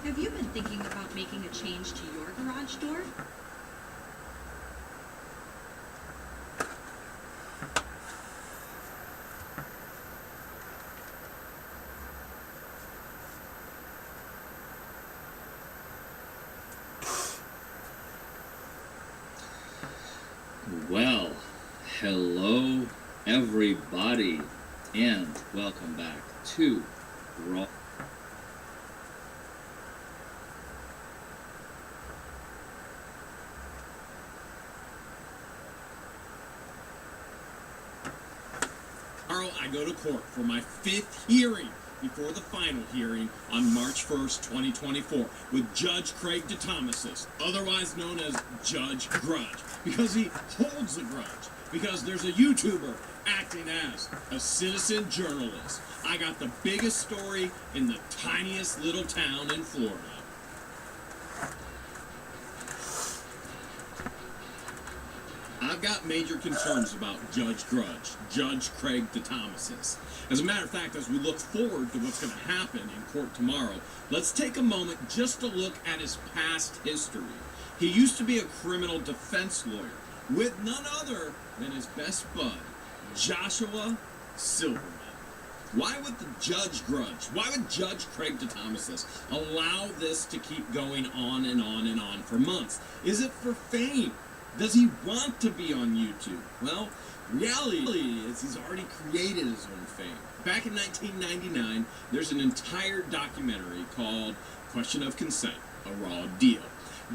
Have you been thinking about making a change to your garage door? Well, hello everybody, and welcome back to Raw. Tomorrow I go to court for my 5th hearing before the final hearing on March 1st, 2024 with Judge Craig DeThomasis, otherwise known as Judge Grudge, because he holds a grudge, because there's a YouTuber acting as a citizen journalist. I got the biggest story in the tiniest little town in Florida. I've got major concerns about Judge Grudge, Judge Craig DeThomasis. As a matter of fact, as we look forward to what's going to happen in court tomorrow, let's take a moment just to look at his past history. He used to be a criminal defense lawyer with none other than his best bud, Joshua Silverman. Why would the Judge Grudge, why would Judge Craig DeThomasis allow this to keep going on and on and on for months? Is it for fame? Does he want to be on YouTube? Well, reality is he's already created his own fame. Back in 1999, there's an entire documentary called Question of Consent, a Raw Deal.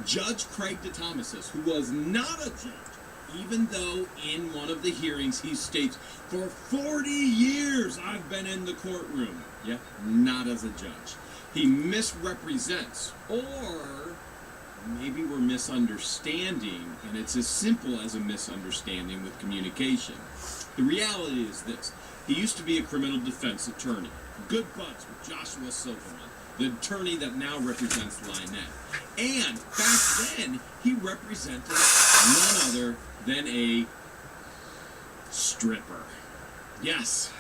Judge Craig DeThomasis, who was not a judge, even though in one of the hearings he states, for 40 years I've been in the courtroom. Yeah, not as a judge. He misrepresents, or maybe we're misunderstanding, and it's as simple as a misunderstanding with communication. The reality is this. He used to be a criminal defense attorney. Good buds with Joshua Silverman, the attorney that now represents Lynette. And back then, he represented none other than a stripper. Yes.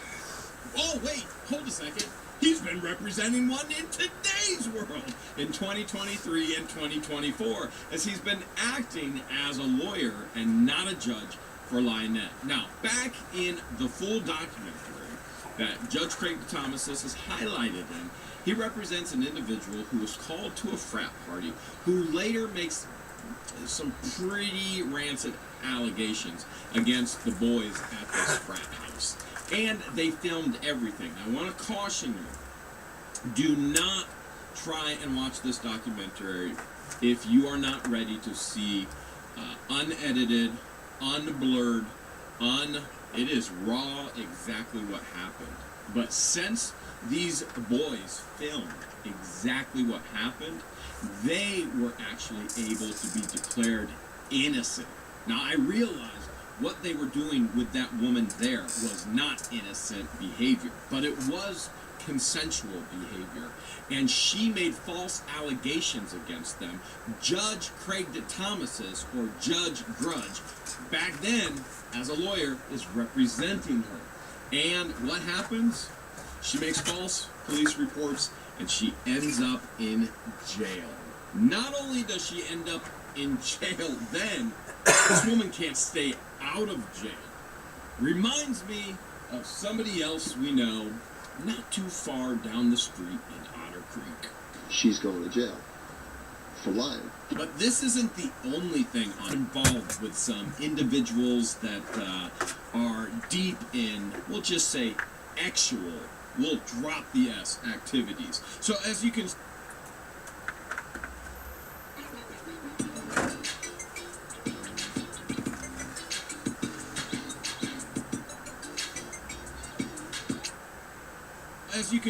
Oh, wait, hold a second. He's been representing one in today's world, in 2023 and 2024, as he's been acting as a lawyer and not a judge for Lynette. Now, back in the full documentary that Judge Craig DeThomasis has highlighted in, he represents an individual who was called to a frat party, who later makes some pretty rancid allegations against the boys at this frat house. And they filmed everything. I want to caution you, do not try and watch this documentary if you are not ready to see unedited, unblurred, it is raw exactly what happened. But since these boys filmed exactly what happened, they were actually able to be declared innocent. Now, I realize what they were doing with that woman there was not innocent behavior, but it was consensual behavior, and she made false allegations against them. Judge Craig DeThomasis, or Judge Grudge, back then, as a lawyer, is representing her. And what happens? She makes false police reports, and she ends up in jail. Not only does she end up in jail then, this woman can't stay out of jail. Reminds me of somebody else we know not too far down the street in Otter Creek. She's going to jail for lying. But this isn't the only thing I'm involved with some individuals that are deep in, we'll just say, actual, we'll drop the S, activities. So as you can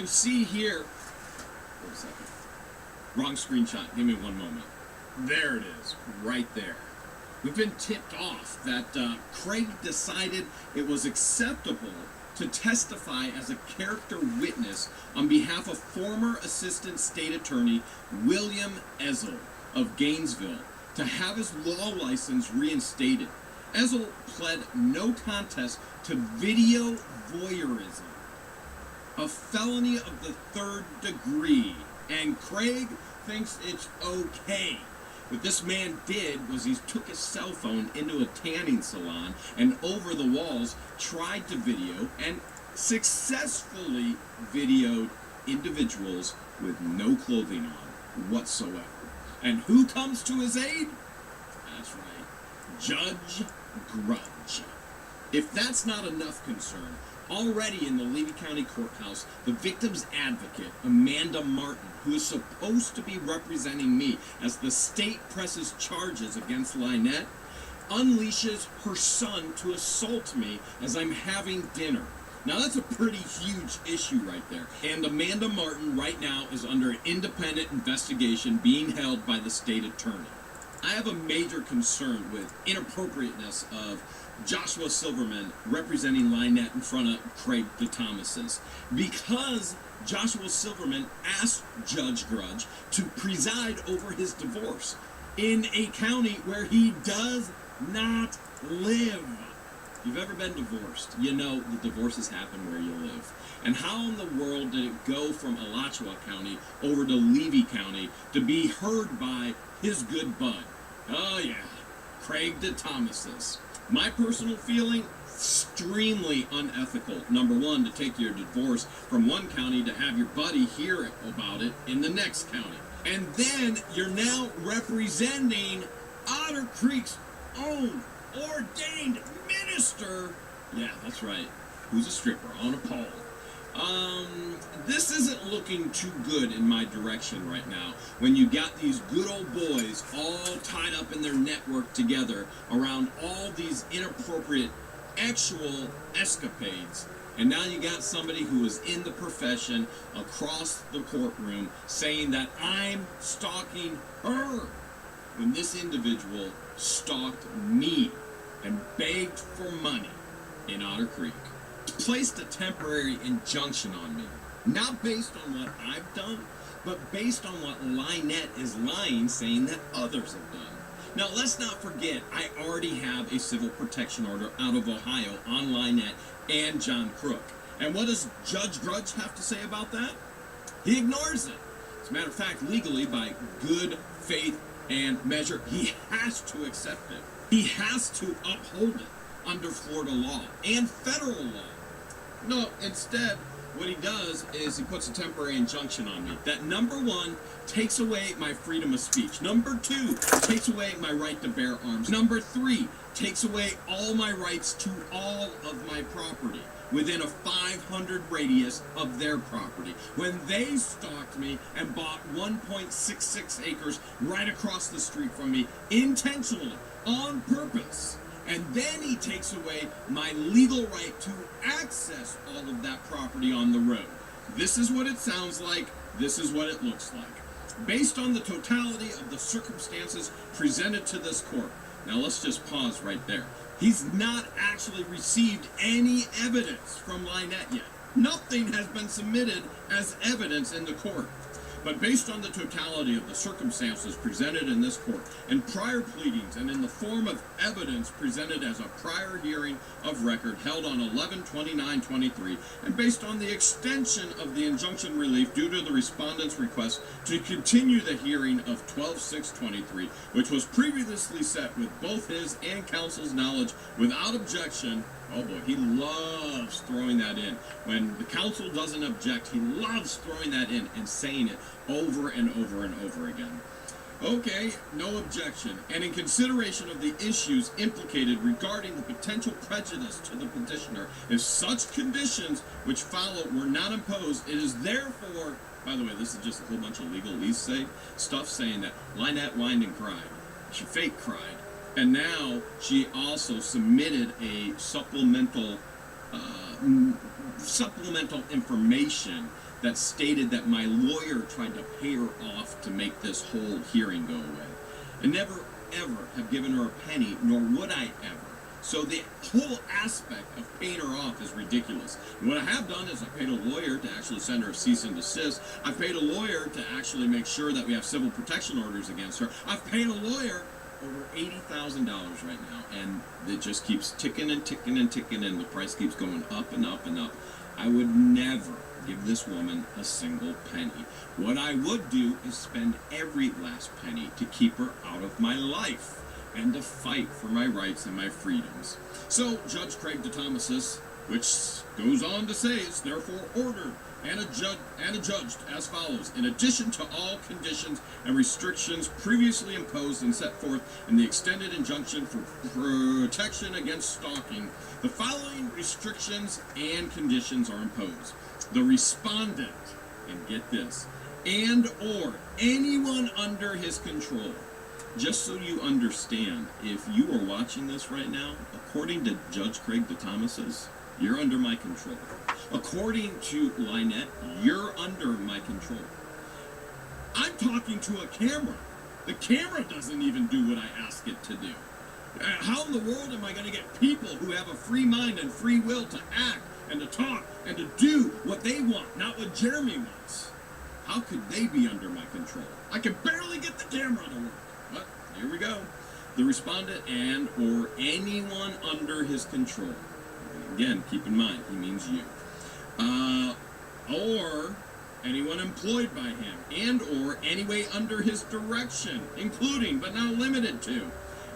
see here, wait a second, wrong screenshot, give me one moment. There it is, right there. We've been tipped off that Craig decided it was acceptable to testify as a character witness on behalf of former Assistant State Attorney William Ezel of Gainesville to have his law license reinstated. Ezel pled no contest to video voyeurism, a felony of the 3rd degree. And Craig thinks it's okay. What this man did was he took his cell phone into a tanning salon and over the walls tried to video and successfully videoed individuals with no clothing on whatsoever. And who comes to his aid? That's right, Judge Grudge. If that's not enough concern, already in the Levy County Courthouse, the victim's advocate, Amanda Martin, who is supposed to be representing me as the state presses charges against Lynette, unleashes her son to assault me as I'm having dinner. Now that's a pretty huge issue right there. And Amanda Martin right now is under an independent investigation being held by the state attorney. I have a major concern with inappropriateness of Joshua Silverman representing Lynette in front of Craig DeThomas's, because Joshua Silverman asked Judge Grudge to preside over his divorce in a county where he does not live. If you've ever been divorced, you know the divorces happen where you live. And how in the world did it go from Alachua County over to Levy County to be heard by his good bud? Oh yeah, Craig DeThomas's. My personal feeling, extremely unethical. Number one, to take your divorce from one county to have your buddy hear about it in the next county. And then you're now representing Otter Creek's own ordained minister. Yeah, that's right. Who's a stripper on a pole. This isn't looking too good in my direction right now when you got these good old boys all tied up in their network together around all these inappropriate actual escapades. And now you got somebody who is in the profession across the courtroom saying that I'm stalking her, when this individual stalked me and begged for money in Otter Creek. Placed a temporary injunction on me, not based on what I've done, but based on what Lynette is lying, saying that others have done. Now, let's not forget, I already have a civil protection order out of Ohio on Lynette and John Crook. And what does Judge Grudge have to say about that? He ignores it. As a matter of fact, legally, by good faith and measure, he has to accept it. He has to uphold it under Florida law and federal law. No, instead, what he does is he puts a temporary injunction on me that, number one, takes away my freedom of speech. Number two, takes away my right to bear arms. Number three, takes away all my rights to all of my property within a 500 radius of their property. When they stalked me and bought 1.66 acres right across the street from me intentionally, on purpose. And then he takes away my legal right to access all of that property on the road. This is what it sounds like. This is what it looks like. Based on the totality of the circumstances presented to this court. Now let's just pause right there. He's not actually received any evidence from Lynette yet. Nothing has been submitted as evidence in the court. But based on the totality of the circumstances presented in this court, in prior pleadings, and in the form of evidence presented as a prior hearing of record held on 11/29/23, and based on the extension of the injunction relief due to the respondent's request to continue the hearing of 12/6/23, which was previously set with both his and counsel's knowledge without objection. Oh boy, he loves throwing that in. When the counsel doesn't object, he loves throwing that in and saying it over and over and over again. Okay, no objection. And in consideration of the issues implicated regarding the potential prejudice to the petitioner, if such conditions which follow were not imposed, it is therefore, by the way, this is just a whole bunch of legalese stuff saying that Lynette whined and cried. She fake cried. And now she also submitted a supplemental information that stated that my lawyer tried to pay her off to make this whole hearing go away. I never, ever have given her a penny, nor would I ever. So the whole aspect of paying her off is ridiculous. And what I have done is I paid a lawyer to actually send her a cease and desist. I paid a lawyer to actually make sure that we have civil protection orders against her. I've paid a lawyer over $80,000 right now, and it just keeps ticking and ticking and ticking, and the price keeps going up and up and up. I would never give this woman a single penny. What I would do is spend every last penny to keep her out of my life and to fight for my rights and my freedoms. So Judge Craig DeThomasis, which goes on to say, is therefore ordered and adjudged as follows: in addition to all conditions and restrictions previously imposed and set forth in the extended injunction for protection against stalking, the following restrictions and conditions are imposed. The respondent, and get this, and or anyone under his control. Just so you understand, if you are watching this right now, according to Judge Craig DeThomasis, you're under my control. According to Lynette, you're under my control. I'm talking to a camera. The camera doesn't even do what I ask it to do. How in the world am I going to get people who have a free mind and free will to act and to talk and to do what they want, not what Jeremy wants? How could they be under my control? I can barely get the camera to work. But here we go. The respondent and or anyone under his control. Again, keep in mind, he means you. Or anyone employed by him, and or any way under his direction, including but not limited to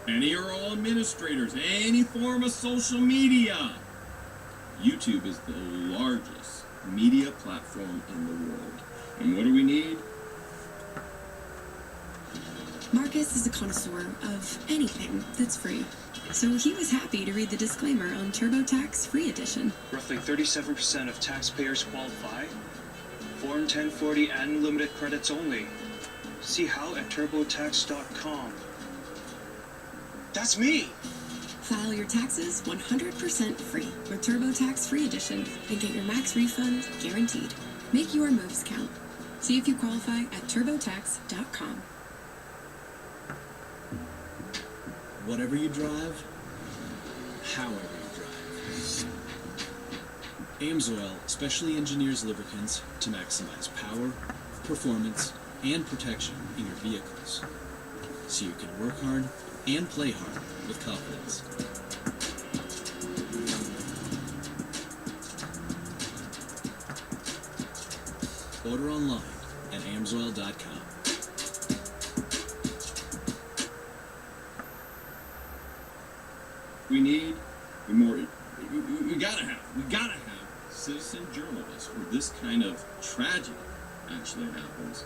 any or all administrators, any form of social media. YouTube is the largest media platform in the world. And what do we need? Marcus is a connoisseur of anything that's free, so he was happy to read the disclaimer on TurboTax Free Edition. Roughly 37% of taxpayers qualify. Form 1040 and unlimited credits only. See how at turbotax.com. That's me! File your taxes 100% free with TurboTax Free Edition and get your max refund guaranteed. Make your moves count. See if you qualify at turbotax.com. Whatever you drive, however you drive. AMSOIL specially engineers lubricants to maximize power, performance, and protection in your vehicles, so you can work hard and play hard with confidence. Order online at amsoil.com. We gotta have citizen journalists where this kind of tragedy actually happens,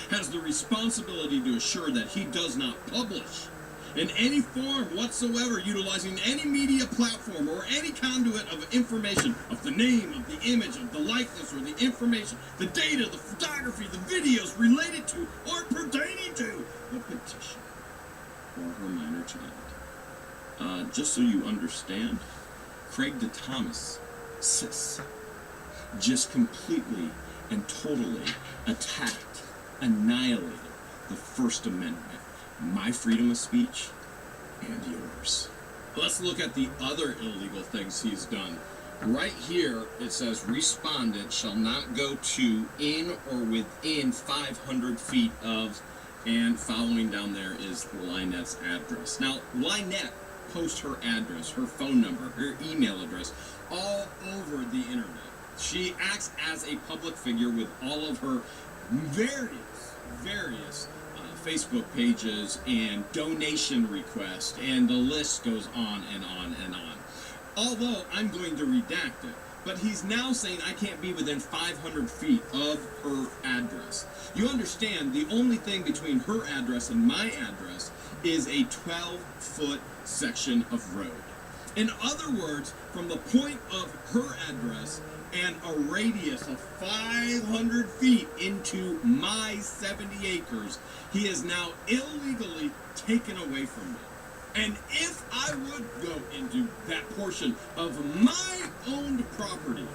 has the responsibility to assure that he does not publish in any form whatsoever utilizing any media platform or any conduit of information, of the name, of the image, of the likeness, or the information, the data, the photography, the videos related to or pertaining to the petition or her minor child. Just so you understand, Craig DeThomasis just completely and totally attacked, annihilated the First Amendment, my freedom of speech, and yours. Let's look at the other illegal things he's done. Right here, it says, respondent shall not go to, in, or within 500 feet of, and following down there is Lynette's address. Now, Lynette posts her address, her phone number, her email address, all over the internet. She acts as a public figure with all of her various Facebook pages and donation requests, and the list goes on and on and on. Although I'm going to redact it, but he's now saying I can't be within 500 feet of her address. You understand, the only thing between her address and my address is a 12-foot section of road. In other words, from the point of her address and a radius of 500 feet into my 70 acres, he is now illegally taken away from me. And if I would go into that portion of my owned property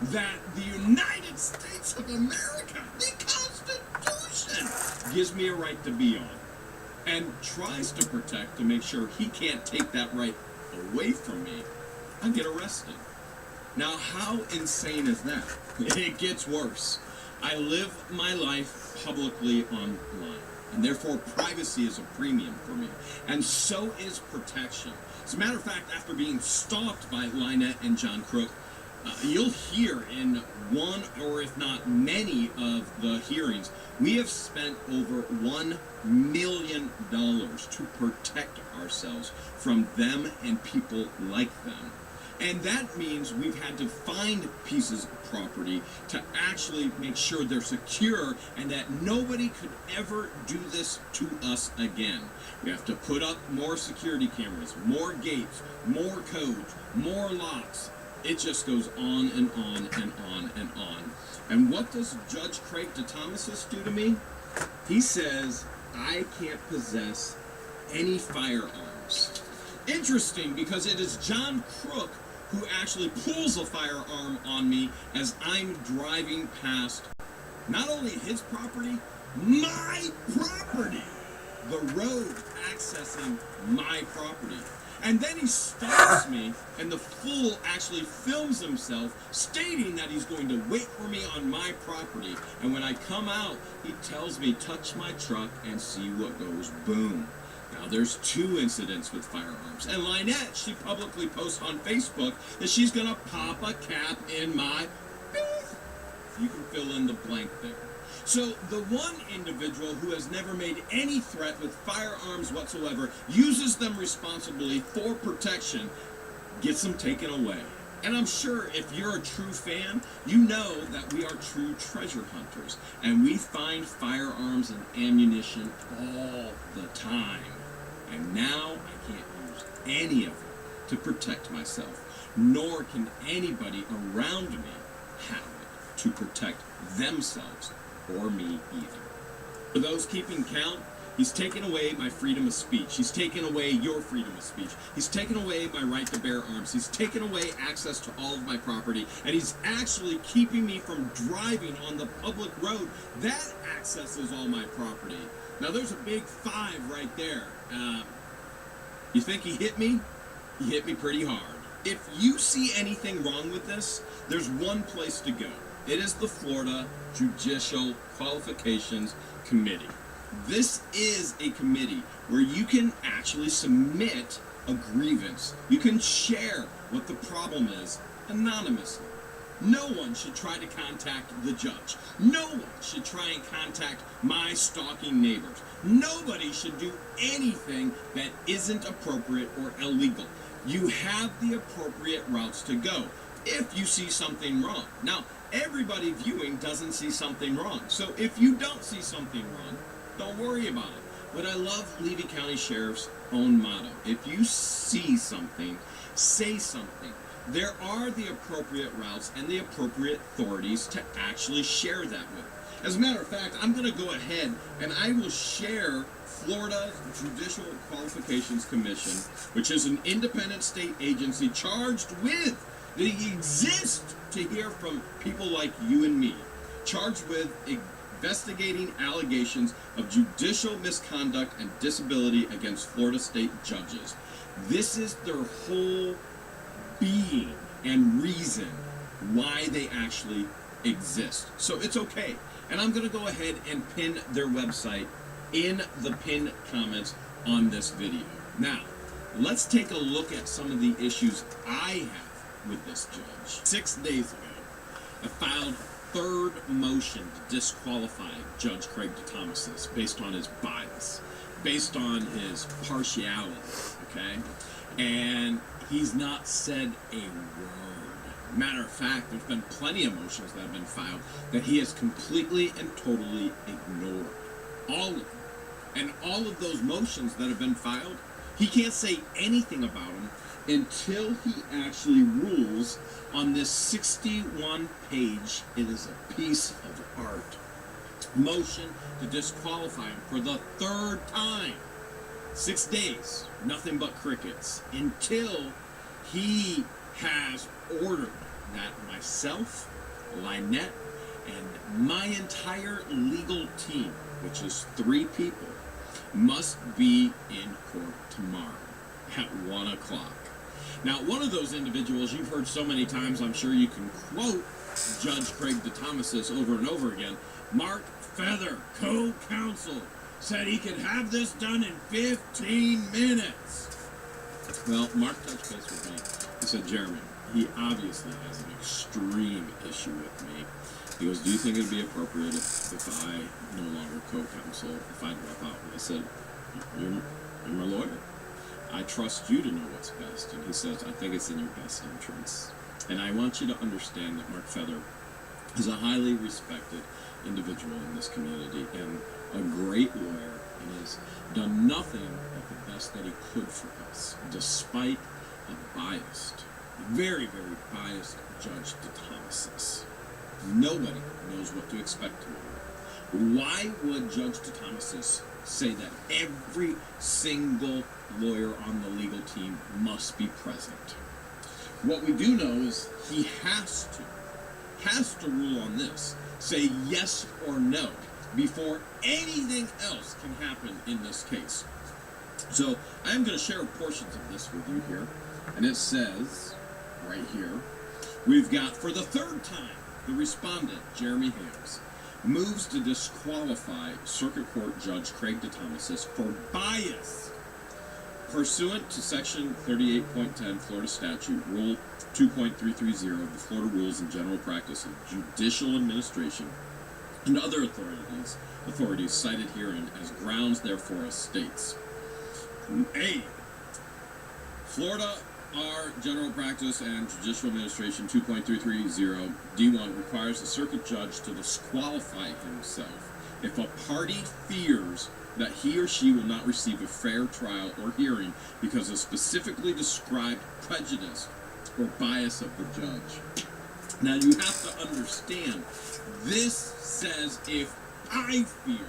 that the United States of America, the Constitution, gives me a right to be on, and tries to protect to make sure he can't take that right away from me, I get arrested. Now, how insane is that? It gets worse. I live my life publicly online, and therefore privacy is a premium for me, and so is protection. As a matter of fact, after being stalked by Lynette and John Crook, You'll hear in one, or if not many, of the hearings, we have spent over $1 million to protect ourselves from them and people like them. And that means we've had to find pieces of property to actually make sure they're secure and that nobody could ever do this to us again. We have to put up more security cameras, more gates, more codes, more locks. It just goes on and on and on and on. And what does Judge Craig DeThomasis do to me? He says I can't possess any firearms. Interesting, because it is John Crook who actually pulls a firearm on me as I'm driving past not only his property, my property. The road accessing my property. And then he stops me, and the fool actually films himself stating that he's going to wait for me on my property. And when I come out, he tells me, touch my truck and see what goes boom. Now, there's 2 incidents with firearms. And Lynette, she publicly posts on Facebook that she's going to pop a cap in my beef. You can fill in the blank there. So the one individual who has never made any threat with firearms whatsoever, uses them responsibly for protection, gets them taken away. And I'm sure if you're a true fan, you know that we are true treasure hunters. And we find firearms and ammunition all the time. And now I can't use any of it to protect myself. Nor can anybody around me have it to protect themselves or me either. For those keeping count, he's taken away my freedom of speech. He's taken away your freedom of speech. He's taken away my right to bear arms. He's taken away access to all of my property. And he's actually keeping me from driving on the public road that accesses all my property. Now there's a big 5 right there. You think he hit me? He hit me pretty hard. If you see anything wrong with this, there's one place to go. It is the Florida Judicial Qualifications Committee. This is a committee where you can actually submit a grievance. You can share what the problem is anonymously. No one should try to contact the judge. No one should try and contact my stalking neighbors. Nobody should do anything that isn't appropriate or illegal. You have the appropriate routes to go if you see something wrong. Now, everybody viewing doesn't see something wrong. So if you don't see something wrong, don't worry about it. But I love Levy County Sheriff's own motto. If you see something, say something. There are the appropriate routes and the appropriate authorities to actually share that with. As a matter of fact, I'm going to go ahead and I will share Florida Judicial Qualifications Commission, which is an independent state agency charged with, they exist to hear from people like you and me, charged with investigating allegations of judicial misconduct and disability against Florida state judges. This is their whole being and reason why they actually exist. So it's okay. And I'm going to go ahead and pin their website in the pinned comments on this video. Now, let's take a look at some of the issues I have with this judge. 6 days ago, I filed a 3rd motion to disqualify Judge Craig DeThomasis based on his bias, based on his partiality, okay? And he's not said a word. Matter of fact, there's been plenty of motions that have been filed that he has completely and totally ignored. All of them. And all of those motions that have been filed, he can't say anything about them until he actually rules on this 61-page, it is a piece of art, motion to disqualify him for the 3rd time. 6 days, nothing but crickets, until he has ordered that myself, Lynette, and my entire legal team, which is 3 people, must be in court tomorrow at 1 o'clock. Now, one of those individuals you've heard so many times, I'm sure you can quote Judge Craig DeThomasis over and over again, Mark Feather, co-counsel, said he could have this done in 15 minutes. Well, Mark touched base with me. He said, Jeremy, he obviously has an extreme issue with me. He goes, do you think it'd be appropriate if I no longer co-counsel, if I drop out? And I said, you're my lawyer. I trust you to know what's best. And he says, I think it's in your best interest. And I want you to understand that Mark Feather is a highly respected individual in this community and a great lawyer, and has done nothing but the best that he could for us, despite a biased, very, very biased Judge DeThomasis. Nobody knows what to expect tomorrow. Why would Judge DeThomasis say that every single lawyer on the legal team must be present? What we do know is he has to rule on this, say yes or no, before anything else can happen in this case. So I am going to share portions of this with you here, and it says right here, we've got, for the third time, the respondent, Jeremy Hams, moves to disqualify Circuit Court Judge Craig DeThomasis for bias. Pursuant to Section 38.10 Florida Statute, Rule 2.330 of the Florida Rules and General Practice of Judicial Administration, and other authorities cited herein as grounds therefore as states. A. Florida R. General Practice and Judicial Administration 2.330 D1 requires the circuit judge to disqualify himself if a party fears that he or she will not receive a fair trial or hearing because of specifically described prejudice or bias of the judge. Now you have to understand, this says if I fear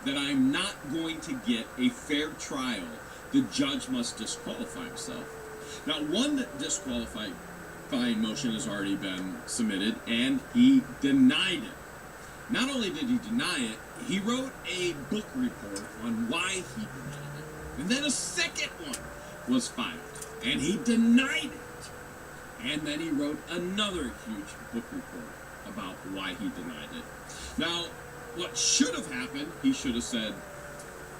that I'm not going to get a fair trial, the judge must disqualify himself. Now, one disqualifying motion has already been submitted, and he denied it. Not only did he deny it, he wrote a book report on why he denied it. And then a second one was filed, and he denied it. And then he wrote another huge book report about why he denied it. Now, what should have happened, he should have said,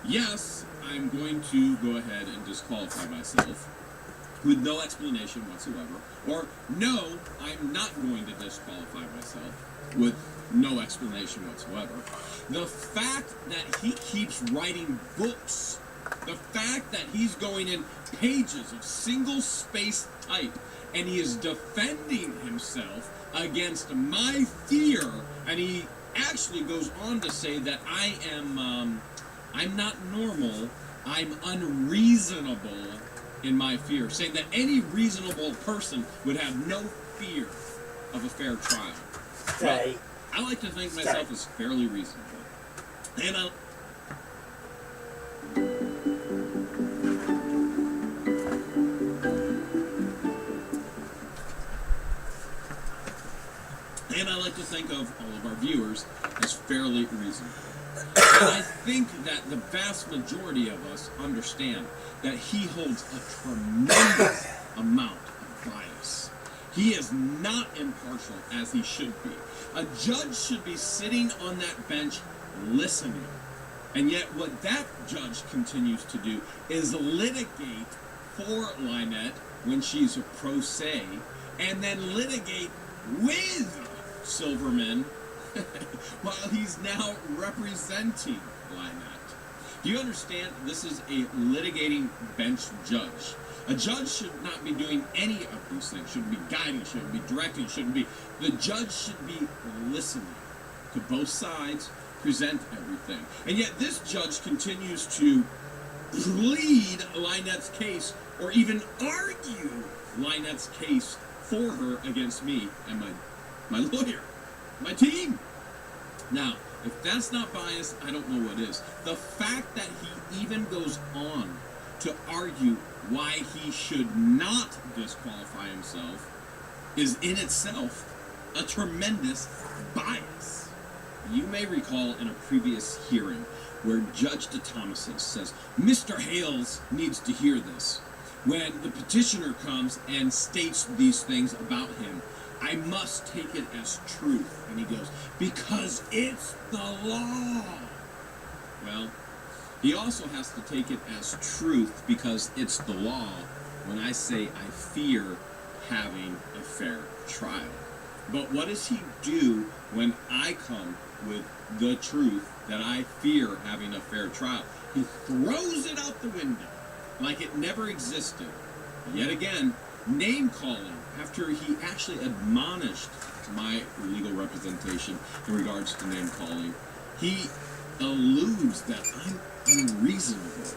yes, I'm going to go ahead and disqualify myself, with no explanation whatsoever, or no, I'm not going to disqualify myself, with no explanation whatsoever. The fact that he keeps writing books, the fact that he's going in pages of single-space type, and he is defending himself against my fear, and he actually goes on to say that I'm not normal, I'm unreasonable in my fear, saying that any reasonable person would have no fear of a fair trial. Well, I like to think myself as fairly reasonable. And I like to think of all of our viewers as fairly reasonable. And I think that the vast majority of us understand that he holds a tremendous amount of bias. He is not impartial as he should be. A judge should be sitting on that bench listening. And yet what that judge continues to do is litigate for Lynette when she's a pro se, and then litigate with Silverman while he's now representing Lynette. Do you understand? This is a litigating bench judge. A judge should not be doing any of these things. Shouldn't be guiding, shouldn't be directing, shouldn't be. The judge should be listening to both sides, present everything. And yet this judge continues to plead Lynette's case, or even argue Lynette's case for her against me and my lawyer, my team. Now, if that's not bias, I don't know what is. The fact that he even goes on to argue why he should not disqualify himself is in itself a tremendous bias. You may recall in a previous hearing where Judge DeThomasis says, Mr. Hales needs to hear this. When the petitioner comes and states these things about him, I must take it as truth. And he goes, because it's the law. Well, he also has to take it as truth because it's the law when I say I fear having a fair trial. But what does he do when I come with the truth that I fear having a fair trial? He throws it out the window like it never existed. Yet again, name calling after he actually admonished my legal representation in regards to name calling. He alludes that I'm unreasonable.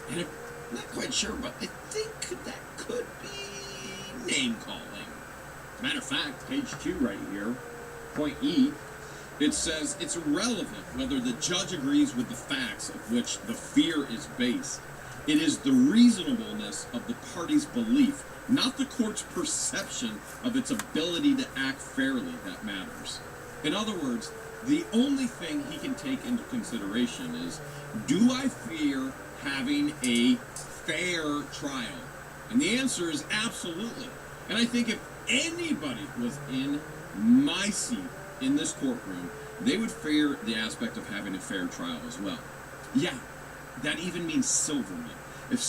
And I'm not quite sure, but I think that could be name calling. Matter of fact, page 2 right here, point E, it says it's irrelevant whether the judge agrees with the facts of which the fear is based. It is the reasonableness of the party's belief, not the court's perception of its ability to act fairly, that matters. In other words, the only thing he can take into consideration is, do I fear having a fair trial? And the answer is absolutely. And I think if anybody was in my seat in this courtroom, they would fear the aspect of having a fair trial as well. Yeah, that even means Silverman. If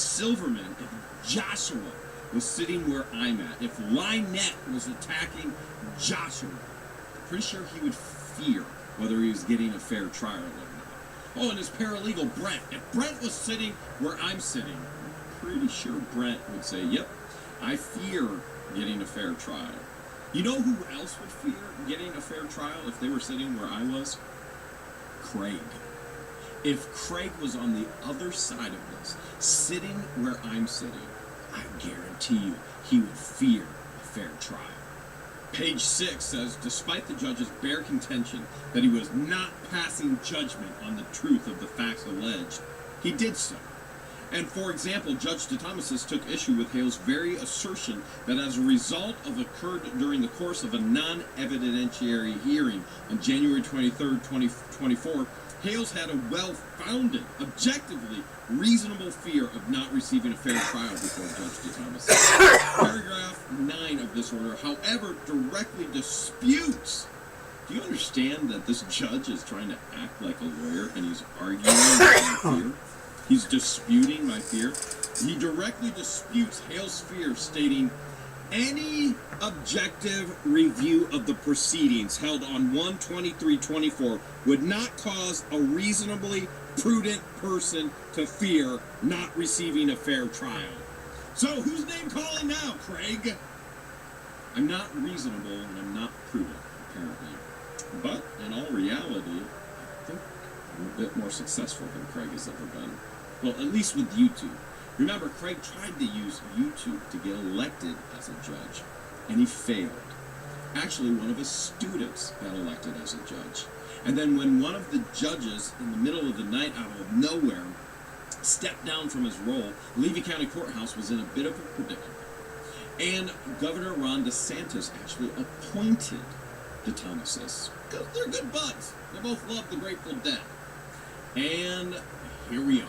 Joshua was sitting where I'm at, if Lynette was attacking Joshua, I'm pretty sure he would fear whether he was getting a fair trial or not. Oh, and his paralegal, Brent. If Brent was sitting where I'm sitting, I'm pretty sure Brent would say, yep, I fear getting a fair trial. You know who else would fear getting a fair trial if they were sitting where I was? Craig. If Craig was on the other side of this, sitting where I'm sitting, I guarantee you he would fear a fair trial. Page 6 says, despite the judge's bare contention that he was not passing judgment on the truth of the facts alleged, he did so. And for example, Judge DeThomasis took issue with Hale's very assertion that as a result of occurred during the course of a non-evidentiary hearing on January 23rd, 2024, Hales had a well-founded, objectively reasonable fear of not receiving a fair trial before Judge DeThomasis. Paragraph 9 of this order, however, directly disputes. Do you understand that this judge is trying to act like a lawyer and he's arguing my fear? He's disputing my fear. He directly disputes Hale's fear, stating, any objective review of the proceedings held on 1/23/24 would not cause a reasonably prudent person to fear not receiving a fair trial. So who's name calling now, Craig? I'm not reasonable and I'm not prudent, apparently. But in all reality, I think I'm a bit more successful than Craig has ever been. Well, at least with YouTube. Remember, Craig tried to use YouTube to get elected as a judge, and he failed. Actually, one of his students got elected as a judge. And then when one of the judges, in the middle of the night, out of nowhere, stepped down from his role, Levy County Courthouse was in a bit of a predicament. And Governor Ron DeSantis actually appointed DeThomasis, because they're good buds. They both love the Grateful Dead. And here we are.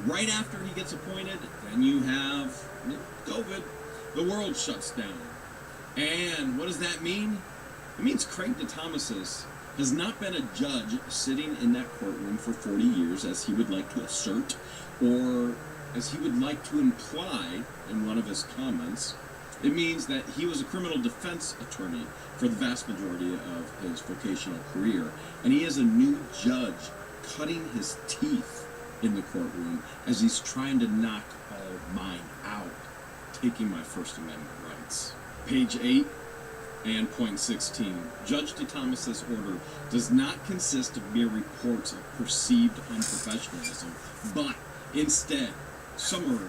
Right after he gets appointed, then you have COVID. The world shuts down. And what does that mean? It means Craig DeThomasis has not been a judge sitting in that courtroom for 40 years, as he would like to assert, or as he would like to imply in one of his comments. It means that he was a criminal defense attorney for the vast majority of his vocational career, and he is a new judge cutting his teeth in the courtroom as he's trying to knock all mine out, taking my First Amendment rights. Page 8 and point 16. Judge DeThomasis' order does not consist of mere reports of perceived unprofessionalism, but instead, summarily,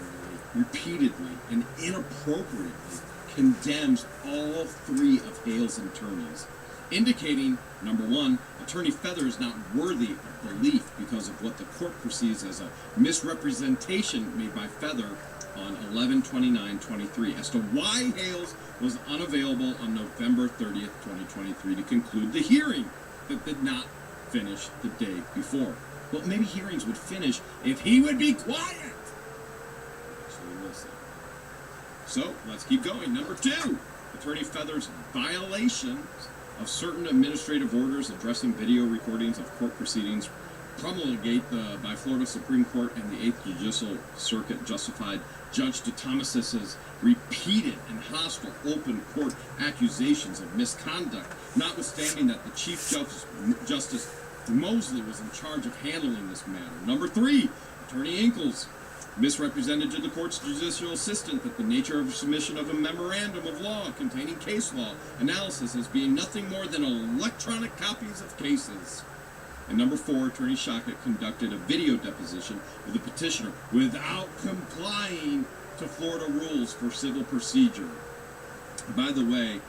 repeatedly, and inappropriately condemns all three of Hale's attorneys, indicating, number one, Attorney Feather is not worthy of belief because of what the court perceives as a misrepresentation made by Feather on 11/29/23 as to why Hales was unavailable on November 30th, 2023 to conclude the hearing that did not finish the day before. Well, maybe hearings would finish if he would be quiet. Actually, listen. So, let's keep going. Number 2, Attorney Feather's violations of certain administrative orders addressing video recordings of court proceedings promulgate by Florida Supreme Court and the 8th Judicial Circuit justified Judge DeThomas's repeated and hostile open court accusations of misconduct, notwithstanding that the Chief Justice Mosley was in charge of handling this matter. Number 3, Attorney Inkles misrepresented to the court's judicial assistant that the nature of submission of a memorandum of law containing case law analysis as being nothing more than electronic copies of cases. And number 4, Attorney Shockett conducted a video deposition of the petitioner without complying to Florida rules for civil procedure. By the way,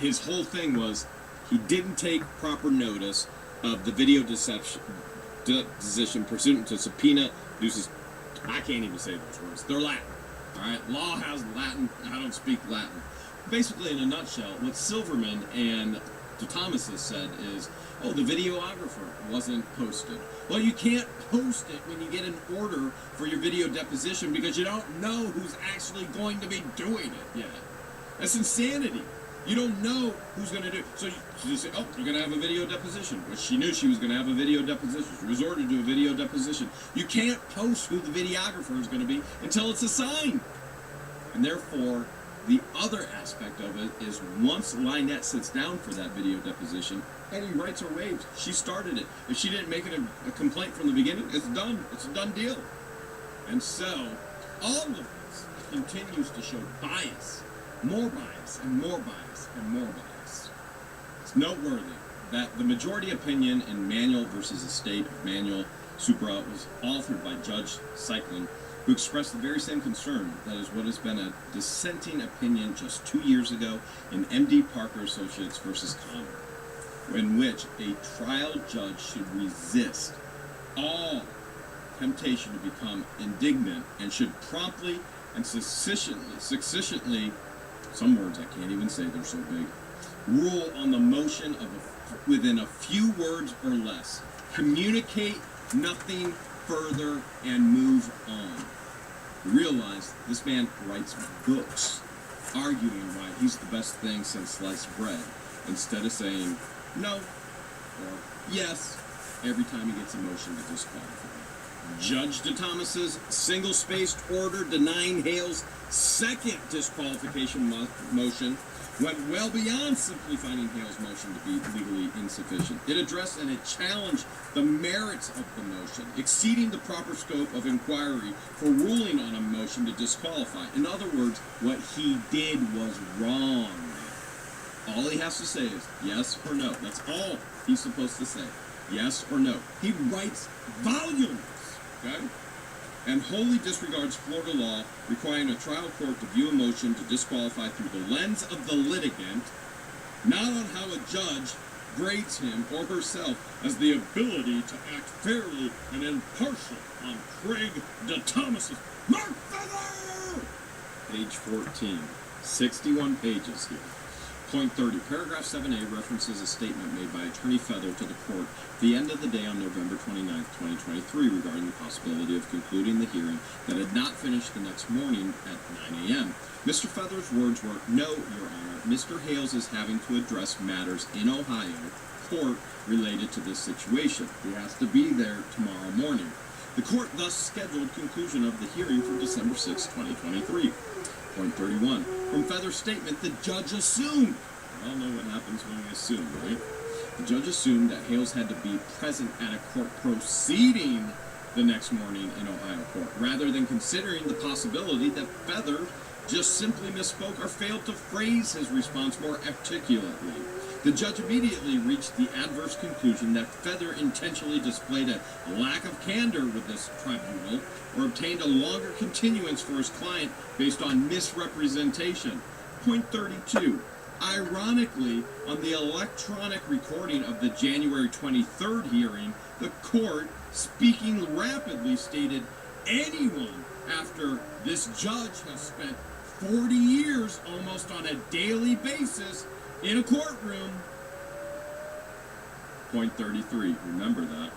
his whole thing was he didn't take proper notice of the video deposition pursuant to subpoena duces. I can't even say those words. They're Latin. All right, law has Latin. I don't speak Latin. Basically, in a nutshell, what Silverman and Thomas said is, oh, the videographer wasn't posted. Well, you can't post it when you get an order for your video deposition because you don't know who's actually going to be doing it yet. That's insanity. You don't know who's going to do it. So you say, oh, you're going to have a video deposition. Which she knew she was going to have a video deposition. She was ordered to do a video deposition. You can't post who the videographer is going to be until it's assigned. And therefore, the other aspect of it is once Lynette sits down for that video deposition, any rights are waived. She started it. If she didn't make it a complaint from the beginning, it's done. It's a done deal. And so, all of this continues to show bias. More bias, and more bias, and more bias. It's noteworthy that the majority opinion in Manuel versus Estate of Manuel Supra was authored by Judge Cycling, who expressed the very same concern that is what has been a dissenting opinion just 2 years ago in M.D. Parker Associates versus Connor, in which a trial judge should resist all temptation to become indignant and should promptly and succinctly, some words I can't even say, they're so big, rule on the motion of within a few words or less, communicate nothing further, and move on. Realize this man writes books arguing why he's the best thing since sliced bread, instead of saying no or yes every time he gets a motion to disqualify. Judge DeThomas's single-spaced order denying Hale's second disqualification motion went well beyond simply finding Hale's motion to be legally insufficient. It addressed and it challenged the merits of the motion, exceeding the proper scope of inquiry for ruling on a motion to disqualify. In other words, what he did was wrong. All he has to say is yes or no. That's all he's supposed to say. Yes or no. He writes volumes, okay? And wholly disregards Florida law requiring a trial court to view a motion to disqualify through the lens of the litigant, not on how a judge grades him or herself as the ability to act fairly and impartial on Craig DeThomas's Mark Feather! Page 14. 61 pages here. Point 30. Paragraph 7A references a statement made by Attorney Feather to the court at the end of the day on November 29, 2023, regarding the possibility of concluding the hearing that had not finished the next morning at 9 a.m. Mr. Feather's words were, "No, Your Honor, Mr. Hales is having to address matters in Ohio court related to this situation. He has to be there tomorrow morning." The court thus scheduled conclusion of the hearing for December 6, 2023. Point 31. From Feather's statement, the judge assumed, we all know what happens when we assume, right? The judge assumed that Hales had to be present at a court proceeding the next morning in Ohio court, rather than considering the possibility that Feather just simply misspoke or failed to phrase his response more articulately. The judge immediately reached the adverse conclusion that Feather intentionally displayed a lack of candor with this tribunal or obtained a longer continuance for his client based on misrepresentation. Point 32. Ironically, on the electronic recording of the January 23rd hearing, the court, speaking rapidly, stated, "Anyone after this judge has spent 40 years almost on a daily basis in a courtroom." Point 33. Remember that.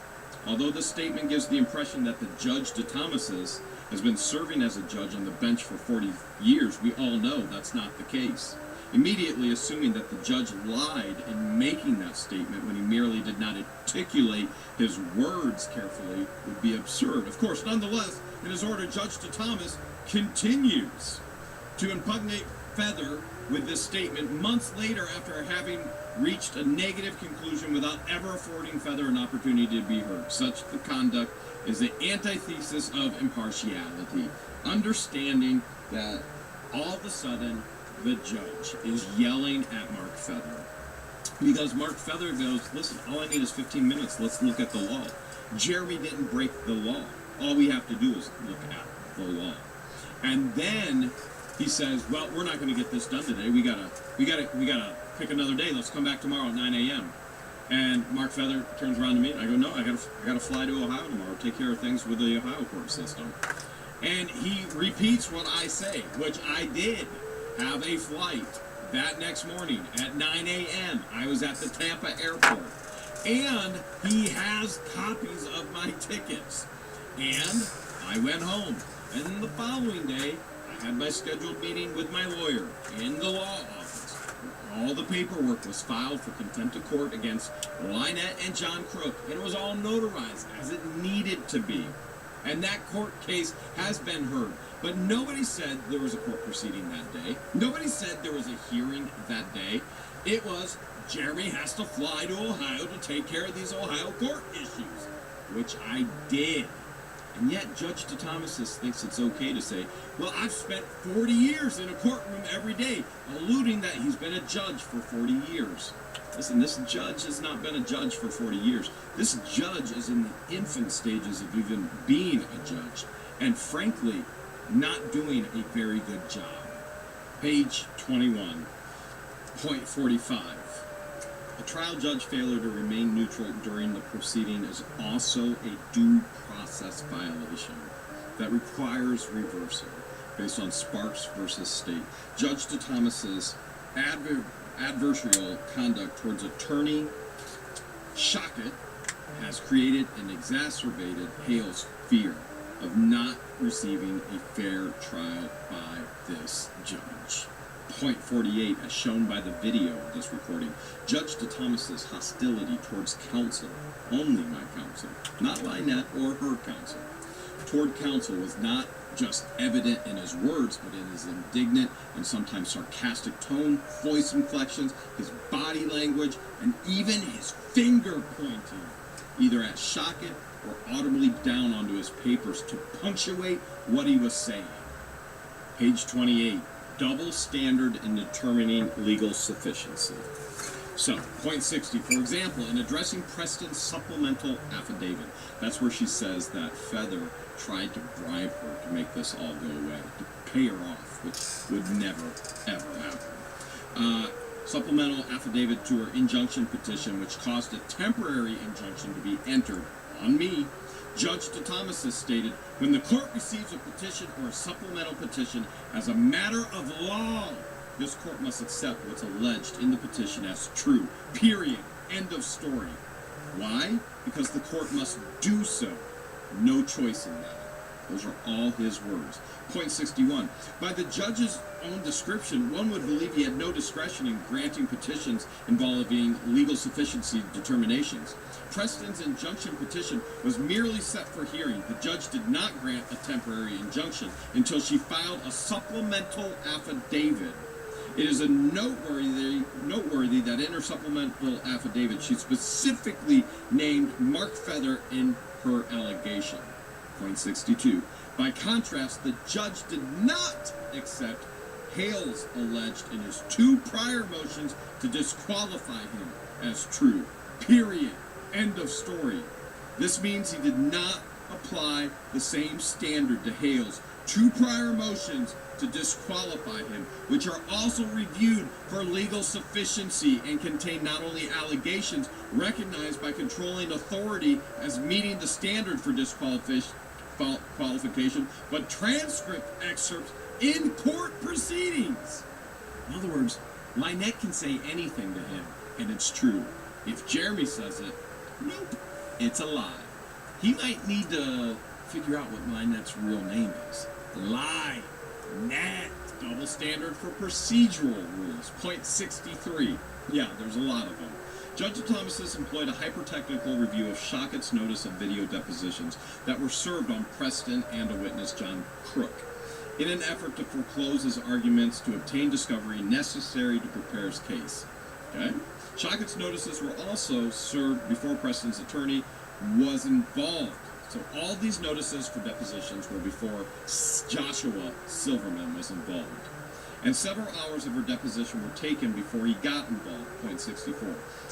Although the statement gives the impression that the Judge DeThomas has been serving as a judge on the bench for 40 years, we all know that's not the case. immediately assuming that the judge lied in making that statement when he merely did not articulate his words carefully would be absurd. Of course, nonetheless, in his order, Judge Thomas continues to impugnate Feather with this statement months later after having reached a negative conclusion without ever affording Feather an opportunity to be heard. Such the conduct is the antithesis of impartiality, understanding that all of a sudden the judge is yelling at Mark Feather because Mark Feather goes, listen, all I need is 15 minutes. Let's look at the law. Jeremy didn't break the law. All we have to do is look at the law. And then he says, well, we're not going to get this done today. We gotta pick another day. Let's come back tomorrow at 9 a.m. And Mark Feather turns around to me, and I go, no, I gotta fly to Ohio tomorrow, take care of things with the Ohio court system. And he repeats what I say, which I did have a flight that next morning at 9 a.m. I was at the Tampa airport. And he has copies of my tickets. And I went home. And the following day, I had my scheduled meeting with my lawyer in the law office. All the paperwork was filed for contempt of court against Lynette and John Crook, and it was all notarized as it needed to be. And that court case has been heard. But nobody said there was a court proceeding that day. Nobody said there was a hearing that day. It was, Jeremy has to fly to Ohio to take care of these Ohio court issues, which I did. And yet Judge Thomas thinks it's okay to say, well, I've spent 40 years in a courtroom every day, alluding that he's been a judge for 40 years. Listen, this judge has not been a judge for 40 years. This judge is in the infant stages of even being a judge, and frankly, not doing a very good job. Page 21, point 45. A trial judge failure to remain neutral during the proceeding is also a due process violation that requires reversal based on Sparks versus State. Judge Thomas's adversarial conduct towards attorney Shockett has created and exacerbated Hale's fear of not receiving a fair trial by this judge. Point 48, as shown by the video of this recording, Judge Thomas's hostility towards counsel, only my counsel, not Lynette or her counsel, toward counsel was not just evident in his words, but in his indignant and sometimes sarcastic tone, voice inflections, his body language, and even his finger pointing, either at Shockett or audibly down onto his papers to punctuate what he was saying. Page 28. Double standard in determining legal sufficiency. So, point 60, for example, in addressing Preston's supplemental affidavit, that's where she says that Feather tried to bribe her to make this all go away, to pay her off, which would never, ever happen. Supplemental affidavit to her injunction petition, which caused a temporary injunction to be entered on me. Judge Thomas has stated, when the court receives a petition or a supplemental petition as a matter of law, this court must accept what's alleged in the petition as true. Period. End of story. Why? Because the court must do so. No choice in that. Those are all his words. Point 61. By the judge's own description, one would believe he had no discretion in granting petitions involving legal sufficiency determinations. Preston's injunction petition was merely set for hearing. The judge did not grant a temporary injunction until she filed a supplemental affidavit. It is noteworthy that in her supplemental affidavit, she specifically named Mark Feather in her allegation. Point 62. By contrast, the judge did not accept Hale's alleged in his two prior motions to disqualify him as true. Period. End of story. This means he did not apply the same standard to Hale's two prior motions to disqualify him, which are also reviewed for legal sufficiency and contain not only allegations recognized by controlling authority as meeting the standard for disqualification, but transcript excerpts in court proceedings. In other words, Lynette can say anything to him, and it's true. If Jeremy says it, nope, it's a lie. He might need to figure out what Lynette's real name is. Lynette. Double standard for procedural rules. Point 63. Yeah, there's a lot of them. Judge Thomas employed a hyper-technical review of Shockett's notice of video depositions that were served on Preston and a witness, John Crook, in an effort to foreclose his arguments to obtain discovery necessary to prepare his case. Okay? Shockett's notices were also served before Preston's attorney was involved. So all these notices for depositions were before Joshua Silverman was involved. And several hours of her deposition were taken before he got involved, point 64.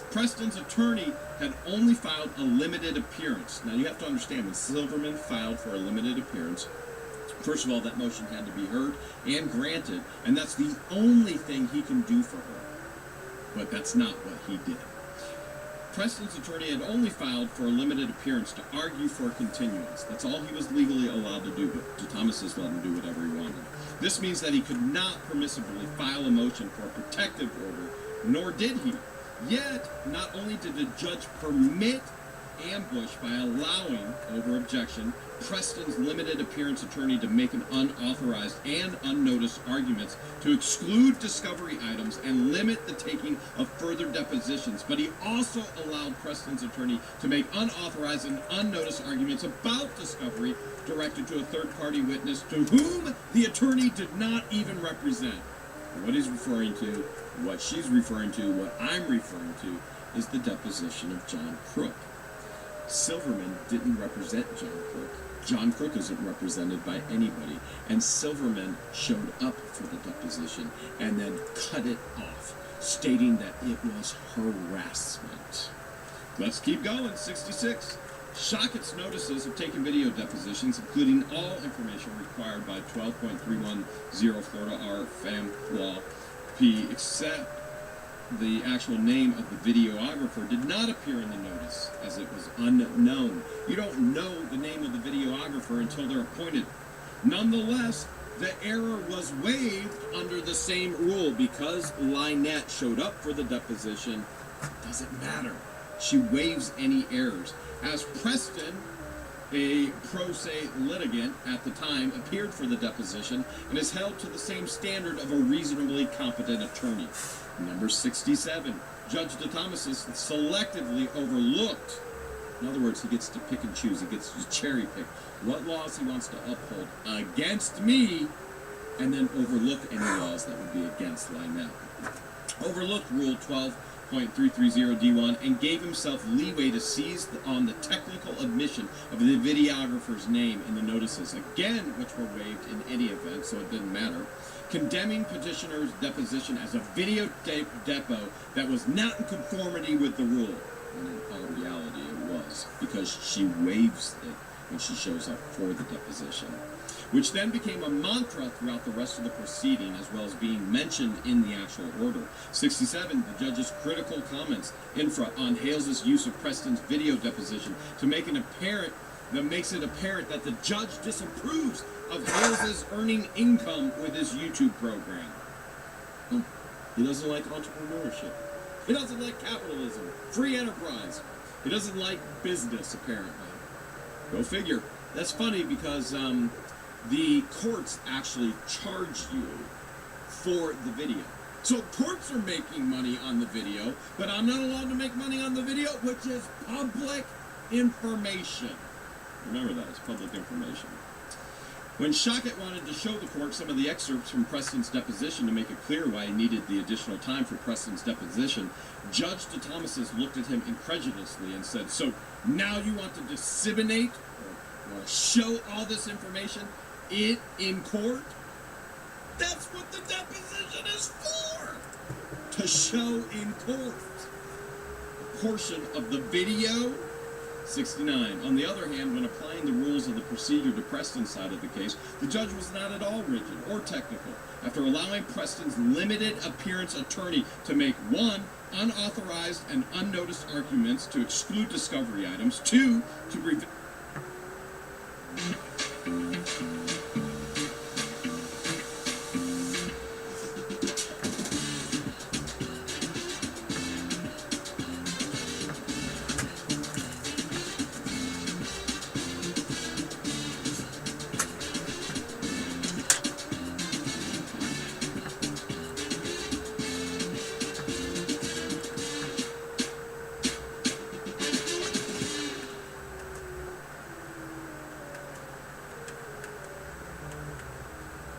Preston's attorney had only filed a limited appearance. Now you have to understand, when Silverman filed for a limited appearance, first of all, that motion had to be heard and granted, and that's the only thing he can do for her. But that's not what he did. Preston's attorney had only filed for a limited appearance to argue for a continuance. That's all he was legally allowed to do, but Thomas let him do whatever he wanted. This means that he could not permissibly file a motion for a protective order, nor did he. Yet, not only did the judge permit ambush by allowing, over objection, Preston's limited appearance attorney to make an unauthorized and unnoticed arguments to exclude discovery items and limit the taking of further depositions, but he also allowed Preston's attorney to make unauthorized and unnoticed arguments about discovery directed to a third-party witness to whom the attorney did not even represent. What he's referring to, what she's referring to, what I'm referring to, is the deposition of John Crook. Silverman didn't represent John Crook. John Crook isn't represented by anybody. And Silverman showed up for the deposition and then cut it off, stating that it was harassment. Let's keep going. 66. Shockett's notices of taking video depositions, including all information required by 12.310 Florida R. Fam. Law P, except the actual name of the videographer, did not appear in the notice, as it was unknown. You don't know the name of the videographer until they're appointed. Nonetheless, the error was waived under the same rule. Because Lynette showed up for the deposition, it doesn't matter. She waives any errors. As Preston, a pro se litigant at the time, appeared for the deposition and is held to the same standard of a reasonably competent attorney. Number 67. Judge DeThomas selectively overlooked. In other words, he gets to pick and choose. He gets to cherry pick what laws he wants to uphold against me, and then overlook any laws that would be against Lynette. Overlooked Rule 12.330 D1 and gave himself leeway to seize on the technical admission of the videographer's name in the notices, again, which were waived in any event, so it didn't matter. Condemning petitioner's deposition as a videotape depot that was not in conformity with the rule. And in all reality, it was, because she waives it when she shows up for the deposition, which then became a mantra throughout the rest of the proceeding, as well as being mentioned in the actual order. 67, the judge's critical comments on Hales' use of Preston's video deposition to make it apparent that the judge disapproves of Hales' earning income with his YouTube program. He doesn't like entrepreneurship. He doesn't like capitalism, free enterprise. He doesn't like business, apparently. Go figure. That's funny because the courts actually charge you for the video. So courts are making money on the video, but I'm not allowed to make money on the video, which is public information. Remember that, it's public information. When Shockett wanted to show the court some of the excerpts from Preston's deposition to make it clear why he needed the additional time for Preston's deposition, Judge DeThomas looked at him incredulously and said, "So now you want to disseminate or show all this information in court? That's what the deposition is for! To show in court." A portion of the video. 69. On the other hand, when applying the rules of the procedure to Preston's side of the case, the judge was not at all rigid or technical. After allowing Preston's limited appearance attorney to make 1. Unauthorized and unnoticed arguments to exclude discovery items, 2. To prevent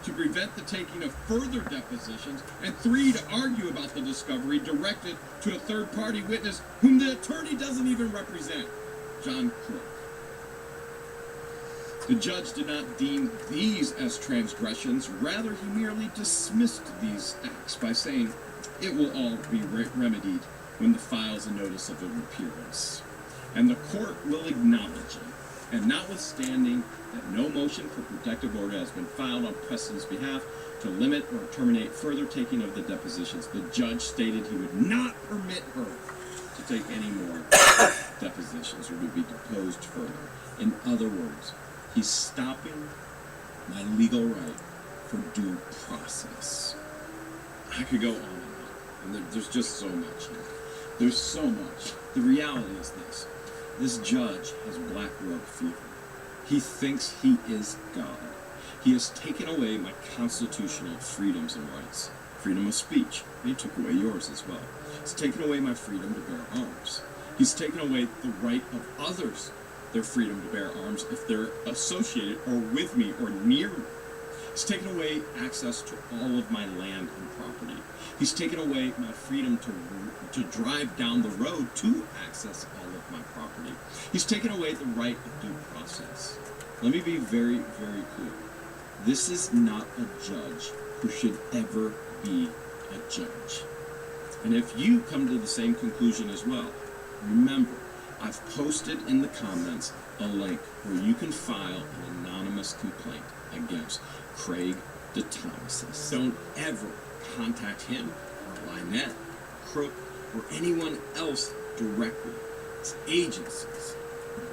to prevent the taking of further depositions, and 3, to argue about the discovery directed to a third-party witness whom the attorney doesn't even represent, John Crook. The judge did not deem these as transgressions, rather he merely dismissed these acts by saying it will all be remedied when the files a notice of appearance, and the court will acknowledge it. And notwithstanding that no motion for protective order has been filed on Preston's behalf to limit or terminate further taking of the depositions, the judge stated he would not permit her to take any more depositions or to be deposed further. In other words, he's stopping my legal right for due process. I could go on and there's just so much here. There's so much. The reality is this. This judge has black robe fever. He thinks he is God. He has taken away my constitutional freedoms and rights. Freedom of speech. And he took away yours as well. He's taken away my freedom to bear arms. He's taken away the right of others, their freedom to bear arms if they're associated or with me or near me. He's taken away access to all of my land and property. He's taken away my freedom to drive down the road to access all of my property. He's taken away the right of due process. Let me be very, very clear. This is not a judge who should ever be a judge. And if you come to the same conclusion as well, remember, I've posted in the comments a link where you can file an anonymous complaint against Craig DeThomasis. Don't ever contact him or Lynette, Crook, or anyone else directly. It's agencies.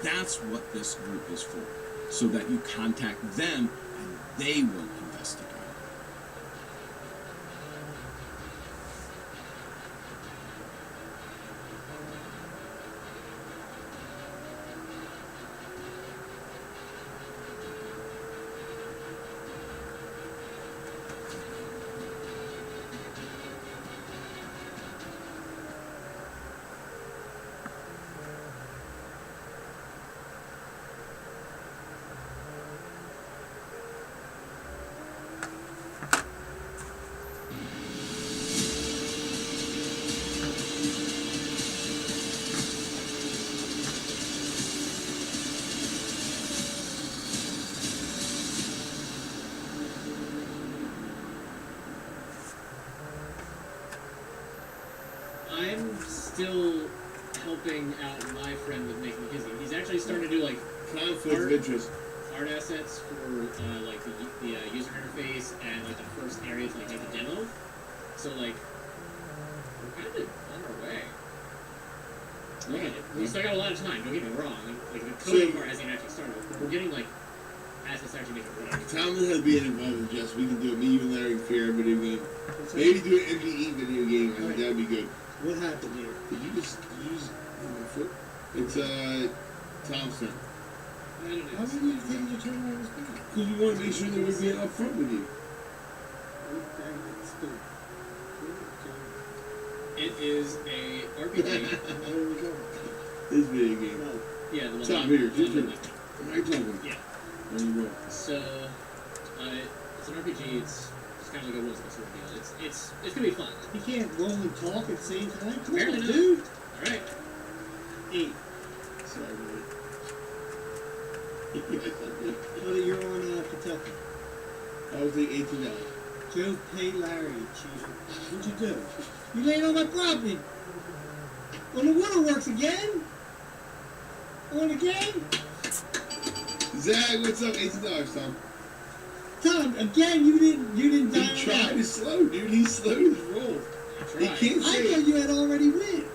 That's what this group is for, so that you contact them and they will investigate. I'm still helping out my friend with making his game. He's actually starting to do like conflict of interest. Art assets for like the user interface and like the first area to like make a demo. So like we're kind of on our way. Like, we still got a lot of time. Don't get me wrong. Like the coding part hasn't actually started. We're getting like assets actually make it work. Talent has been involved in Jess. We can do it. Me, you, and Larry can create a video game. Maybe do an MVE video game. I think that'd be good. What happened here? Did you just use my foot? It's Thompson. How many things you turn around and speak? Because we want to make sure that we're being upfront with you. It is a RPG. This video game. Yeah, the one. Top here. Just am I talking? Yeah. There you go. So, it's an RPG. It's kind of like a rules sort of deal. It's gonna be fun. You can't roll and talk at the same time. Come Apparently on, not. dude. All right. 8. Sorry, Oh, you're on Kentucky. I was the $18. Joe paid Larry, cheater. What'd you do? You laid on my property. On the waterworks again? On again? Zach, what's up? $18, Tom. Tom, again, you didn't die. He tried to slow, dude. He slowed his roll. He can't I say thought you had already win.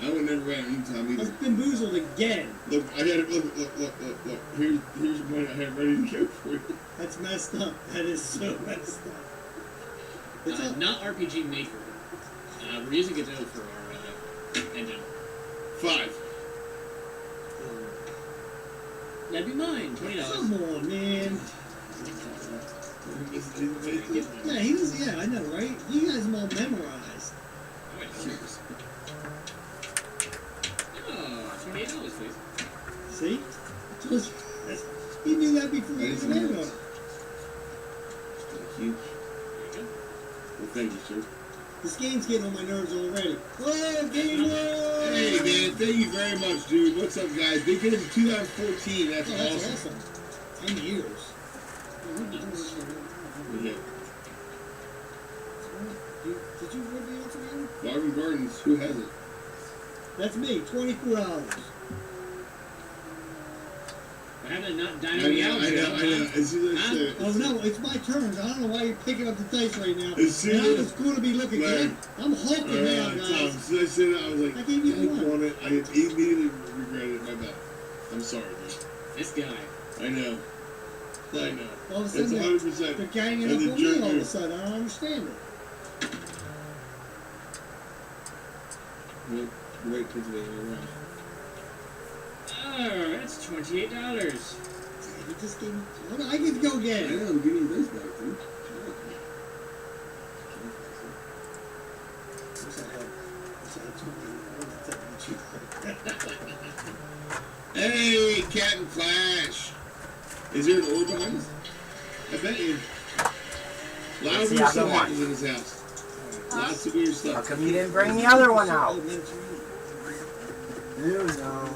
I would never ran any time I either. was bamboozled again. Look, I had it. Look. Here's one I have ready to go for you. That's messed up. That is so messed up. It's Not RPG Maker. We're using Godot for our engine. 5. That'd be mine. $20. Come on, man. Yeah, he was. Yeah, I know, right? You guys have all memorized. Oh, wait, cheers. Oh, $28, please. See? He knew that before he was there. you. There you go. Well, thank you, sir. This game's getting on my nerves already. Whoa, game won! Hey, man, thank you very much, dude. What's up, guys? Big hit in 2014. That's Oh, that's awesome. awesome. 10 years. Yeah. Did you read the answer again? Garden Gardens, who has it? That's me, $24. I had to not I dine me out. know. As soon as I Huh? said it. Oh no, it's my turn. I don't know why you're picking up the dice right now. As soon Now as- it's cool to be looking Larry. good. I'm hulking now, Tom, guys. as soon as I said it, I was like, I gave you I one. want it. I immediately regretted it. My bad. I'm sorry, dude. This guy. I know. I know. All of a It's sudden, 100%. they're ganging And up the on me all of jerk a sudden. I don't understand it. Right, Pennsylvania, right. Oh, that's $28. You just gave me. Hold on, I get to go I again. know, give me this back, dude. Hey, Cat and Flash. Is there an orb behind us? I bet you. A lot of What's the weird other stuff one? happens in this house. Lots of weird How stuff. come you didn't bring the other one out? You know.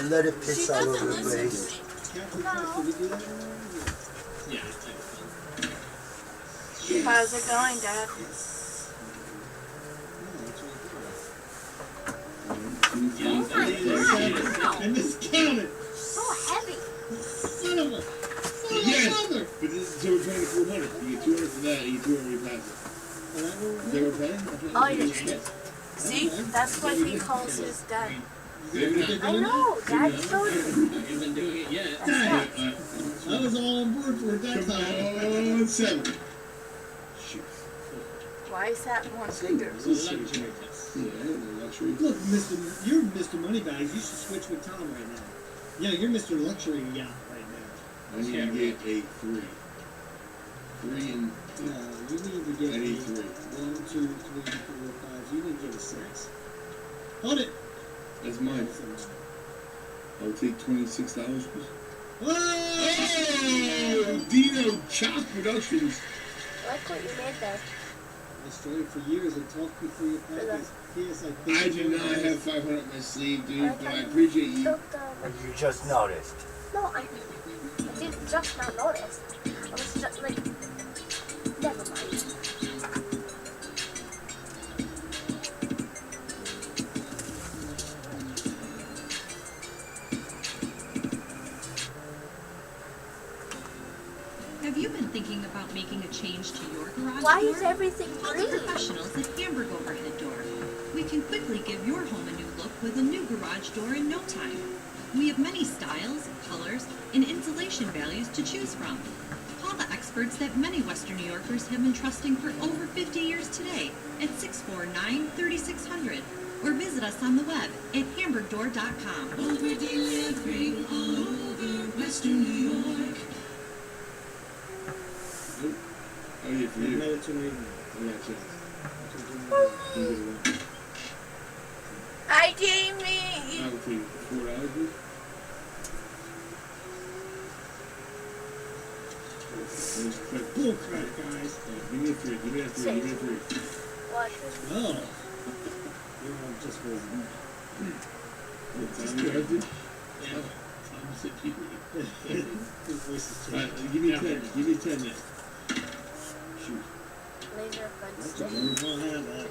Let it piss all over the place. Yeah. How's it going, Dad? I miscounted. So heavy. Son of a. Yes! But this is, so we're playing 400. You get 200 for that, and you get 200 when you pass it. Is that what we're playing? Oh, yeah. See, that's what he calls his dad. Maybe not. I know, Dad showed me. I haven't doing it yet. That's I was all on board for it that time. Come on, 7. Shoot. Why is that more bigger? Luxury test. Yeah, no luxury. Look, you're Mr. Moneybags. You should switch with Tom right now. Yeah, you're Mr. Luxury yacht right now. I need to get a 3. 3 and... No, you need to get I need a 3. 1, 2, 3, 4, 5. You need to get a 6. Hold it. That's mine. I'll take $26. Whoa! Oh! Dino Chalk Productions. I like what you made there. I strayed for years and talked before you practice. Yes, I do not have 500 up my sleeve, dude, but I appreciate you. Or you just noticed. No, I didn't just not notice. I was just like, never mind. Have you been thinking about making a change to your garage Why door? is everything Call green? the professionals at Hamburg Overhead Door. We can quickly give your home a new look with a new garage door in no time. We have many styles, colors, and insulation values to choose from. Call the experts that many Western New Yorkers have been trusting for over 50 years today at 649-3600 or visit us on the web at hamburgdoor.com. Over delivering all over Western New York. Oh, yeah, for you. Another 2 million. I got you. Hi, Jamie. I will take $4, dude. Bull crap, guys. Give me a 3. Give me a 3. Give me a 3. What? Oh. You know, just for What time you guys did? Yeah. Tom said you. his voice is Alright, changing. give me 10. Give me 10 then. Shoot. Laser That's fun a stick. won't have that.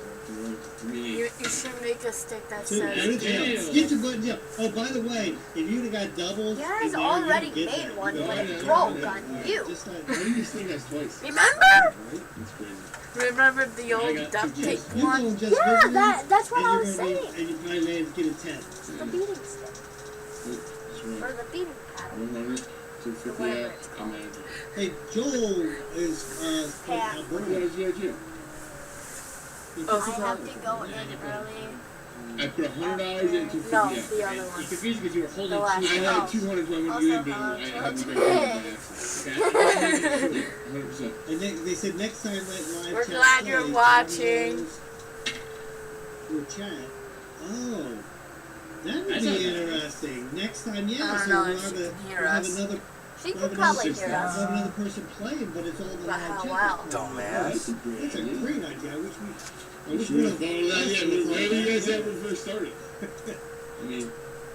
Give me You should make a stick that Two, says. get your buttons up. Oh, by the way, if you'd have got doubles, You guys in there, already you'd get made that. one, You but know, it yeah, broke yeah, on yeah. you. Just like, Why do this thing has twice? Remember? Right? That's crazy. Remember the I old got duct two tape just- you one? going just Yeah, visiting, that's what and I you're was gonna be- saying. and you probably land to get a 10. The beating stick. What's Or wrong? the beating paddle. 100, 250 Whatever out. it's I'm called. out of it. Hey, Joel is from Yeah. What Alberta. did you do? I have to go in early. I put $100 in, 250 No, out. the other You one. confused because you were holding The two. last I one. had 200 when I went in, but I had to break it by accident. Okay. 100%. And they said next time let live We're chat glad play, you're Johnny watching. goes to a chat. Oh, that would That's be not bad. interesting. Next time, yeah. I don't So know we'll if have, she can hear we'll have us. another She could probably hear I have us. another person playing, but it's all the live chat. Wow. Dumbass. That's a great idea. I wish we. I wish we would have thought of that. Yeah, wherever you guys ever first started. I mean.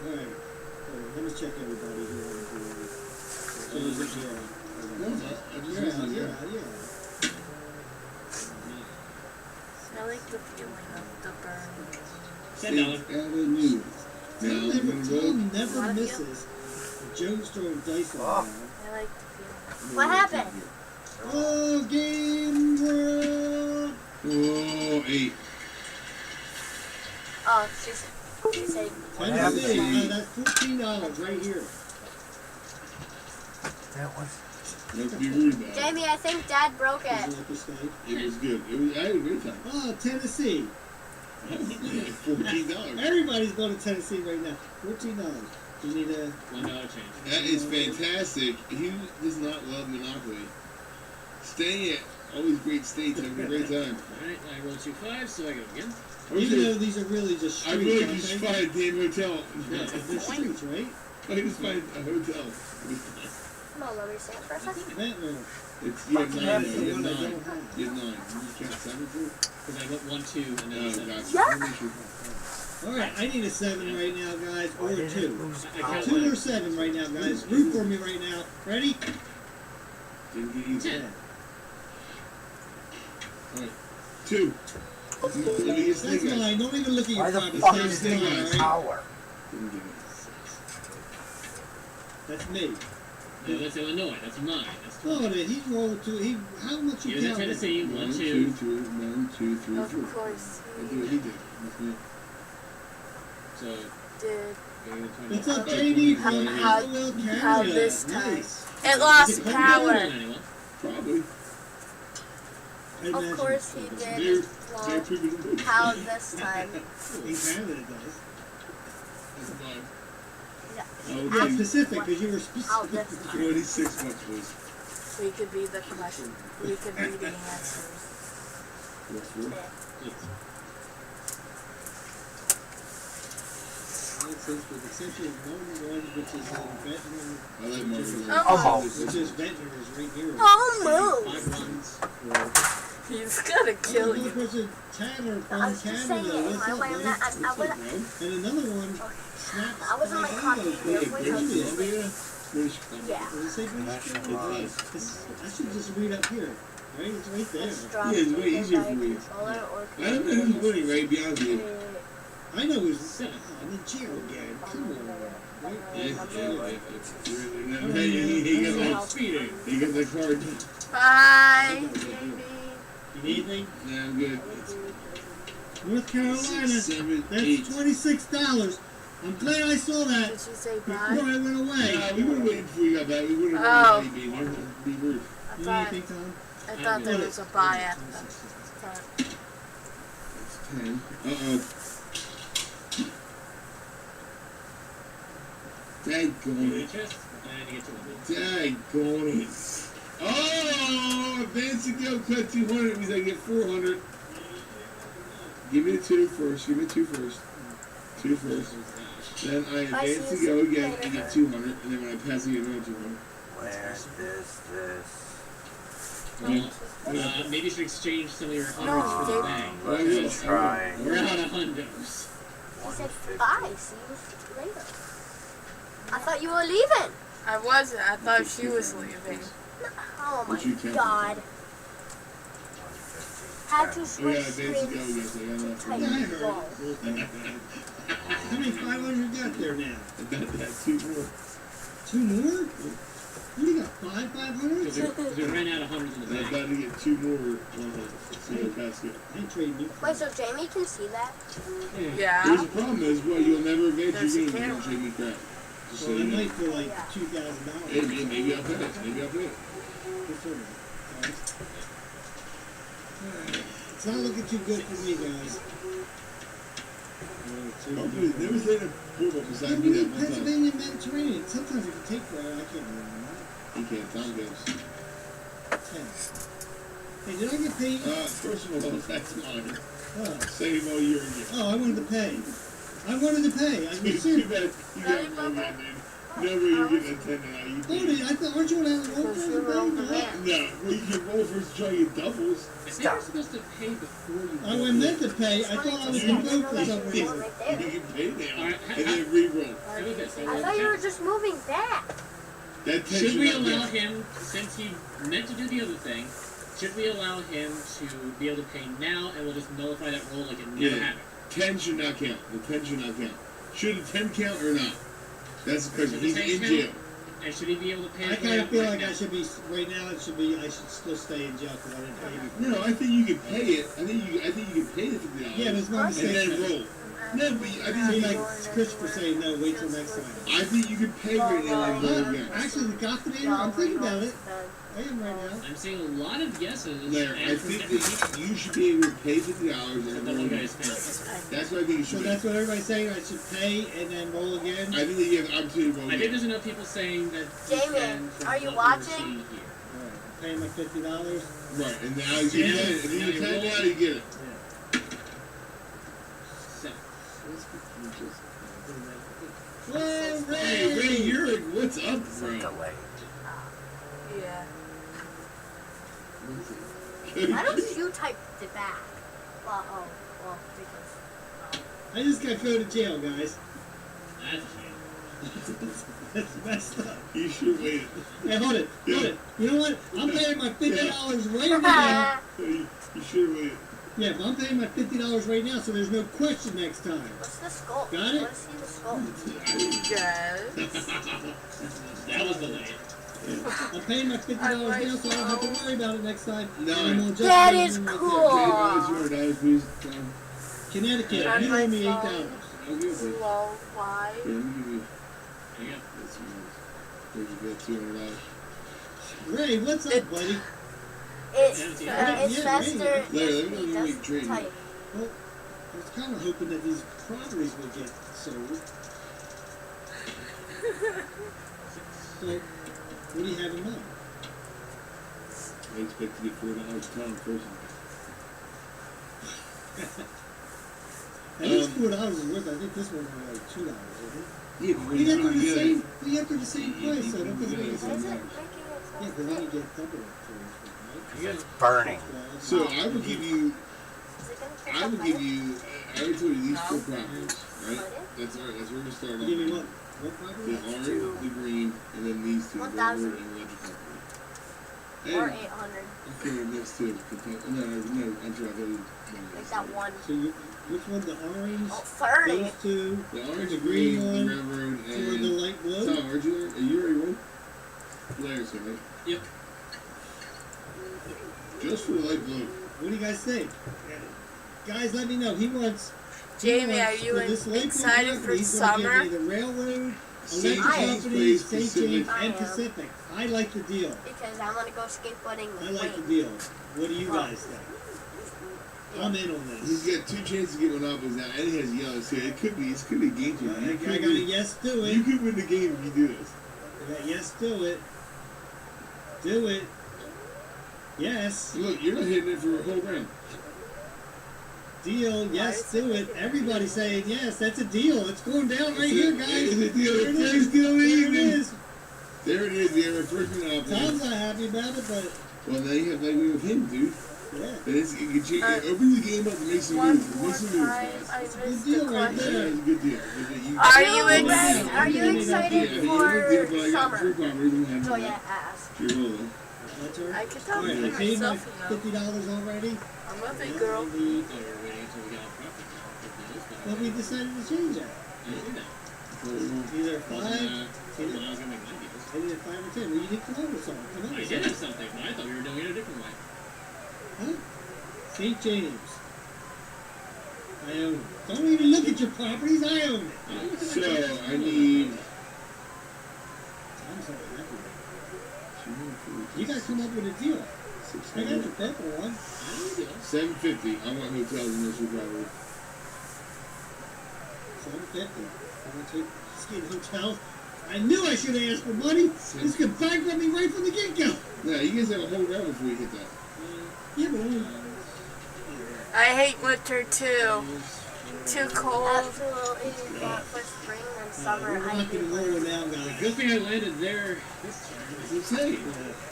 Alright. Let me check everybody here on the board. So is it here? No, I just wasn't there. Yeah. I like the feeling of the burn. $10 Avenue. Tom never misses. Joe's throwing dice on now. I like the feeling. What happened? Oh, game world! Oh, 8. Oh, she said. Tennessee, that's $14 right here. That was. Let's be rude about it. Jamie, I think Dad broke it. It was good. I had a great time. Oh, Tennessee. $14. Everybody's going to Tennessee right now. $14. You need a $1 change. That is fantastic. Who does not love Monopoly? Staying at all these great states, having a great time. Alright, I rolled 2 5s, so I go again. Even though these are really just streets. I really just find a damn hotel. Yeah, they're streets, right? I just find a hotel. Come on, let me say it for a second. It's, you have 9 though. You have 9. You have 9. You can't 7 too? Because I went 1, 2, and then Oh, 7. gotcha. Alright, I need a 7 right now, guys, or a 2. I count 2 one. or 7 right now, guys. Root for me right now. Ready? Didn't get easy. 10. Alright. 2. Let me get That's mine. Don't even look at your Why the private fuck stuff. is That's he mine, in right? power? Didn't get it. That's me. No, that's Illinois. That's mine. That's Oh, 20. he rolled 2. How much you He was at counting? Tennessee. 1, 1, 2. 2, 3. 1, 2, 3, 4. Of course. I do what he did. That's me. So, Did. What's up, JD? How this time? Nice. It lost Is it power. anyone? Probably. Of course he They're did. Well, pretty good. how this time? In Canada it does. That's fine. Yeah. Oh, Yeah, Pacific, because you were How specific. this time? 26 bucks, please. We could be the question. We could be the answers. What's for? It says with the exception of one, which is Ventnor. I like Marvin. Which is Ventnor is right here. Oh, 5 runs. He's gonna kill you. Person Tanner I from was just saying, Canada. What's I up, went. buddy? I was. And another one, Snaps. I was on my coffee here. Wait, Columbia? British Yeah. Does it say British Columbia? I should just read up here. Right? It's right there. Yeah, it's way easier for me. I don't know who's winning, right? Be honest with you. I know it's the Geo game. Come on. Right? He got the card. Bye. You need anything? Yeah, I'm good. North Carolina. 6, 7, 8. That's $26. I'm glad I saw that Did you say before bye? I went away. Nah, we would have waited before you got back. We would have Oh. been there. Be rude. I You need thought, anything, Tom? I thought there was a bye at the start. That's 10. Uh-oh. Daggone it. Chest, and you get 200. Daggone it. Oh! Advance and go cut 200 means I get 400. Give me the 2 first. Give me 2 first. 2 first. Then I advance to go again and get 200. And then when I pass, I get another 200. Where's this? Well, maybe you should exchange some of your hundreds No, for the Dave. bang. I will. Try. We're out of hundos. He said bye. See you later. I thought you were leaving. I wasn't. I thought she was leaving. Oh What you my counting? god. Had to Oh, yeah, switch advance to go screens again. So I got enough. to type ball. How many 500 you got there now? That 2 more. 2 more? What do you got? 500? Because we ran out of hundreds in the I'm bag. about to get 2 more 100. So I pass it. I ain't trading you. Wait, so Jamie can see that? Yeah. There's a problem is, well, you'll never advance There's your a game if you camera. don't trade me crap. Just so Well, I you know. might for like $2,000. Maybe I'll pay it. Maybe I'll pay it. Good for me, guys. Alright. It's not looking too good for me, guys. There was later football beside me that one time. Pennsylvania Mediterranean. Sometimes it can take forever. I can't remember that. He can't. Tom goes. 10. Hey, did I get paid? First of all, that's mine. Oh. Same all year again. Oh, I wanted to pay. I wanted to pay. I was Too serious. bad you got more man, dude. No, but you're getting a 10 now. You Cody, aren't you allowed to roll for everybody? No, well, you can roll for try to get doubles. I think you're supposed to pay before you. I was meant to pay. I thought I was going to vote for some reason. You can pay now, Alright, and then re-roll. How about this? I thought you were just moving back. That 10 Should we not allow count. him, since he meant to do the other thing, should we allow him to be able to pay now and we'll just nullify that roll like it never Yeah. happened? 10 should not count. The 10 should not count. Should the 10 count or not? That's the question. Should the He's 10 in count? jail. And should he be able to pay? I for kind of it feel right like now? I should be, right now, I should still stay in jail because I didn't pay before. No, I think you can pay it. I think you can pay the $50. Yeah, there's no and then mistake. roll. No, but I See, think like Christopher saying, no, wait till next time. I think you can pay right now and roll again. Actually, the Gotham, I'm thinking about it. I am right now. I'm seeing a lot of yeses. Larry, I and from think different that people. you should be able to pay $50 The and one roll guy again. is paying. That's what I think you So should do. that's what everybody's saying. I should pay and then roll again. I think that you have the opportunity to roll I think again. there's enough people saying that. Jamie, and from are you what we're watching? seeing here. Alright, paying my $50. Right, and now you Yeah. get it. And then Now you you pay roll. now, you get it. So, Whoa, Hey, Ray, you're what's up, bro? Yeah. Why don't you type it back? Well, because. I just got to go to jail, guys. that's a shame. That's messed up. You should wait. Hey, hold it. Yeah. Hold it. You know what? I'm paying my $50 right now. You should wait. Yeah, but I'm paying my $50 right now, so there's no question next time. What's the skull? Got it? I want to see the skull. Yes. That was delayed. I'm paying my $50 now, so I don't have to worry about it next time. No. And we'll just That pay is them right cool. there. $20, please. Connecticut, On you my owe me $8. phone. I'll give it to you. Slow. Why? Yeah, let me give you. There you go. That's yours. There's you got $200. Ray, what's up, buddy? It's Yeah, faster Larry, let me know if when he you doesn't make trade. type. Well, I was kind of hoping that these properties would get sold. So, what do you have in mind? I expect to get $4 a ton first. At least $4 is worth. I think this one was like $2, isn't it? Yeah, but when We you got the get same. it, We got the same price, so that doesn't make Is it sense. making it Yeah, so because then you thick? get double it for it, You guys. Burning. right? So I would give you, Is it gonna pick I up would my- give you, I would tell you these four No. properties, right? That's all right. That's where we're gonna start off. Give me what? What The property? orange, the green, and then these two, the 1,000. red and electric property. Or And 800. okay, next two. No, I'm sorry. I thought you. Like that one. So you, which one? The orange? Oh, 30. Those two? The orange, The the green, green the one, railroad, Or the and light blue? Tom, aren't you there? Are you already won? Larry's here, right? Yep. Just for the light blue. What do you guys think? Guys, let me know. He wants. Jamie, are you for this light blue excited for property, he's gonna give summer? me the railroad, St. electric James properties, Place, St. James, Pacific. and I am. Pacific. I like the deal. Because I want to go skateboarding with I like the Wayne. deal. What do you guys think? I'm in on He's this. got two chances to get monopolies now, and he has yellow, so it could be a game changer. I You could got a win- yes, do it. You could win the game if you do this. I got yes, do it. Do it. Yes. Look, you're not hitting it for a whole round. Deal. Yes, do it. Everybody's saying yes. That's a deal. It's going down right It's here, a- guys. it's a deal. There it First is. deal of the There it evening. is. There it is. You have a first monopoly. Tom's not happy about it, but Well, now you have that way with him, dude. yeah. And it opens the game up to make some One moves. more Make some moves, time. guys. I It's a good missed deal the right Yeah, there. question. it's a good deal. Are you Are you excited Yeah, for summer? Four properties and have Joya asked. You're rolling. That's her. I can tell Alright, you I paid my myself enough. $50 already. I'm a big girl. I thought you were waiting until we got off property. Well, we decided to change that. I didn't do that. Either 5, Wasn't, when I was gonna make my deals. either 5 or 10. Well, you did come up with something. Come up I with did have something. something, but I thought we were doing it a different way. Huh? St. James. I own it. Don't even look at your properties. I own it. So, I need... I'm sorry, happy with it. You guys come up with a deal. I got the purple one. $750. I want hotels in this property. $750. I want to just get hotels. I knew I should have asked for money. This could bankrupt me right from the get-go. Yeah, you guys have a whole round before you hit that. Yeah, but only... I hate winter too. Too cold. Absolutely not for spring and summer We're rocking and rolling now, guys. Good thing I landed there this time. That's what I'm saying.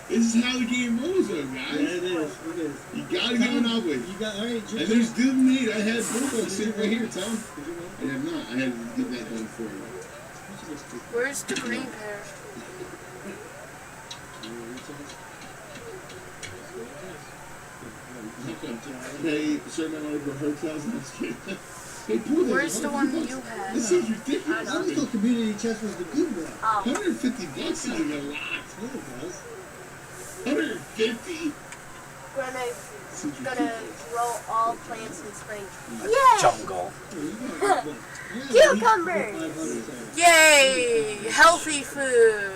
This is how the game rolls, though, guys. Yeah, it is. It is. You gotta give an outlet. You got, all right, And there's good meat. I had Bobo sitting right here, Tom. I have not. I had to get that done for you. Where's the green pair? Pay a certain amount for hotels and that's good. Hey, pull that. Where's the one you had? This seems ridiculous. I always thought community chest was the good one. Oh. $150 is a lot. Yeah, it does. 150. Gonna grow all plants in spring. Jungle. Cucumbers! Yay! Healthy food.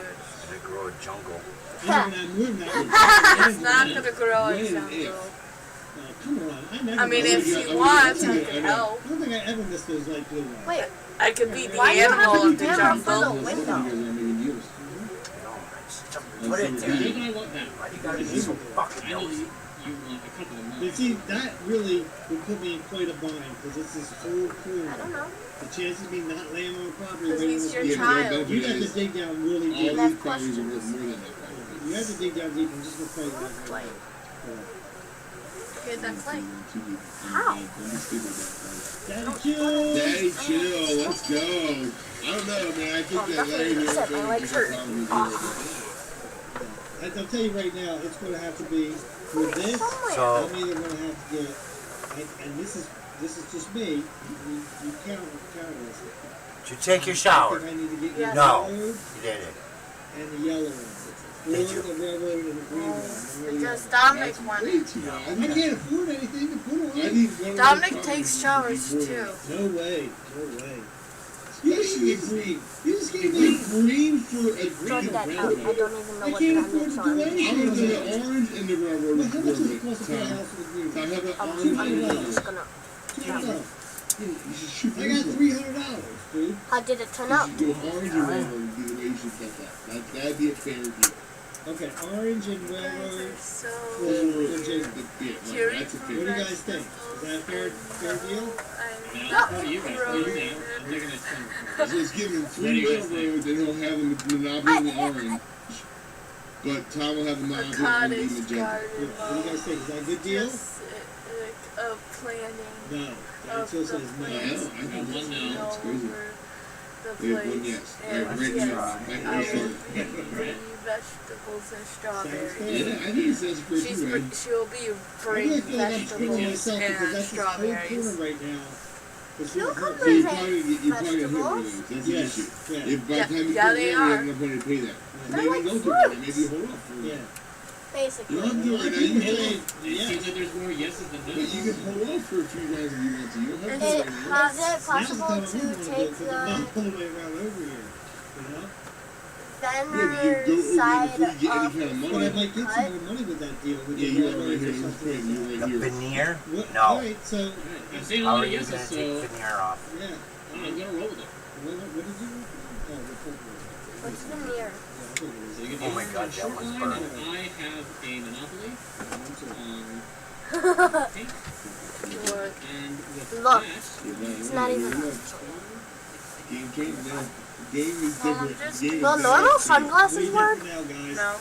They grow a jungle. It's not gonna grow a jungle. Come on. I mean, if you want, I can help. I don't think I ever missed those light blue ones. Wait, I could be the why do you have animal a of the camera for the jungle. window? Put it Here's there. what I want now. Why do you gotta be so fucking I know nosy? you want a couple of But mine. see, that really would put me in quite a bind, because this is whole cool. I don't know. The chances of me not laying on the property. Because he's your Yeah, child. You have to dig down really All deep. these properties are worth more than that. You have to dig down deep. I'm just gonna tell you that right now. Get that clay. How? Daddy chill. Daddy chill, let's go. I don't know, man. I think that Larry nothing except my legs hurt. I'll tell you right now, it's going to have to be with this. So- I'm either going to have to get, and this is just me. You count this. Did you take your shower? I think I need to get Yes. No. the road You didn't. and the yellow one. Or Did you? the railroad and the green one. Because Dominic Way wanted. too much. I can't afford anything to put I on. need one of Dominic those takes properties showers before too. No way. No way. You just get green. You just get green for a Sort green that out. I railroad. don't even know I what can't that afford means, to so do I'm anything. I'm gonna do the orange and the railroad. Well, how much does it cost to put a Tom, house with a green? I have an I'm orange and a just railroad. gonna. You should shoot I got $300, dude. How did it turn You out? should go orange and railroad would be the way you should get that. That'd be a fair deal. Okay, orange and You guys railroad. are so For Jason. Yeah, like, curing that's a for fair What do you deal. guys think? Is that a fair deal? I'm Yeah, not for you guys. growing I'm it. taking it from. So it's giving What do 3 you guys think? railroads and he'll have the monopoly in the orange. But Tom will have the A monopoly in the cottage magenta. garden. What do you guys think? Is that a good deal? Just like a planning No. Daddy of Chill the says no. I plants know, I got think one all no. That's crazy. over the We have one place. yes. All And right, great yes, job. I Thank will you, bring vegetables and strawberries. Yeah, I think it says pretty She'll be I bring really feel like I'm screwing vegetables myself because and that's this whole strawberries. corner right now. It's No really hurt. So you're Vegetables? probably gonna hit one of those. That's the Yes. issue. Yeah. If by the time you Yeah, get they there, you are. have enough money to pay that. They're Maybe like don't do fruits. that. Maybe hold off for a Yeah. while. Basically. You don't have to do it right now. You People can say, hold It yeah. seems like there's more yeses than but you nos. can hold off for a few rounds if you want to. You don't have to Is do it, it right now. is it Now's the possible time to I'm gonna do it, take 'cause I'm not the all the way around over here. You know? Yeah, but you Venner go over side before you get any of kind of But I money. might get some more money with that deal. With Yeah, the you are right railroads here. or You're something right. like You're that. right The here. veneer? What? No. Alright, so, I'm saying a How lot are of you yeses, gonna so take the veneer off? yeah. I'm gonna roll with it. What did you do? Oh, the fourth one. what's the mirror? Yeah, I think it So you is. get Oh my the God, short that one's line, burnt. and I have a monopoly. Pink. What? And with Look. that, It's not even. Game change now. Game is Well, I'm different. just- Game is Will different. normal sunglasses We work? now, guys. No.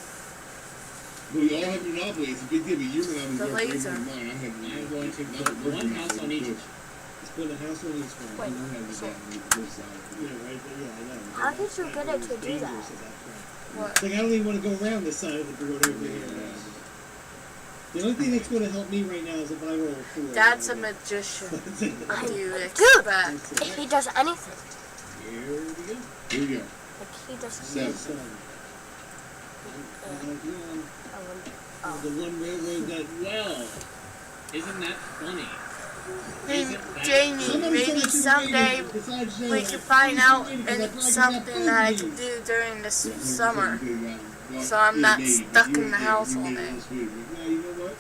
But we all have monopoly. It's a big deal. But your monopoly The is worth laser. more than mine. I have I'm going to nothing put worth one more house than on each. this. Let's put a house on each one. Wait, I don't have so that on this side. Yeah, right there. Yeah, I know. how did you get it to do that? Dangerous at that point. What? It's like I don't even want to go around this side of the board over here. The only thing that's going to help me right now is if I roll 4. Dad's a magician. What do you Dude, expect? he does anything. Here we go. Here we go. Like he does. Seven. The one railroad that. well, isn't that funny? Hey, Jamie, maybe someday we can find out and something that I can do during the summer, so I'm not stuck in the house all day. Yeah, you know what?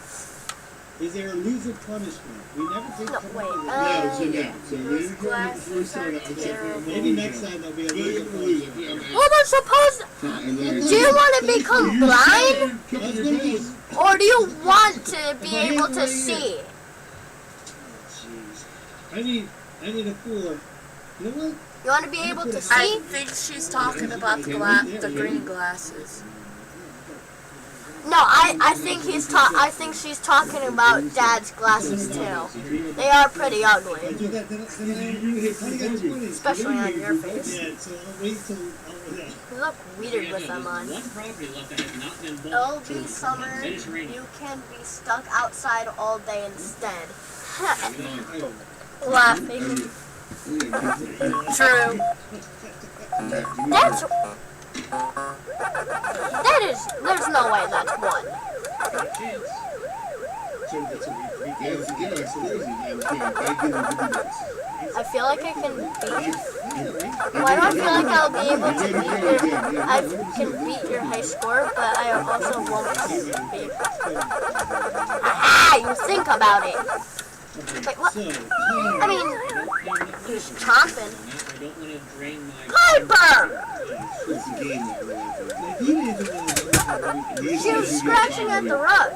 Is there a loser punishment? We never did No, come wait, up with No, so that. no. So when you go on the first start, I'll check terrible. for Maybe next time there'll be a loser punishment. Well, they're supposed. Do you want to become blind, That's gonna be. or do you want to be able to see? Jeez. I need a 4. You know what? You want to be able to I see? think she's talking about the green glasses. No, I think I think she's talking about Dad's glasses too. They are pretty ugly, especially on your face. Yeah, so I'll wait till You look weird with them on. One property left that has not been It'll bought. be summer. Finish raining. You can be stuck outside all day instead. Laughing. True. There's no way that's one. I feel like I can beat. Why do I feel like I'll be able to beat I can beat your high score, but I also won't beat. Ah, you think about it. Wait, what? I mean, he's chomping. Piper! She was scratching at the rug.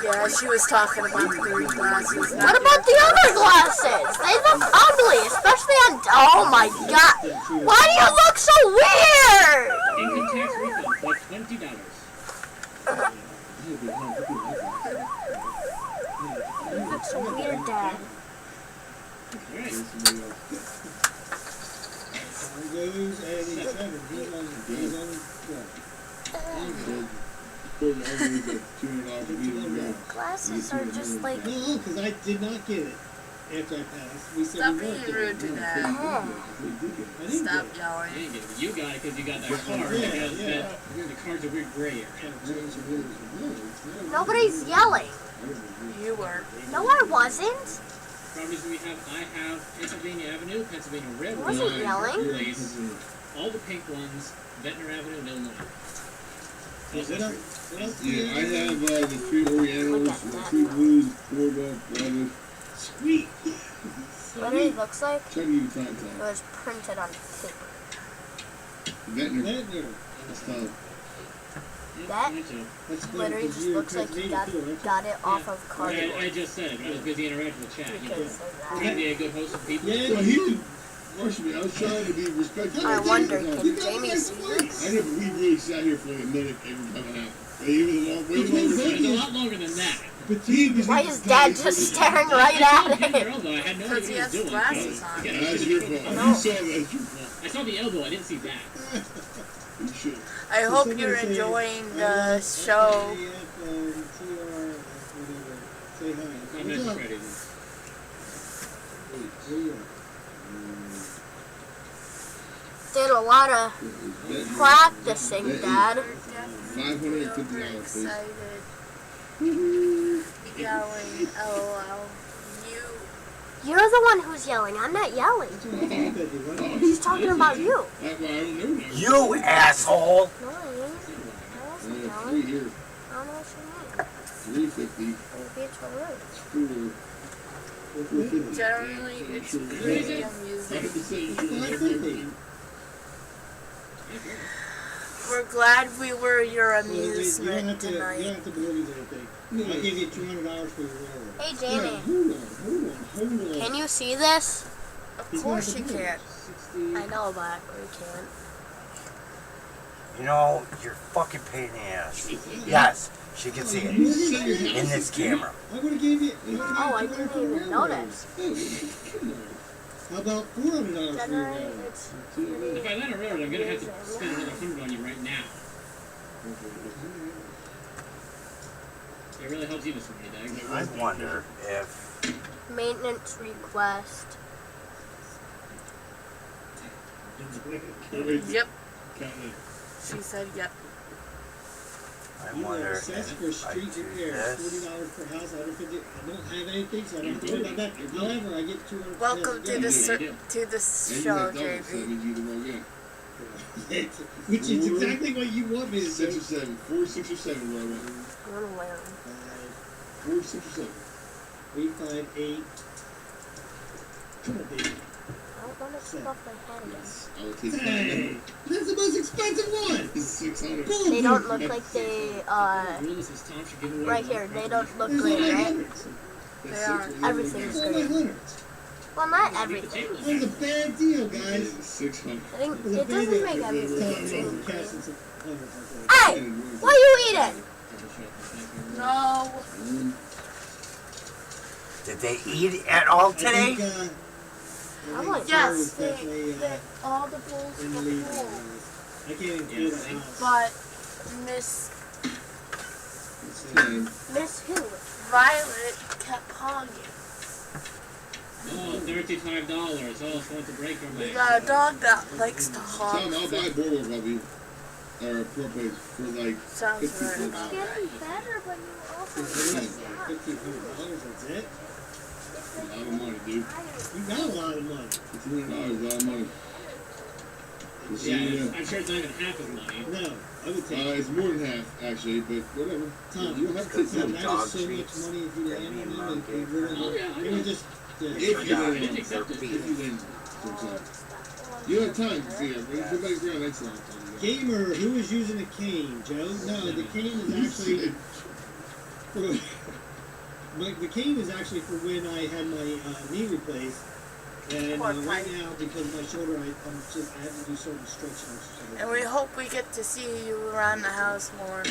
Yeah, she was talking about the green glasses. What about the other glasses? They look ugly, especially on. Oh my god! Why do you look so weird? Income tax refund for $20. You look so weird, Dad. goes and he's seven. He's on 12. Glasses are just like. No, because I did not get it after I passed. We said Stop we being weren't rude to getting it. Dad. Stop yelling. You didn't get it. You got it because you got that card. Yeah, Because yeah. the card's a weird gray area. Nobody's yelling. You were. No, I wasn't. Properties we have, I have Pennsylvania Avenue, Pennsylvania Railroad. I wasn't yelling. Place, all the pink ones, Ventnor Avenue, and Illinois. Yeah, I have the 3 Orientals, the 2 Blues, 4 Golf Brothers. Sweet! What it looks like? Try to give you time, It was printed on paper. Ventnor. That's tough. That literally just looks like you got it off of cardboard. I just said it, but I was busy interacting with chat. You You could know, say trying to that. be a good host of people. Yeah, well, he was rushing me. I was trying to be respectful. I wonder, can You got Jamie a nice see place. this? I know, but we really sat here for like a minute every time it happened. Like, it was a long, way longer It's a than lot longer than that. Why is Dad just staring right at it? I had no idea Because he what has he was doing. glasses on. Yeah, That's your fault. No. You saw that. That's your fault. I saw the elbow, I didn't see that. You should. I hope you're enjoying the show. Say hi. My What's message up? ready. Did a lot of practicing, Dad. $550, please. Excited. Yelling, LOL. You're the one who's yelling. I'm not yelling. She's talking about you. You asshole! No, I ain't. I wasn't Three yelling. here. I don't know what you mean. $350. You're being so rude. $4. Generally, it's pretty amusing. We're glad we were your You don't amusement have to. You don't tonight. have to believe anything. I'll give you $200 for your railroad. Hey, Yeah, Jamie. hold on. Can you see this? Of course you can. I know, but we can't. You know, you're fucking pain in the ass. Yes, she can see it. In this camera. I would have gave you. Oh, I didn't even notice. How about $400 for your railroad? If I land a railroad, I'm going to have to spend another $100 on you right now. It really helps you this for me, Dag. I wonder if... Maintenance request. Yep. She said yep. I You wonder are assessed for if I street do repairs, this. $40 per house. I don't have anything, so I don't have to worry about that. However, I get $200. Welcome to the show, JV. Which is exactly what you want me to 6 do. or 7. 4, 6 or 7 where I went. I'm gonna wear them. 4, 6 or 7. 3, 5, 8. Come on, baby. I don't want want to take off my hat again. I will take Hey, that's the most expensive one. It's 600. They don't look like they, right here, they don't look great, right? They are. Everything's All my great. hundreds. Well, not everything. That was a bad deal, guys. 600. I think It was a it bad doesn't deal. make Tom, everything they seem were great. casting some hundreds, I think. Hey! What are you eating? No. Did they eat at all I today? think, I'm like, Yes, definitely, all the bowls in the were lead. full. I can't even feel the house. But Miss Miss who? Violet kept hogging. Oh, $35. Oh, it's going to break your We man. got a dog that likes to hog. Tom, I'll buy Boardwalk Puppy. Or Pro Place for like Sounds It's right. getting better, but you also $1,500, that's it? a lot of money, dude. You got a lot of money. $1,500 is a lot of money. Yeah, I'm sure it's not even half as money. No, I would take It's more than half, actually, but whatever. Tom, You don't have to take Tom, that. that is so much money if you land on them. It really Oh, yeah, I it know. would just, If you I land didn't on accept it. If you land for example. You have time to see it. Go back around next time. Gamer, who is using a cane, Joe? No, the cane is actually the cane is actually for when I had my knee replaced. And right now, because of my shoulder, I have to do certain stretching exercises. And we hope we get to see you around the house more.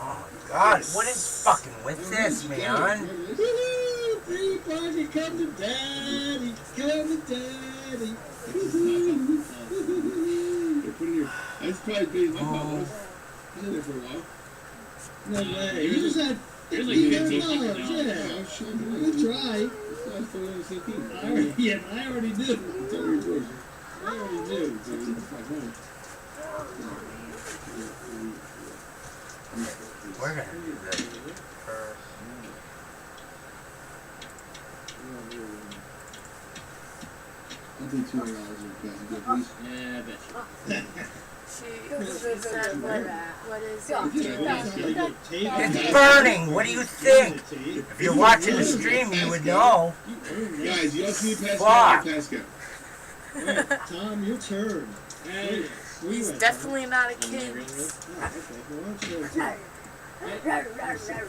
Oh, God, what is fucking with this, man? Woo-hoo! Free party, come to daddy, come to daddy. Woo-hoo! Here, put it here. That's probably big. My pop was. He's in there for a while. No way. You just had Here's like $1,500, $1,500. yeah. Oh, shit. Good try. I thought it was 15. I already knew. Tell me your story. I already knew. We're gonna do this. I'll do $200 in cash. Please. Yeah, I bet you. She said, what is it? It's burning. What do you think? If you're watching the stream, you would know. Guys, you all see me pass Fuck. Pascal. Alright, Tom, your turn. Hey, He's definitely not a kid.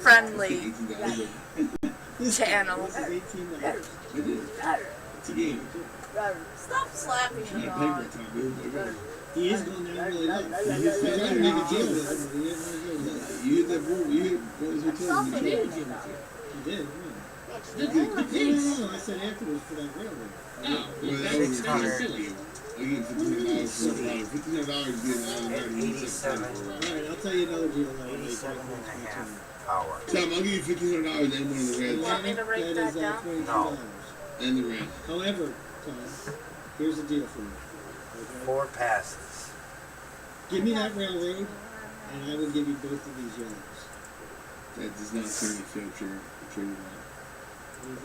Friendly channel. I did. It's a game. Stop slapping the dog. He is going down really low. He's trying to make a deal with him. You hit that board. You hit one of those hotels. He did. No, I said afterwards for that railroad. Oh, Well, that was silly. I give $1,500 for $1,500 to get out of there. Alright, I'll tell you another deal that I make. 87 and a half power. Tom, I'll give you $1,500 and one of the You reds. want me to write That that is down? $22. And the red. However, Tom, here's the deal for you. Okay? 4 passes. Give me that railroad, and I will give you both of these yellows. That does not seem to fair trade.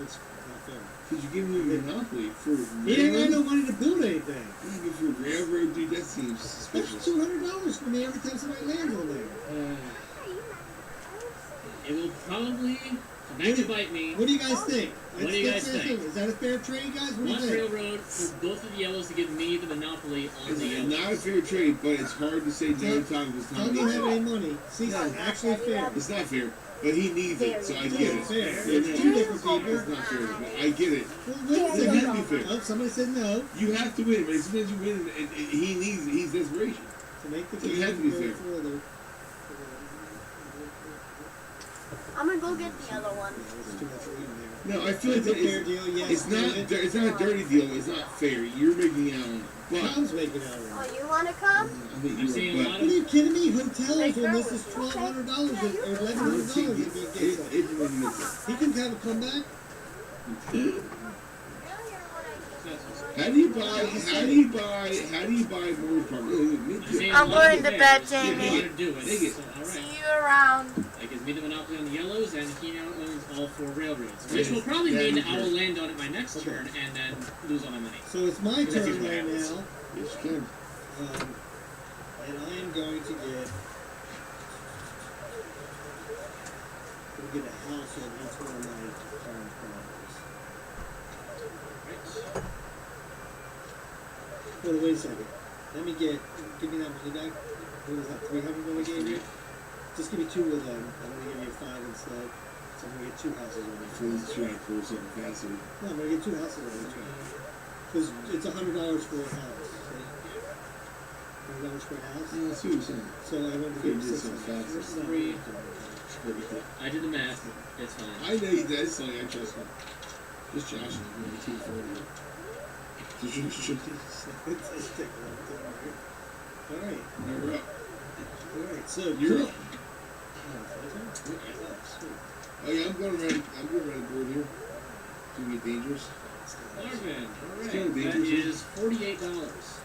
It's not fair. Could you give me a monopoly for He didn't have no money to build anything. Yeah, but for railroad, dude, that seems That's suspicious. $200 for me every time somebody lands on there. It will probably come back to bite me. What do you guys think? What do you guys That's the think? thing. Is that a fair trade, guys? What do you One think? railroad for both of the yellows to give me the monopoly on It's the yellows. not a fair trade, but it's hard to say no time because Tom time don't is have any money. See, it's actually fair. It's not fair, but he needs it, so I get it. It's fair. Yeah, It's no, two different people. It's not fair, but I get it. Well, wait a It second. can be fair. Oh, somebody said no. You have to win, but as soon as you win, he's desperation. To make the So it game has to be go fair. further. I'm gonna go get the other one. There's too much room there. No, I feel like It's a that fair deal, yes. it's not a dirty deal. It's not fair. You're making out on it, but Tom's making out on Oh, it. you wanna come? I think I'm you seeing a are. lot What are you kidding me? Hotels on this is $1,200 or $1,100 if he gets it. He can have a comeback. How do you buy more property? I'm going to bed, I Jamie. want to do it. Take it. So, all right. See you around. That gives me the monopoly on the yellows, and he now owns all 4 railroads. Which will probably mean that I will land on it my next turn and then lose all my money. So it's my That's turn usually what right happens. now. Yes, you can. And I am going to get. We'll get a house on each one of my current properties. Right. Hold on, wait a second. Let me give me that money back. What was that, 300 that I gave you? Just give me 2 of them. I'm going to give you 5 instead. So I'm going to get 2 houses on it. So this is trying to pull something faster. No, I'm going to get 2 houses on it. Because it's $100 for a house. $100 for a house? Yeah, I see what you're saying. So I went to give you 6 faster. I did the math. It's fine. I know you did. So I trust him. Just Josh. Maybe 240. All right. Never up. All right. So You're up. Oh, Oh yeah, I'm going around board here. It's gonna be dangerous. Marvin, It's alright. gonna be That dangerous. is $48.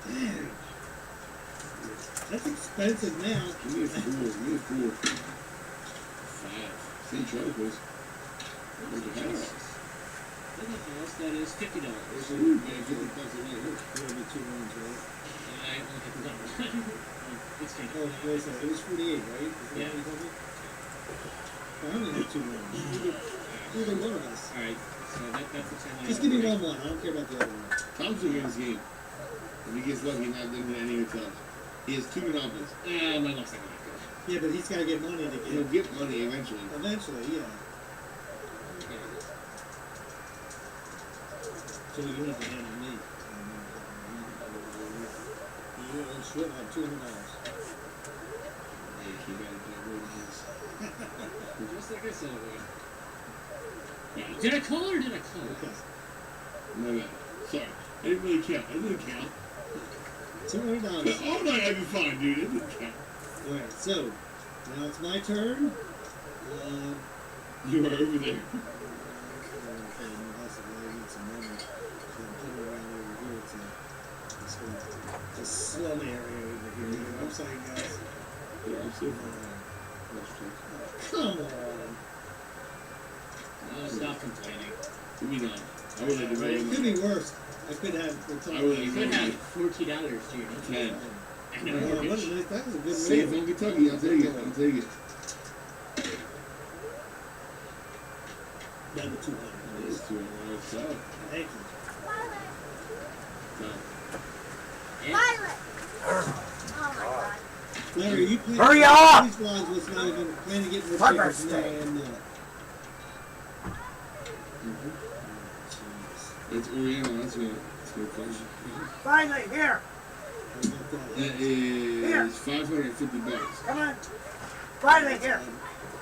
Damn. That's expensive now. Give me a 4. Give me a 4. 5. St. Charles was. Where's the house? In the house, that is $50. Ooh, man, $50 a night. It'll be 2 rooms, right? I only have one. It's changed. Oh, wait a second. It was 48, right? Is that Yeah. what you told me? I only have 2 rooms. Either one of us. Alright, so that's the 10. Just give me 1-1. I don't care about the other one. Tom's gonna win this game. If he gets lucky, not living in any hotels. He has 2 monopolies. My luck's not gonna good. Yeah, but he's got to get money to He'll get. get money eventually. Eventually, yeah. So you have to handle me. You should have $200. Just like I said it would. Did I call or did I call? Okay. No. Sorry. I didn't really count. I didn't count. $200. All night I'd be fine, dude. It didn't count. Alright, so now it's my turn. You are over there. It's a slum area over here. You know what I'm saying, guys? Yeah, I'm so Come on. No, stop complaining. Give me 9. I would have It could be worse. I could have. I would You could have $40 to your name. 10. And a mortgage. That was a good Save move. on Kentucky. I'll take it. I'll take it. Down to 200. It is 200. It's tough. Thank you. Tough. Violet! Oh my god. Larry, you played. Hurry up! These vlogs was not even planning to get more Pepper tickets than I am now. It's Oriental. That's good. It's good fun. Finally, here. That is $550. Come on. Finally, here.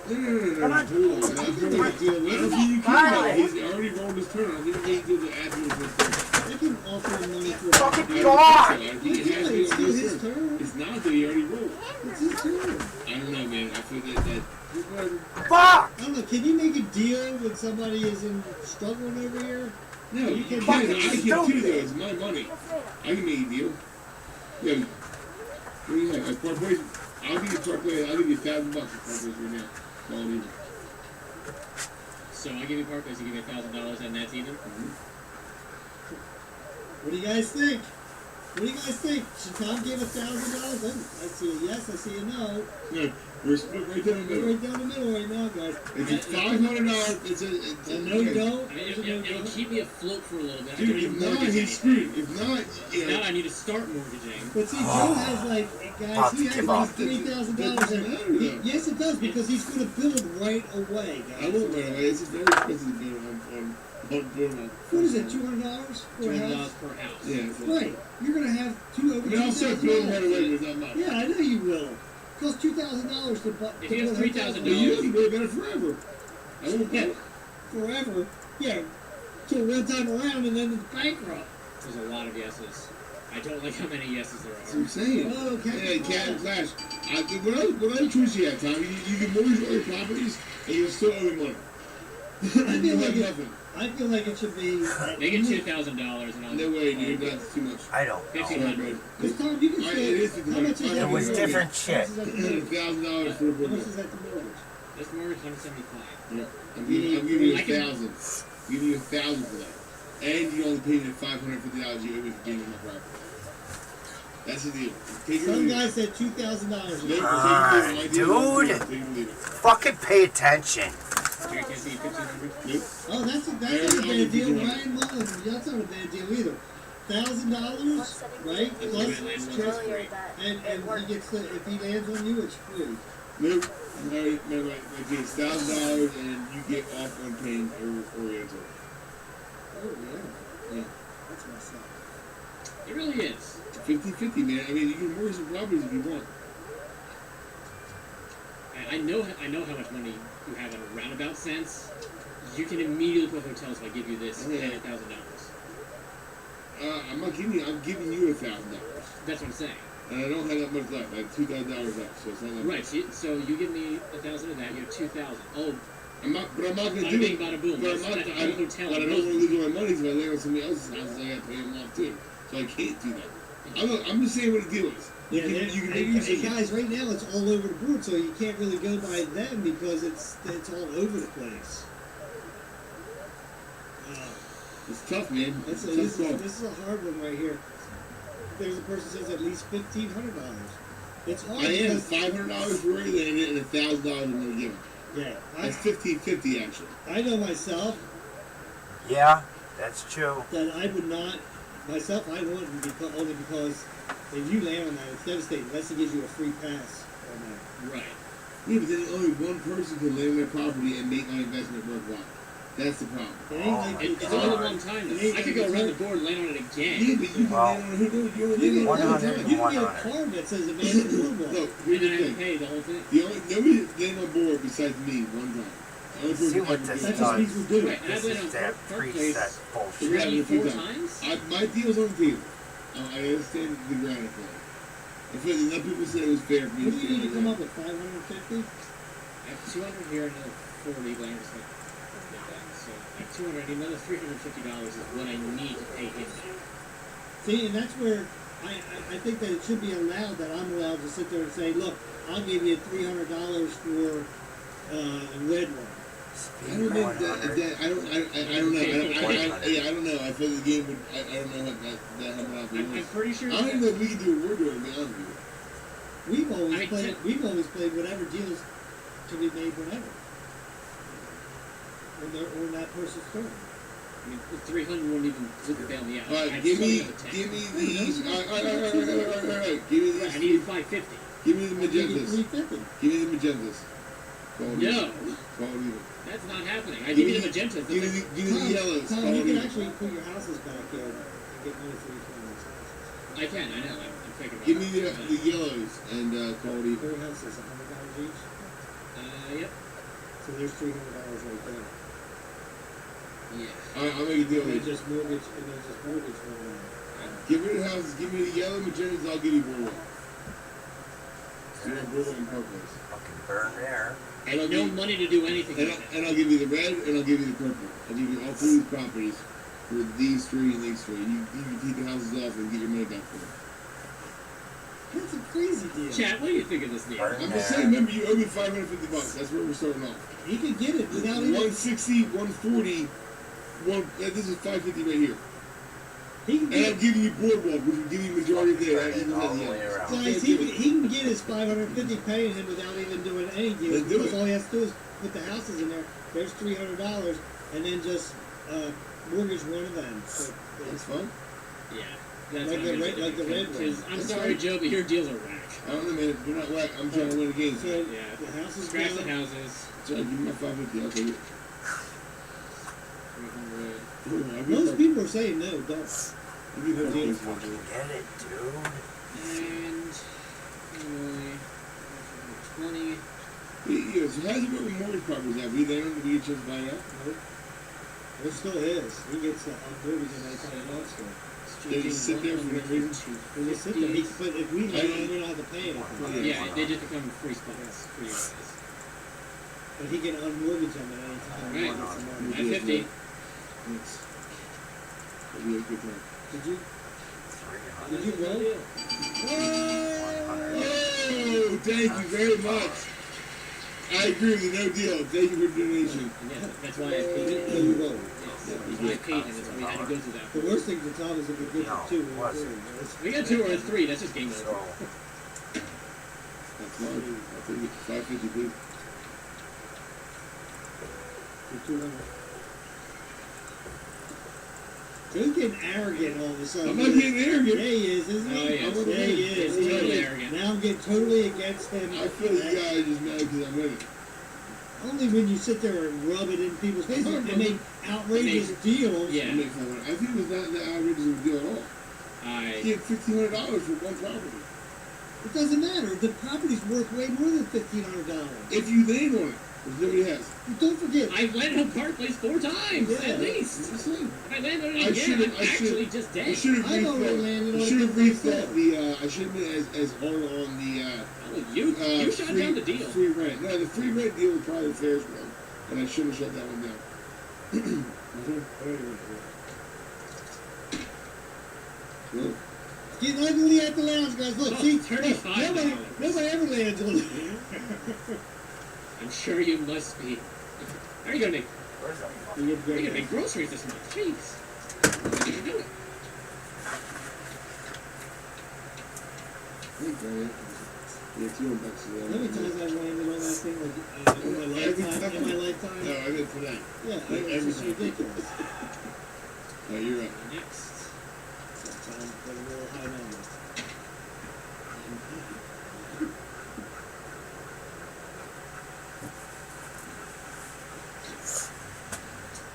No. Come on. Hold on. I don't think you can. He's already rolled his turn. I think he did the after his turn. I can offer him money for Fucking God! I think it has to be on his turn. It's not that he already rolled. It's his turn. I don't know, man. I feel that Fuck! I don't know. Can you make a deal when somebody is struggling over here? no, you can can. I do can it. too, though. It's my money. I can make a deal. Yeah. What do you have? Like Park Place? I'll give you Park Place. I'll give you $1,000 for Park Place right now. Call it even. So I give you Park Place, you give me $1,000, and that's even? What do you guys think? What do you guys think? Should Tom give $1,000? I see a yes. I see a no. No, we're split right down the We're middle. right down the middle right now, guys. It's $500. It's a No, you don't. I mean, it'll keep me afloat for a little bit. I Dude, can if not, remortgage he's anything. screwed. If not, Now I need to start mortgaging. But see, Joe has guys, he has like $3,000. matter. Yes, it does, because he's going to build right away, guys. I won't run away. It's just very expensive to be on Bournemouth. What is it, $200 for a $200 house? per house. Yeah. It's Right. You're going to have over I'll start building right away, but it's not much. Yeah, I know you will. It costs $2,000 to buy. If you have $3,000, But you can go better forever. I won't. Yeah, forever. Yeah, till one time around and then it's bankrupt. There's a lot of yeses. I don't like how many yeses there That's are. what I'm saying. Oh, okay. Yeah, Cat and Flash. What other choice you have, Tom? You can mortgage all your properties and you'll still owe me money. I feel like it should be. Make it $2,000 and I'll No way, dude. That's too much. I don't know. $1,500. Because Tom, you can It say is how much is that? It was to different mortgage? shit. How much is that to mortgage? $1,000 for a How much mortgage. is that to mortgage? This mortgage $175. Yeah. I'm giving you I can- $1,000. I'm giving you $1,000 for that. And you only pay me the $550 you owe me for being on my property. That's the deal. Take it or Some leave it. guy said $2,000. Nope, Ah, take it or leave it. dude. Take it or leave it. Fucking pay attention. Jerry, can I see $1,500? Nope. Oh, that's not a bad deal. Ryan Mullins, that's not a bad deal either. $1,000, right? Plus earlier that and it worked. he gets if he lands on you, it's free. Nope. No, it's $1,000 and you get off on paying Oriental. Oh yeah. Yeah. That's messed up. It really is. 50-50, man. I mean, you can mortgage some properties if you want. I know how much money you have in a roundabout sense. You can immediately put hotels if I give you this Oh, yeah. and $1,000. I'm not giving you. I'm giving you $1,000. That's what I'm saying. And I don't have that much left. I have $2,000 left, so it's not that Right. much. So you give me 1,000 of that. You have 2,000. Oh, I'm not going to bada do bing, it. bada boom. But I'm That's not. the I, whole hotel. but I don't want to lose all my money because if I land on somebody else's house, I got to pay them off too. So I can't do that. I'm just saying what the deal is. Yeah, You can and, use it. guys, right now it's all over the board, so you can't really go by them because it's all over the place. It's tough, man. This It's tough. is a hard one right here. There's a person that says at least $1,500. It's hard. I am because- $500 for where you landed and $1,000 I'm going to give him. Yeah, That's $1,550 actually. I know myself Yeah, that's true. that I would not. Myself, I wouldn't only because if you land on that, it's devastating. Unless it gives you a free pass on that. Right. Yeah, but then only one person can land on their property and make my investment worthwhile. That's the problem. It ain't like It's it's only not- one time. it ain't I could like go around the it's board and land on it again. Yeah, but you can land on it. You only land on it one time. You can get a card that says Advanced Boardwalk. Look, And here's then I the have to thing. pay the whole thing. Nobody landed on board besides me one time. The only person See what ever this did That's just does. people do. Right, and I've This landed is on that Park preset Place bullshit. Yeah, 3-4 yeah. times. My deal's on the table. I understand the ground play. I feel like enough people said it was fair for me What do you need to come land. up with? 550? I have 200 here and another 40 land. So I have 200. I need another $350 is what I need to pay him back. See, and that's where I think that it should be allowed that I'm allowed to sit there and say, look, I'll give you $300 for Redwood. I don't know. I don't know. I don't know. I feel the game would. I don't know how much. I'm pretty sure. I don't even know if we can do what we're doing. To be honest with you. We've always played whatever deals to be made whenever. When that person's turn. I mean, 300 wouldn't even bail me out. All right, I'd give me still have a 10. these. All right. Give me I these. needed 550. Give me the magentas. $350. Give me the magentas. No, Call it even. that's not happening. I give you the magentas. Give me the yellows. Tom, Call you it can even. actually put your houses back in and get money for each one of those houses. I can. I know. I'm thinking about Give me it. the yellows and call it even. Every house is $100 each. Yep. So there's $300 right there. Yeah. All right, I'll make a deal And with then you. just mortgage one. Give me the houses. Give me the yellow magentas. I'll give you boardwalk. You want boardwalk and Park Place. Fucking burn there. I have no money to do anything with it. And I'll give you the red and I'll give you the purple. I'll give you all three of these properties for these three and these three. You can keep the houses off and get your money back for them. That's a crazy deal. Chat, what do you think of this deal? Burn I'm there. just saying, remember, you owe me $550. That's where we're starting off. You can get it without any. 160, 140, this is 550 right here. He can And get I'm giving you boardwalk, which will give you majority of there. Burn it all the way around. guys, he can get his $550 paying him without even doing any deal. Let's do Because it. all he has to do is put the houses in there. There's $300, and then just mortgage one of them. So That's fine. Yeah. That's Like how the I'm red- gonna like the do it, red because one. I'm That's sorry, fine. Joe, but your deals are whack. I don't know, man. You're not whack. I'm trying to win the game. So Yeah. the house is Scratch the down. houses. So give me my 550. I'll take it. 300. I'll give Most you people are saying no, don't. I'll give you You deals. fucking get it, dude. And. Anyway. 20. Yeah, so how's it work with mortgage properties out? We there to be just buy out? Nope. There still is. He gets a mortgage and anytime he wants to. They just sit there for no reason? They just sit there. But if we land, we don't have to pay anything. Yeah, they just become free spots for you guys. But he can unmortgage them at any time. he Right. wants some money. 950. Thanks. It'll be a good time. Did you 300. roll? Oh, thank you very much. I agree with you, no deal. Thank you for the donation. Yeah, that's why I paid it. No, you rolled. Yes, that's why I paid him. That's why we had to go through that. The worst thing for Tom is if we get No, two. was it? We got 2 or 3. That's just game So, over. That's fine. I'll take it. 550, please. For 200. Joe's getting arrogant all of a sudden. I'm not getting arrogant. Yeah, he is, isn't he? Oh, yeah. Yeah, he is. He's He totally is. arrogant. Now I'm getting totally against him. I feel you guys are just mad because I'm winning. Only when you sit there and rub it in people's faces and make outrageous deals. Yeah. I think it was not that outrageous of a deal at all. He had $1,500 for one property. It doesn't matter. The property's worth way more than $1,500. If you land on it, which nobody has. Don't forget. I've landed on Park Place 4 times, at least. If I land on it again, I'm actually just dead. I should have rethought the, I should have been as hard on the, you shut down the deal. Free rent. No, the free rent deal was probably the fairest one. And I should have shut that one down. Well, Getting ugly at the lounge, guys. Look, see, $35. nobody ever lands on it. I'm sure you must be. How are you gonna make? You're gonna make groceries this month. Jeez. How are you doing? Yeah, $200. How many times I've landed on that thing like in my lifetime? No, I meant today. Yeah, Like it's every just time. ridiculous. Oh, you're up. Next. Sometimes put a little high number.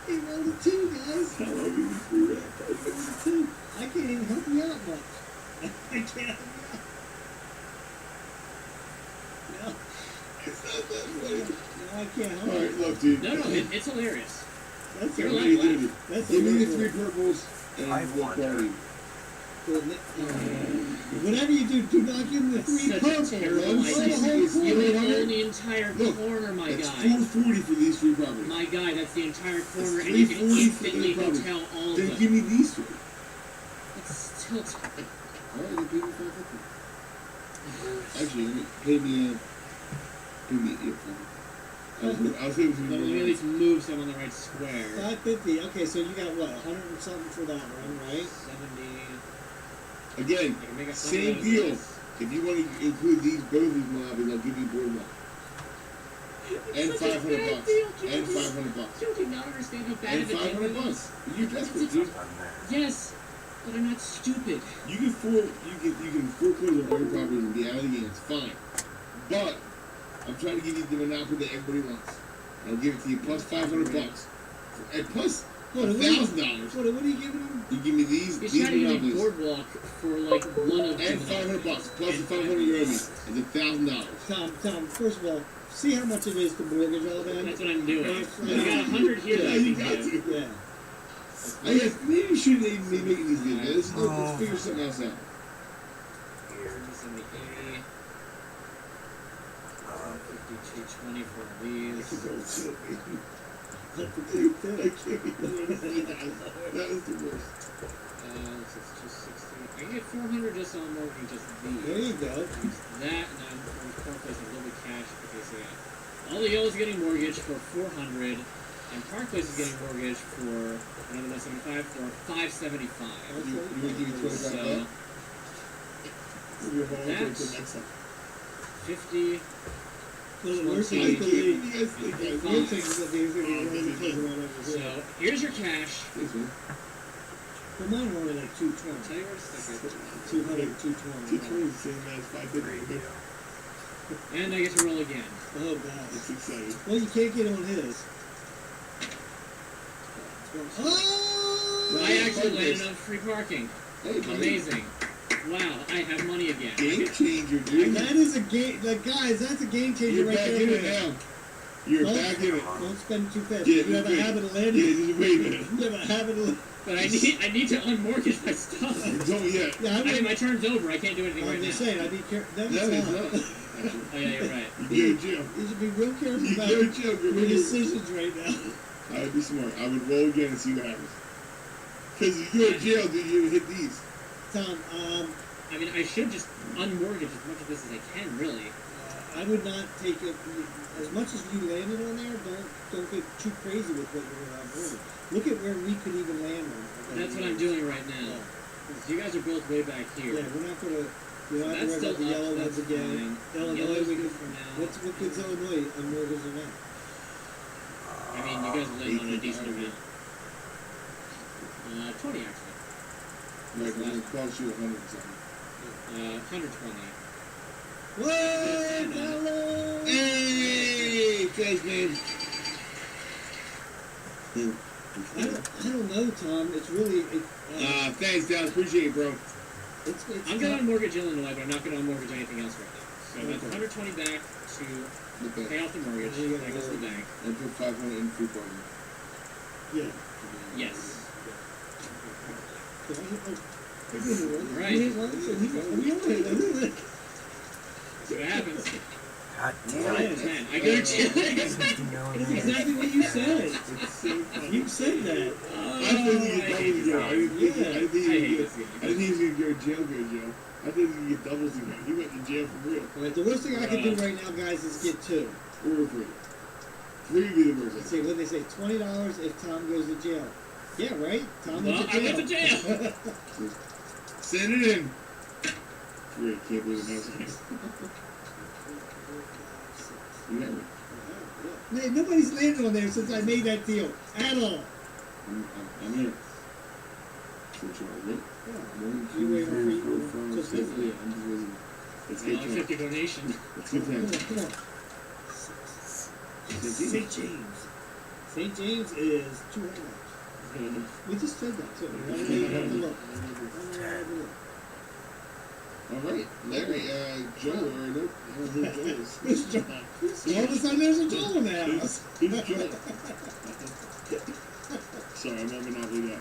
He rolled a 2, guys. How long have you been free rent? He rolled a 2. I can't even help you out much. I can't help you out. No. It's not that funny. No, I can't help Alright, you. look, dude. No, it's hilarious. That's You're a allowed weird to dude. laugh. That's a Give me the weird 3 one. purples and we'll party. Whatever you do not give him the 3 Such a purple. terrible One for the idea. whole You corner. own the entire corner, my That's guy. $440 for these 3 properties. My guy, that's the entire corner, That's and you can $340 for instantly the property. hotel all of Then them. give me these 3. It's still stupid. Alright, then pay me $550. Actually, pay me I'll say Let me at least move some on the right square. 550. Okay, so you got what? 100 and something for that one, right? 70. Again, I can make a same $100 deal. less. If you want to include both of these lobbies, I'll give you boardwalk. And Such a bad $500. deal, And Joe. $500. Joe did not understand how bad And of a deal it $500. was. You're desperate, dude. Yes, but I'm not stupid. You can foreclose on all your properties and be out of the game. It's fine. But I'm trying to give you the monopoly that everybody wants. I'll give it to you plus $500. And plus $1,000. What are you giving him? You give me these He's trying to give me monopolies. boardwalk for like one of And $500 plus the $500 you owe me is $1,000. Tom, first of all, see how much it is to mortgage all that? That's what I'm doing. Yeah. I got 100 here. Yeah, that I you can got give. to. Yeah. I guess maybe you shouldn't even be making these videos. Let's figure something else out. 70, 80. 52, 20 for these. I can't believe that was the worst. This is 260. I can get 400 just on mortgaging just these. There you go. That, and I'm going to Park Place a little bit cash. Okay, so yeah. All the yellows getting mortgaged for 400, and Park Place is getting mortgaged for another 175 for 575. You would give me 25 So bucks? that's 50. Listen, we're saying to we're saying that these are going to around over So here. here's your cash. But mine are only like 220. Tell you where to stick it. 200, 220. 220 is the same as 550. And I get to roll again. Oh, God. It's exciting. Well, you can't get on his. Oh! I actually landed on free parking. Hey, buddy. Amazing. Wow, I have money again. Game changer, dude. That is a game, like, guys, that's a game changer You're right back there. in it now. You're back in it. Don't spend too fast. Yeah, you have a habit of landing. Yeah, just wait a minute. You have a habit of But I need to unmortgage my stuff. Don't yet. Yeah, I mean, my turn's over. I can't do anything right I'm now. just saying, I'd be careful. No, No, it's it's not. not. Oh yeah, you're right. You go to jail. You should be real careful You about go to jail. your decisions right now. I would be smart. I would roll again and see what happens. Because if you go to jail, dude, you hit these. Tom, I mean, I should just unmortgage as much of this as I can, really. I would not take it as much as you landed on there. Don't get too crazy with what you're going to unmortgage. Look at where we could even land on. That's what I'm doing right now. You guys are both way back here. Yeah, we're not going to. You don't have to That's worry about the still yellow up, ones that's again. fine. Illinois, Yellow's we good could. for now. What good's Illinois unmortgaging now? I mean, you guys land on a decent amount. 20 actually. Right, but it costs you 100 something. 120. Whoa, Dallas! Hey! Thanks, man. I don't know, Tom. It's really... Thanks, Dallas. Appreciate it, bro. I'm going to mortgage Illinois, but I'm not going to mortgage anything else right now. So that's 120 back to pay off the mortgage. That goes to the bank. And put 500 in free parking. Yeah. Yes. Right. See what happens. God damn Oh, it. man. I guarantee you. That's exactly what you said. You said that. I think you get doubles again. I didn't think he was going to go to jail, Joe. I think you get doubles again. He went to jail for real. Alright, the worst thing I can do right now, guys, is get 2. Or 3. 3 would be the worst. Let's see, what they say, $20 if Tom goes to jail. Yeah, right? Tom went to jail. I went to jail. Send it in. 3. Can't believe it has it. You got me. Man, nobody's landed on there since I made that deal. At all. I'm here. So Charlie, right? Yeah. 1, You 2, wait 3, for 4, 5, just 6. visiting. Yeah, I'm just visiting. Let's get 50 donation. Let's get Come on, 10. come on. St. James. St. James is $200. We just said that too. Look. All right, Larry, Joel, or no, I don't know who Joel is. Who's Joel? All of a sudden there's a Joel in the house. Who's Joel? Sorry, I'm on Monopoly now.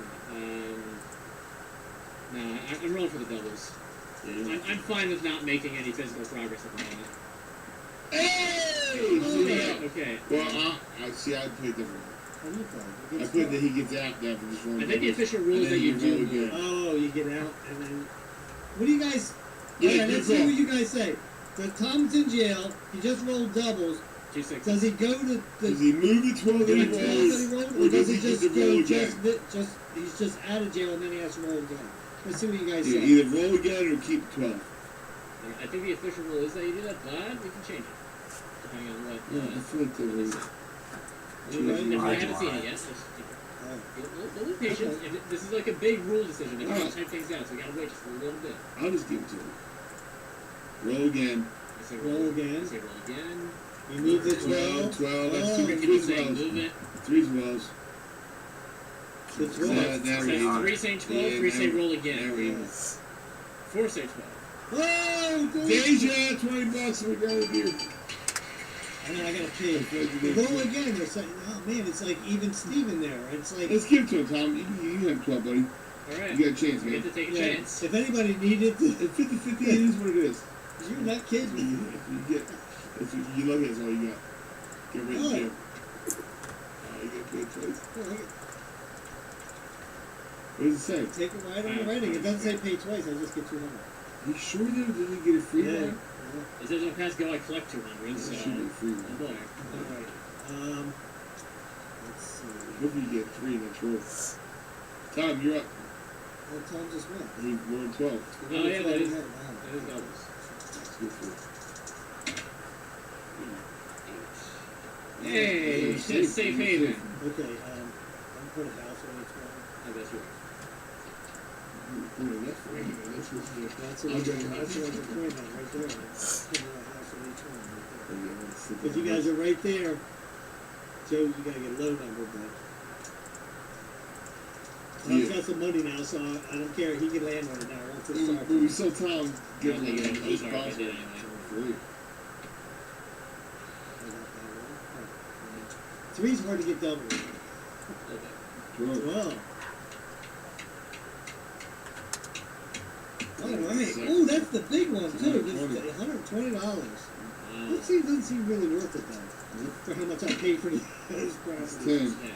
No, I'm rolling for the doubles. Yeah, I'm fine with not making any physical progress at the moment. Hey! Okay. Well, I see. I play different. How do you play? I put that he gets out there for just rolling. I think the official rule is that you do. Oh, you get out and then. What do you guys? Yeah, Alright, let's see what you guys say. So Tom's in jail. He just rolled doubles. 260. Does he go to the? Does he move the 12 that he rolls, or does he keep just the roll go again? he's just out of jail and then he has to roll again? Let's see what you guys Yeah, say. either roll again or keep 12. I think the official rule is that you do that, but we can change it. Depending on what. Yeah, I feel like the rule. I haven't seen it yet. We'll be patient. This is like a big rule decision. They gotta type things out, so we gotta wait just a little bit. I'll just give it to him. Roll again. I say Roll again. I say roll again. You need the 12. 12. That's Oh. 3 12s. Move it. 3 12s. The 12. Now we're Say even. 3 say 12, Yeah, 3 say now- roll again. Now we're even. 4 say 12. Whoa, dude. Deja, $20 and we're down with beer. And then I gotta pay. Roll again. They're saying, oh man, it's like even Steven there. It's like. Let's give it to him, Tom. You have 12, buddy. Alright. You got a chance, You man. get to take a Yeah, chance. if anybody needed to, 50-50, it is what it is. you're not kidding me. If you look at it, that's all you got. Get ready to Oh. jail. You get paid twice. What does it say? Take it right on the writing. It doesn't say pay twice. I just get 200. You sure though? Didn't you get a free Yeah. one? It says on pass go, I collect 200, so. It should be a free Oh one. boy. Alright. Let's see. Hope you get 3 next roll. Tom, you're up. Oh, Tom just went. We're in 12. Oh yeah, that is doubles. Let's go for it. Hey, Yeah, safe haven. Okay, I'm put a house on each one. Oh, that's right. That's what I'm going to point on right there. Put a house on each one. Because you guys are right there. Joe, you gotta get a low number, but Tom's got some money now, so I don't care. He can land on it now once it starts. But we saw Tom give me Yeah, those those are balls good for anyway. free. Three's hard to get double. Twelve. 12. All right. Oh, that's the big one too. This is $120. That doesn't seem really worth it though. For how much I paid for this property. 10. Yeah.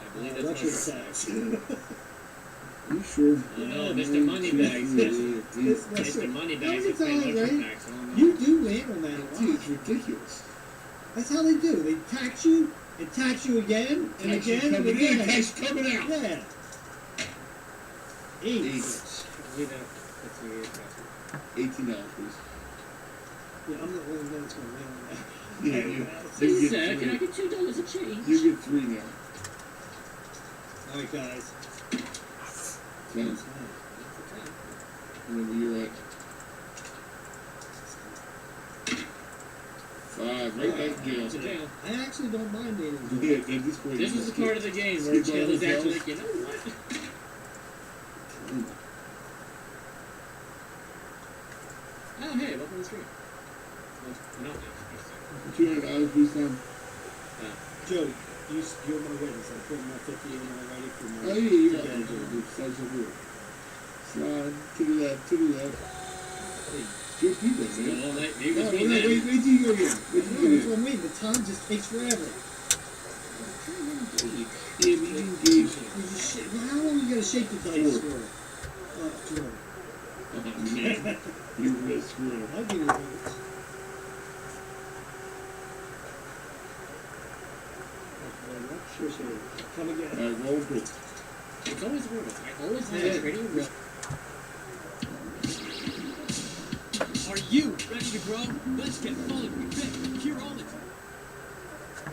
I believe that's Luxury my tax. You sure? Oh no, Mr. Moneybags. Mr. Moneybags is paying luxury Right? tax. Oh no. You do land on that a lot. Dude, it's ridiculous. That's how they do. They tax you and tax you again and Tax you again and coming again. in, tax coming out. Yeah. 8. I believe that's the $18, please. Yeah, I'm the only one that's going to land on that. Yeah, you Sir, get can I 3. get $2 a change? You get 3 now. Alright, guys. 10. Whenever you're at 5, right back in jail. To jail. I actually don't mind being in jail. Yeah, at this point, This is the part of the game where jail is actually like, you know what? Oh, hey, welcome to the stream. Well, not $200 please, Tom. Joey, you're my witness. I put my 50 in already for my... Oh, yeah, yeah. Slide so good. Slide to the left, to the left. Hey, good people, man. all night. No, wait till you go again. Wait till you That's what I mean. The time just takes forever. Yeah, we engaged. How long are you going to shake the dice for? 4. Oh, man. You're real squirrel. I'll give you minutes. Sure. Come again. Alright, roll quick. It's always worth it. I always have a trading room. Are you ready to grow? Let's get fully prepared. Cure all the...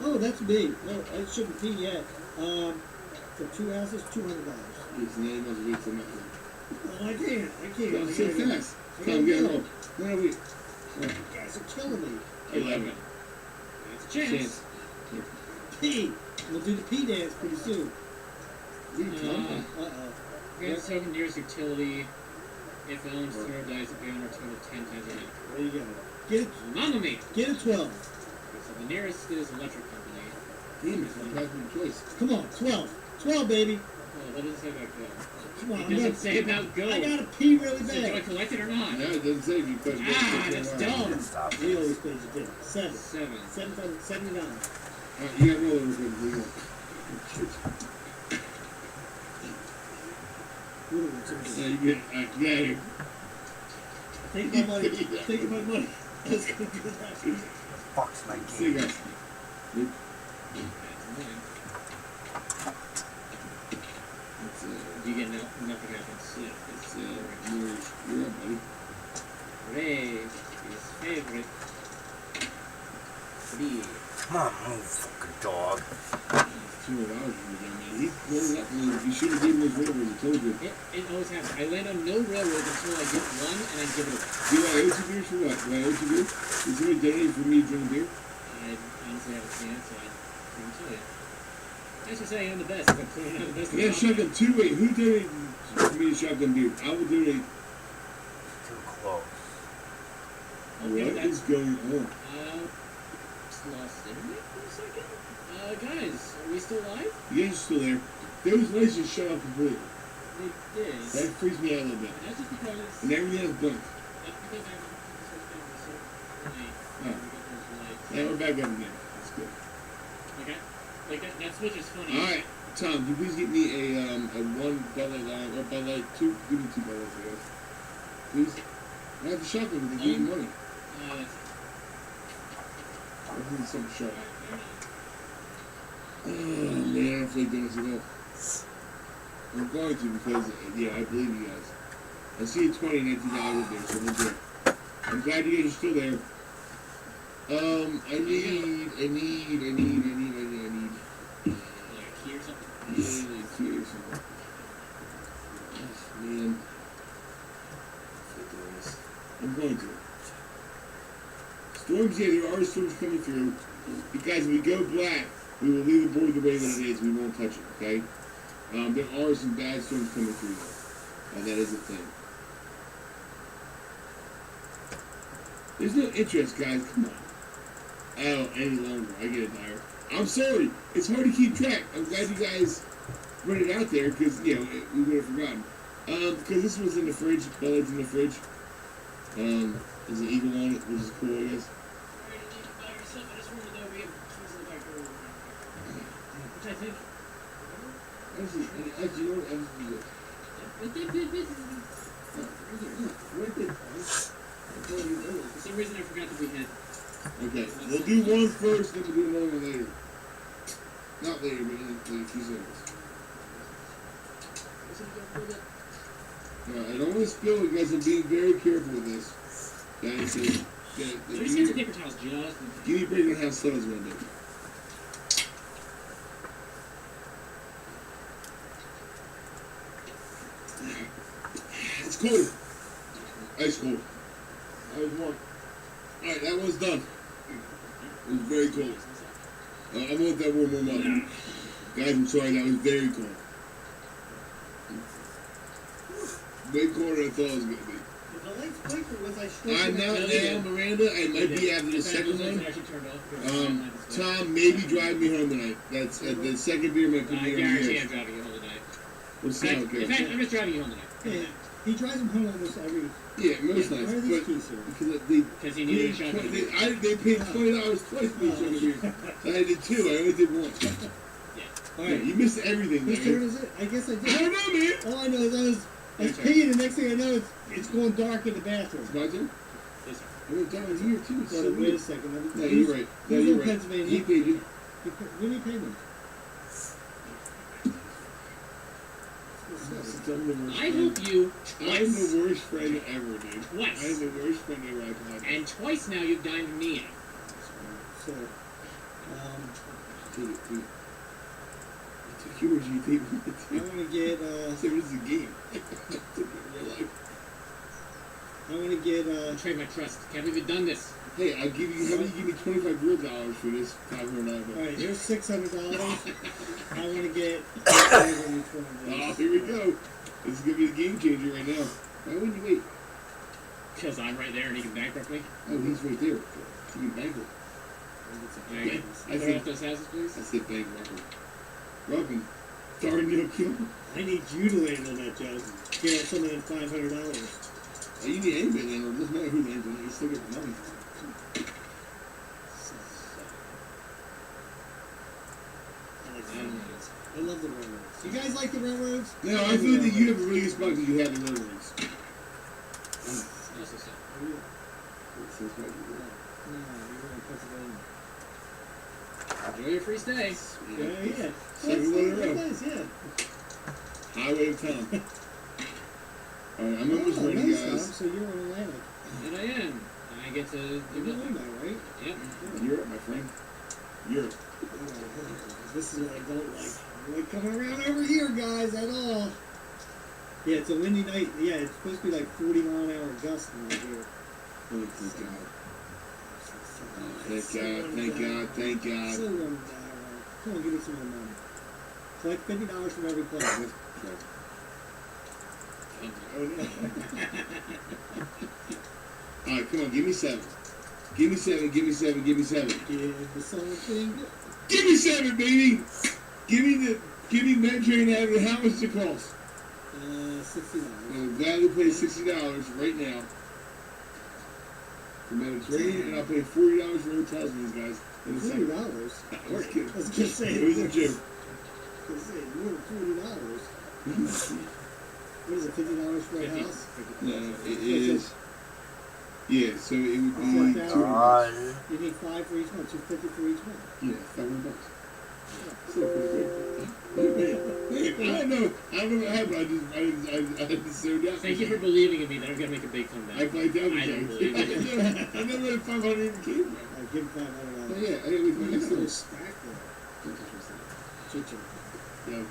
Oh, that's me. No, I shouldn't be yet. For 2 houses, $200. His name was Rita Miller. Oh, I can't. Don't so fast. Come get it. No, wait. You guys are killing me. 11. It's a chance. P. We'll do the P dance pretty soon. Uh-oh. Grant Sovereigneer's utility. If it owns 0 dice, if the owner total 10 times the amount. There you go. Get it. Mamma mia! Get a 12. Okay, so the nearest is electric company. Damn it, I'm having a choice. Come on, 12. 12, baby. Oh, what does it say about go? Come on, It doesn't say about go. I gotta pee really So bad. do I collect it or not? No, it doesn't say if you put it. That's dumb. We always pay the dinner. 7. 7. 79. You got roll over good. Yeah, you get, yeah. Take my money. Take my money. Let's go do that. Fuck's my See you game. guys. You get nothing happens. It's you're up, buddy. Ray, his favorite. Three. Come on, move, fucking dog. $200 man. He pulled up and you should have given him those railroads, I told you. It always happens. I land on no railroads until I get one and I give it away. Do I owe you beers for what? Do I owe you beer? Is somebody donating for me to drink beer? I honestly haven't seen it, so I couldn't tell you. I should say I'm the best, but clearly not the best. Yeah, shotgun 2. Wait, who donated for me to shotgun beer? I will donate. Too close. Okay, What is going on? Just lost internet for a second. Guys, are we still live? You guys are still there. Those lights just shut off completely. They did. That freaks me out a little bit. That's just because. And everything else blinked. That's because I went to the camera so early. Oh. We got those lights. Yeah, we're back up again. That's good. Okay. Like that switch is funny. Alright, Tom, can you please get me a 1 Bud Light line, or Bud Light 2, give me 2 Bud Lights, I guess. Please? I have the shotgun with the good money. I need some shot. Oh man, I don't feel like doing this at all. I'm going to because, yeah, I believe you guys. I see a 20 and $19 there, so we'll do it. I'm glad you guys are still there. I need. Like a key or something? Yeah, key or something. Oh, man. I'm going to. Storms, yeah, there are storms coming through. Because if we go black, we will leave the board the way that it is. We won't touch it, okay? There are some bad storms coming through, though. That is a thing. There's no interest, guys. Come on. Oh, any longer. I get it, Dyer. I'm sorry. It's hard to keep track. I'm glad you guys put it out there because, you know, we would have forgotten. Because this was in the fridge. Bellard's in the fridge. There's an eagle on it, which is cool, I guess. Which I think. Actually, you know what? For some reason I forgot that we had. Okay, we'll do one first, then we'll do another one later. Not later, but in like a few seconds. I don't want to spill it, guys. I'm being very careful with this. Guys, There's paper towels just. Give me a break on how slow it's going to be. cold. Ice cold. I was warm. Alright, that one's done. It was very cold. I want that one more up. Guys, I'm sorry, that was very cold. Way colder than I thought it was going to be. The lights flicker with I I'm not now, Miranda. I might be after the second one. Tom, maybe drive me home tonight. That's the second beer might put me I on guarantee the I'm driving you home tonight. We'll see how it In goes. fact, I'm just driving you home tonight. Yeah, he drives him home almost every. Yeah, most nights. Why are these keys here? Because he needed a shot. They paid $20 twice for each other beer. So I did two. I only did one. All right. You missed everything. Whose man. turn is it? I guess I did. I don't know, man. All I know is I was peeing, and the next thing I know, it's going dark in the bathroom. It's my turn? Yes, sir. I went down here, too. It's so Wait a weird. second. No, you're right. No, Who's you're in right. Pennsylvania? He paid you. When did he pay me? I hope you I'm twice. the worst friend ever, dude. Twice. I'm the worst friend ever I've had. And twice now you've dined me out. So, Take it. Take yours, you take mine. I want to get, So this is a game. I want to get, Trade my trust. Can't believe you've done this. Hey, I'll give you, how about you give me $25 real dollars for this $500? alright, here's $600. I want to get, Oh, here we go. This is going to be the game changer right now. Why wouldn't you wait? Because I'm right there and he can bankrupt me. Oh, he's right there. He can bankrupt. Okay. I Clear said, off those houses, please. I said bankrupt. Robin, darn no kill. I need you to land on that, Joe. Get some of them $500. Oh, you need anybody to land on it. Doesn't matter who lands on it. You still get the money. I love the railroads. You guys like the railroads? No, I feel that you have a really good spot because you have the railroads. Also, so. No, you're in Pennsylvania. Enjoy your free stay. Yeah. Second one in a row. Nice, yeah. Highway of Tom. Alright, I'm almost ready, nice, guys. Tom. So you're on Atlantic. And I am. I get to do You're nothing. on now, right? Yep. Europe, my friend. Europe. This is what I don't like. I don't like coming around over here, guys, at all. Yeah, it's a windy night. Yeah, it's supposed to be like 40-mile-an-hour gusts right here. Oh, thank God. Thank God, thank God, thank God. So run down. Come on, give me some more money. Collect $50 from every player. Alright, come on, give me 7. Give me 7, give me 7, give me 7. Give the something. Give me 7, baby! Give me Mediterranean Avenue. How much does it cost? $60. I'm glad to pay $60 right now for Mediterranean, and I'll pay $40 for hotels for these guys. In a second. $40? I was kidding. I was gonna say It was a joke. I was gonna say more than $40. What is it? $50 for a house? No, it is. Yeah, so it would be Oh my God. You need 5 for each one, $250 for each one. Yeah, $500. Still pretty good. Man, I don't know what happened. I just zoomed out. Thank you for believing in me that I'm going to make a big comeback. I blanked out. I don't believe it. I never had 500 even came from. I give him $500. Oh, yeah, I didn't What even is the know. respect there? Chicho. Yeah.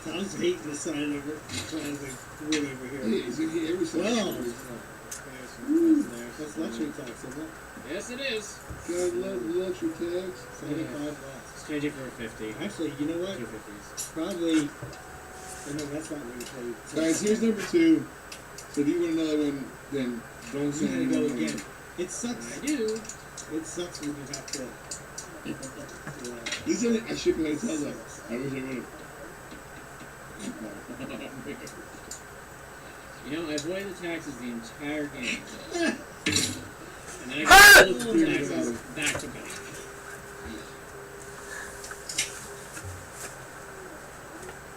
Tom's hating the sign over, trying to wood over here. Yeah, he's in here every Sunday. Well, that's luxury tax, isn't it? Yes, it is. God love the luxury tax. $75. Exchange it for a 50. Actually, you know what? 250s. Probably. Oh, no, that's not what you pay. Guys, here's number 2. So if you want another one, then don't You send gotta any go more again. money. It sucks. I do. It sucks when you have to. These are, I should go ahead and tell them. I wish I would have. You know, I avoided the taxes the entire game. And then I got all the taxes back to back.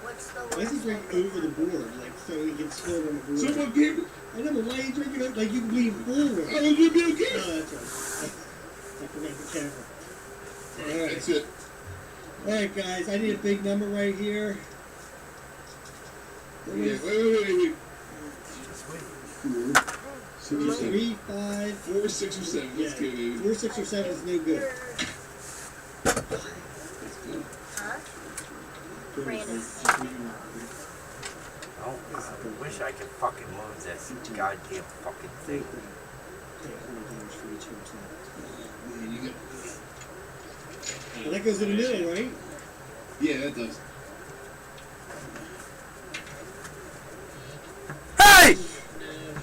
What's the Why is he drinking over the board? Like, so he can spill on the board? Someone gave it. I know, but why are you drinking it? Like, you can lean forward. I was going to be okay. Oh, that's right. I forgot the camera. Alright, that's it. Alright, guys, I need a big number right here. Yeah, wait. 4, 6 or 7. 3, 5. 4, 6 or 7. Let's go, baby. 4, 6, or 7 is no good. Huh? Brandon. Oh, I wish I could fucking move this goddamn fucking thing. Okay, $100 for each hotel. Man, you got. Well, that goes in the middle, right? Yeah, that does. Hey!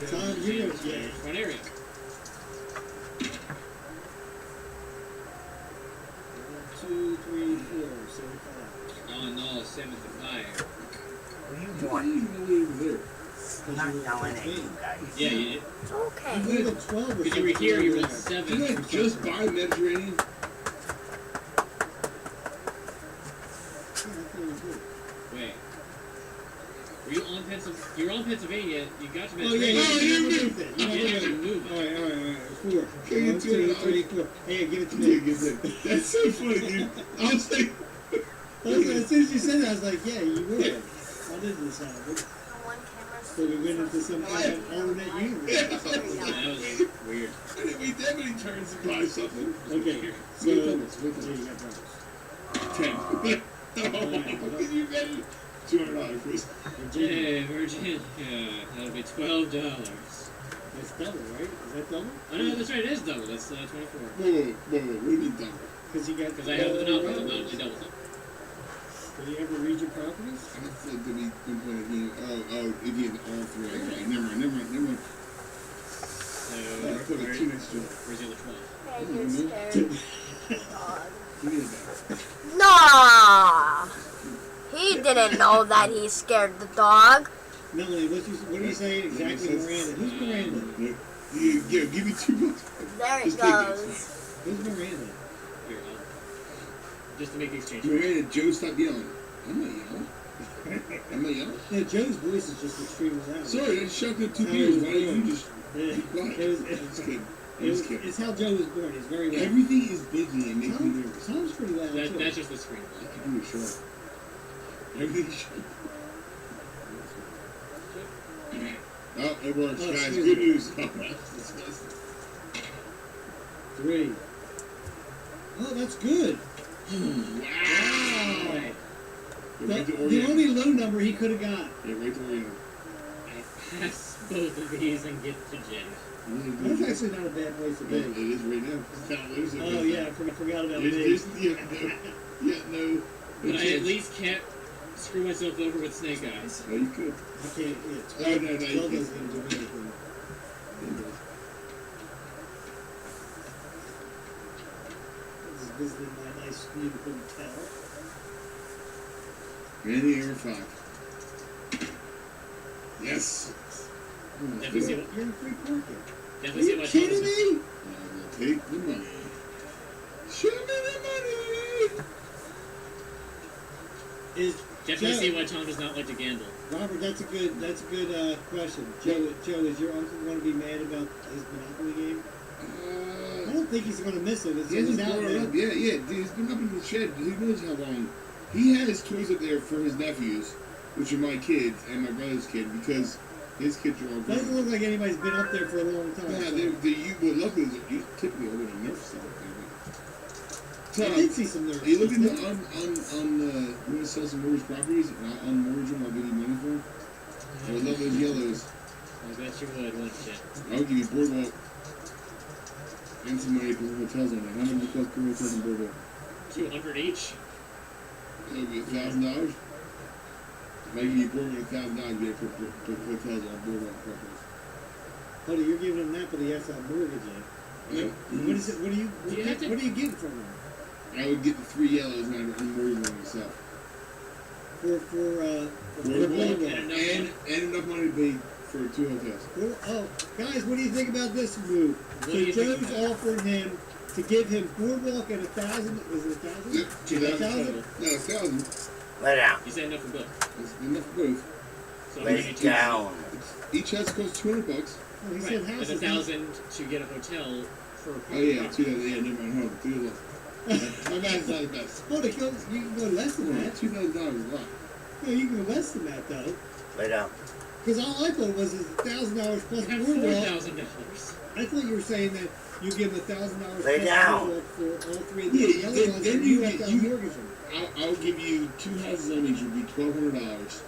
Tom, you know, yeah. One area. 2, 3, 4, 75. Oh no, 75. What do you Why want? do you even go over there? I'm not yelling at you guys. Yeah, you did. It's okay. You went to 12 or Because you were here, you were at something. 7. Didn't I just buy Mediterranean? Yeah, I thought it was good. Wait. Were you on Pennsylvania? You were on Pennsylvania. You got to Oh, yeah, Mediterranean. you moved it. You didn't actually move it. Alright. 4. Can you 1, do 2, it? 3, 4. Hey, give it to Dude, me. that's so funny, dude. I was like, As soon as you said that, I was like, yeah, you were. How did this happen? One camera. So we went into some alternate universe. yeah. That was weird. I didn't wait that many turns to buy something. Okay, so Wait, Thomas, wait, yeah, you Thomas. got brothers. 10. Oh, can you imagine? $200, please. Hey, Virgin. Yeah, that'll be $12. That's double, right? Is that double? Oh no, that's right. It is double. That's 24. Whoa. What do you mean double? Because you got. Because I have the monopoly. The monopoly doubles it. Did you ever read your properties? I don't think that we went again. Oh, it did all three. Okay, never mind. So, I put a 2 next to it. where's the other 12? Yeah, you're scared. Dog. Give me that. Nah. He didn't know that he scared the dog. Melanie, what are you saying exactly, Miranda? Who's Miranda? Yeah, give me $2. There it Just take it. goes. Who's Miranda? Here, just to make the exchange. Miranda, Joe, stop yelling. I'm not yelling. No, Joe's voice is just extremely loud. Sorry, I shot the 2 beers. Why don't you just Yeah. be quiet? Just kidding. It's how Joe was born. He's very loud. Everything is busy and makes me nervous. Tom's pretty loud too. That's just the screen. I can do a short. Everything's short. Oh, it works, Oh, guys. excuse Good me. news. Oh, that's disgusting. 3. Oh, that's good. Wow. Right. Right to The Oriental. only low number he could have got. Yeah, right to Oriental. I pass both of these and get to Jen. That's actually not a bad place to be. It is right now. It's not losing. Oh yeah, I forgot about There's me. no. But I at least can't screw myself over with snake eyes. Oh, you could. I can't. Yeah, 12, Oh, no, you 12 can't. doesn't even do anything. This is visiting my nice, beautiful hotel. And the air 5. Yes. Definitely see You're what. in free parking. Definitely Are see you what kidding Thomas. me? I will take the money. Show me the money. Is Definitely Joe, see why Tom does not like to gamble. Robert, that's a good question. Joe, is your uncle going to be mad about his Monopoly game? I don't think he's going to miss it. It's He hasn't out brought it there. up. Yeah. Dude, he's been up in the shed. Who knows how long? He has toys up there for his nephews, which are my kids and my brother's kid, because his kids are all Doesn't grown. look like anybody's been up there for a long time. Nah, so. well, luckily, you typically older than Nerf stuff up there. I did see some Nerf. Are you looking to you want to sell some mortgage properties and I'll unmortgage them? I'll give you money for them. I would love those yellows. I bet you would, wouldn't you? I'll give you boardwalk and some money for hotels on there. How much does it cost per hotel and boardwalk? 200 each. It'll be $1,000. If I give you boardwalk $1,000, you get to put hotels on boardwalk properties. Buddy, you're giving him that, but he has to have mortgage in. Yeah. What is it? What are you getting from him? I would get the 3 yellows and I'd unmortgage them myself. For Boardwalk and enough money to pay for 2 hotels. Oh, guys, what do you think about this move? What So do you think Joe's about offering him to give him boardwalk at 1,000. Was it 1,000? Yeah, 2,000? No, 1,000. Lay down. You said enough for both. It's enough for both. So I'm Lay giving you down. Each house costs $200. Oh, he Right, said and house is 1,000 to get a hotel for a Oh yeah, 2,000. Yeah, never mind. Hold on, 2,000. My math's not the best. Oh, you can go less than that. $2,000 is a lot. No, you can go less than that, though. Lay down. Because all I thought was $1,000 plus have boardwalk. $4,000. I thought you were saying that you give him $1,000 Lay plus down. boardwalk for all 3 of the Yeah, other ones, then and you have get- to you- mortgage them. I'll give you 2 houses on each. Would be $1,200.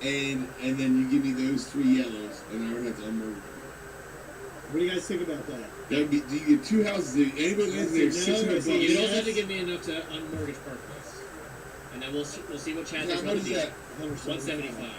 and then you give me those 3 yellows, and I would have to unmortgage them. What do you guys think about that? That would be. Do you get 2 houses? Anybody lives there? $600 You bucks. don't have to give me enough to unmortgage part of this, and then we'll see what Chad How does. much is that? 175.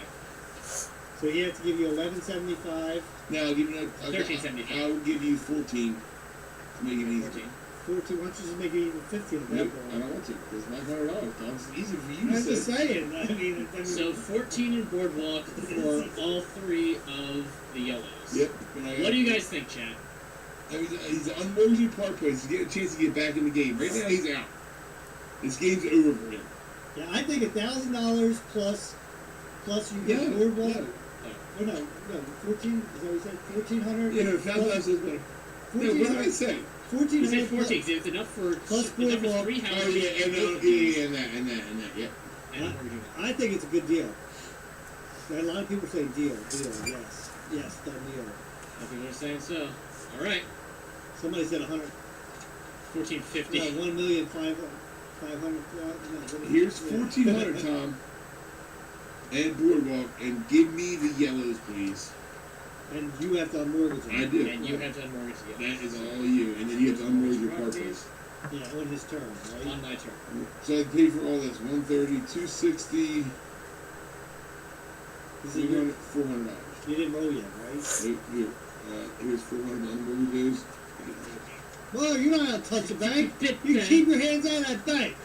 So he has to give you 1175. No, I'll give you. 1375. I'll give you 14 to make it easy. 14. Why don't you just make it even 15 at that Nope, point? I don't want to. It's my $100, Tom. It's easy for you I'm to just say. saying. I mean, So 14 in Boardwalk for all 3 of the yellows. Yep. What do you guys think, Chad? I mean, he's an unmortgaging part player. He's getting a chance to get back in the game. Right now, he's out. This game's over for him. Yeah, I think $1,000 plus you get Boardwalk. Yeah. Oh, no, 14. Is that what you said? 1,400. Yeah, no, $1,000 is better. No, what did I say? 14. You said 14. So it's enough for plus enough for Boardwalk. 3 houses. Oh, yeah, and that, yeah. I think it's a good deal. A lot of people say deal, yes, done deal. Some people are saying so. All right. Somebody said 100. 1450. No, 1,500,000. Here's 1,400, Tom. And Boardwalk, and give me the yellows, please. And you have to unmortgage it. I do. And you have to unmortgage it. That is all you, and then you have to unmortgage your car place. Yeah, on his turn, right? On my turn. So I pay for all this: 130, 260, $400. You didn't roll yet, right? Here, here's 400 to unmortgage those. Well, you're not allowed to touch the bank. You keep your hands out of that bank.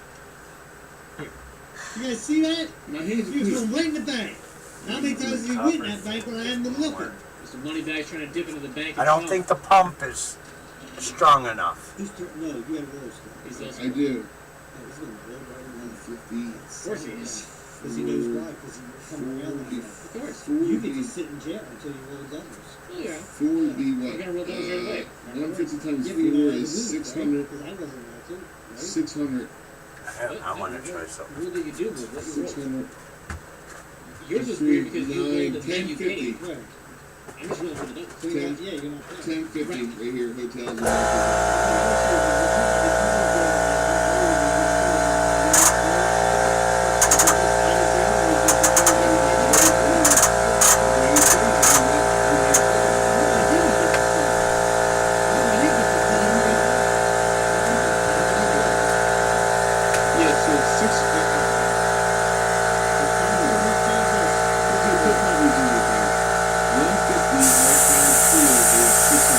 You guys see that? My hands are He was clean. going right in the bank. How many times have you went in that bank when I haven't been looking? Mr. Moneybag's trying to dip into the bank. I don't think the pump is strong enough. No, you got to roll still. I do. Oh, he's going to roll right in 150. Of course he is. Because he knows why. Because he's coming around like that. Of course. You get to sit in jail until you roll doubles. Oh, yeah. 4 would be what? You're going to roll those right away. 150 times Yeah, 4 but you're not is allowed to 600. Because I wasn't allowed to, right? 600. I want to try something. Rule that you do with what you roll. 600. Yours is weird because you rolled and then 10, you 50. paid. Right. I'm just rolling for the double. So you're not, yeah, you're not paying. 10, 50 right here, hotels. Yeah, so 6. $150 right times 4 is 600.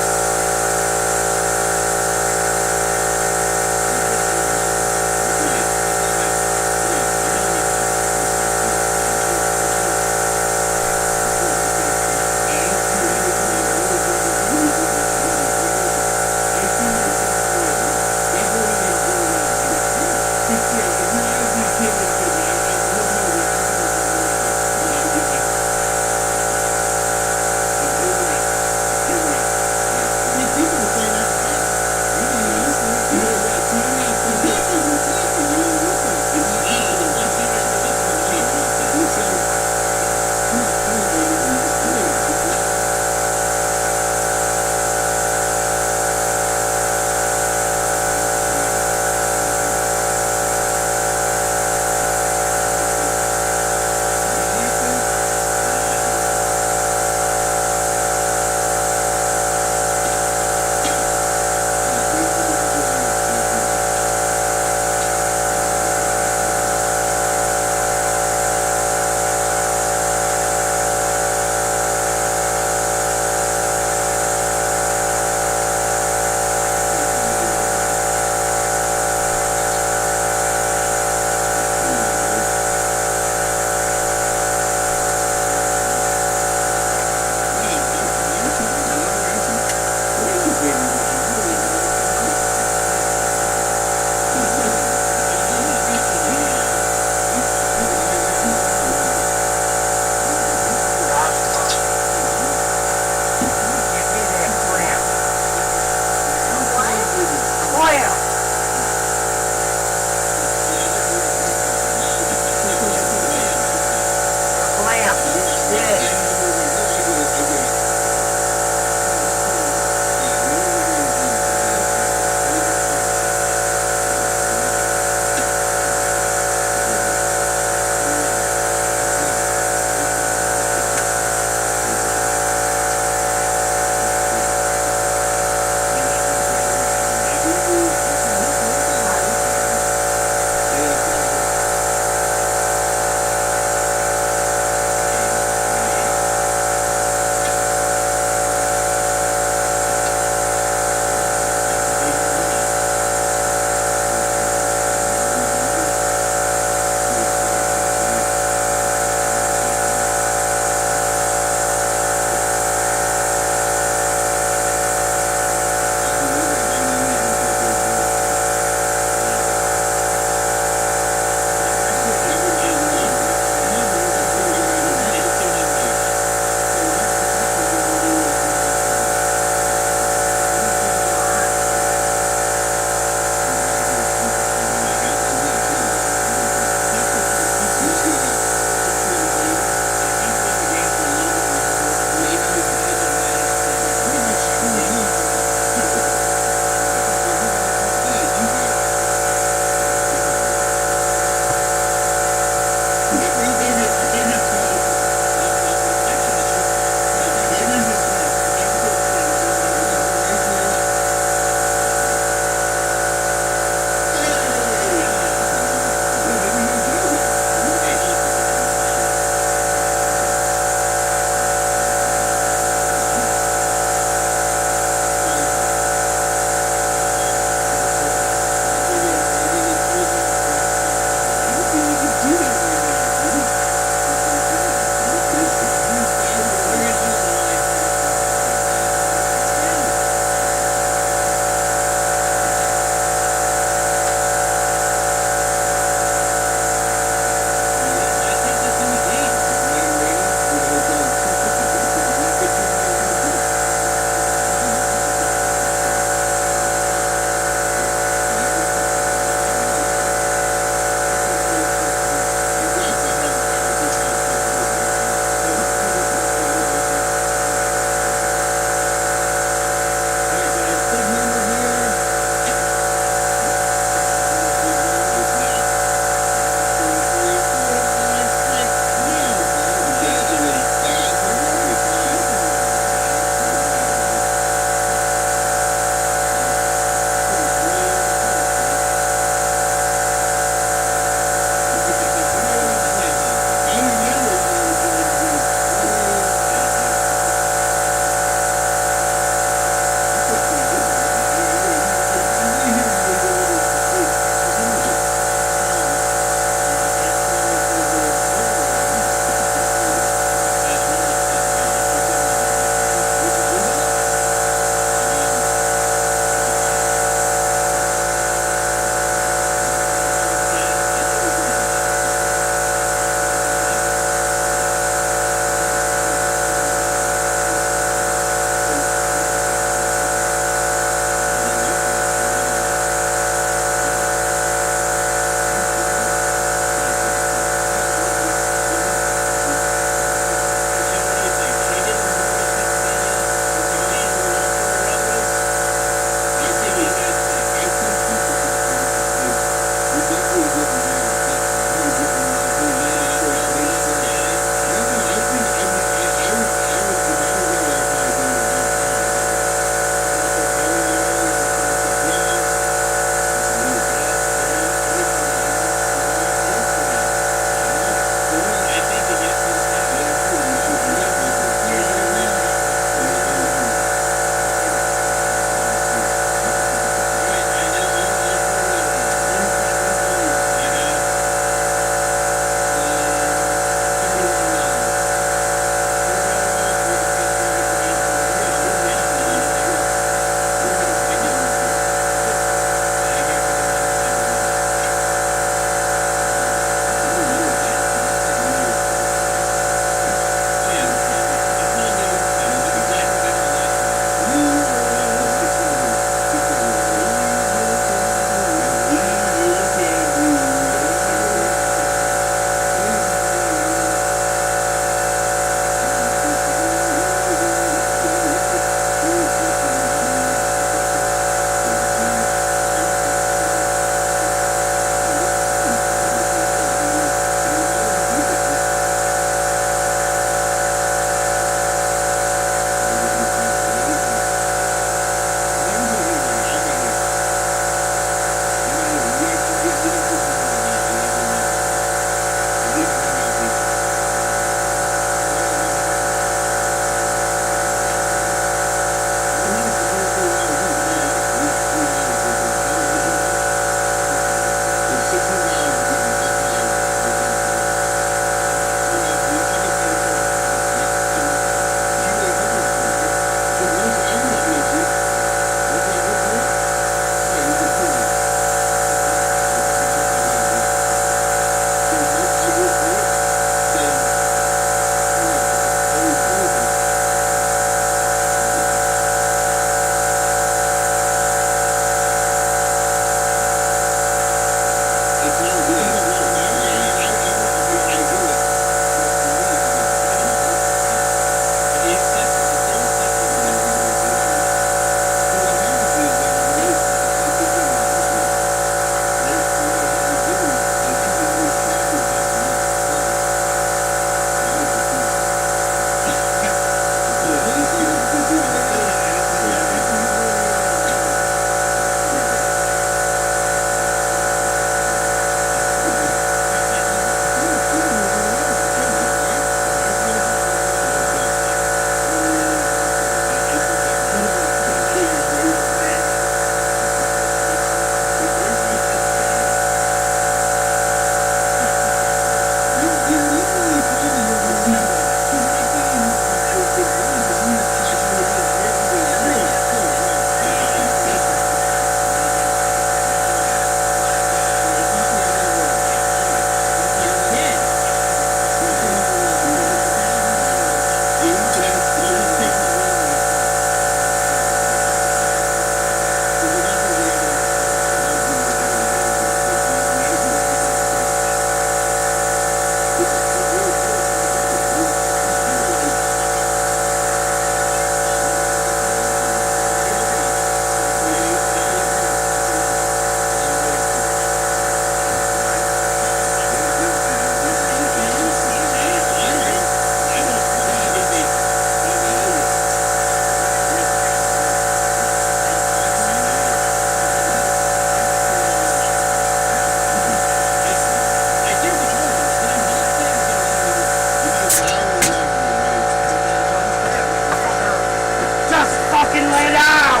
fucking lay down!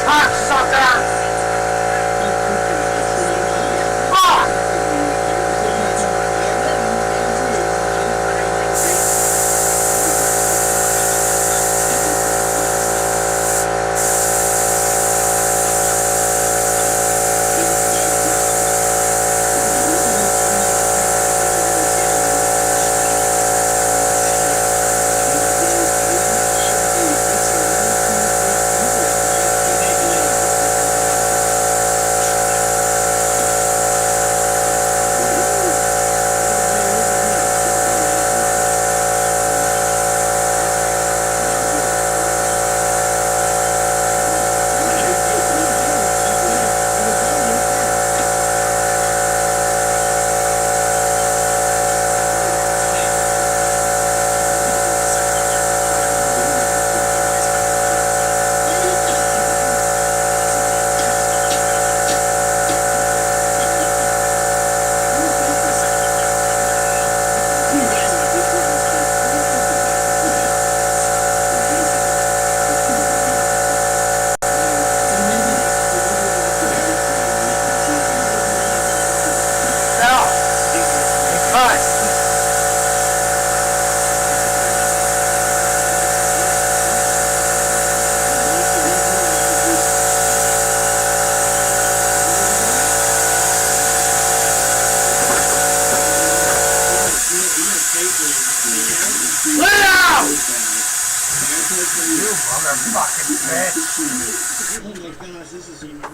Cocksucker! Fuck!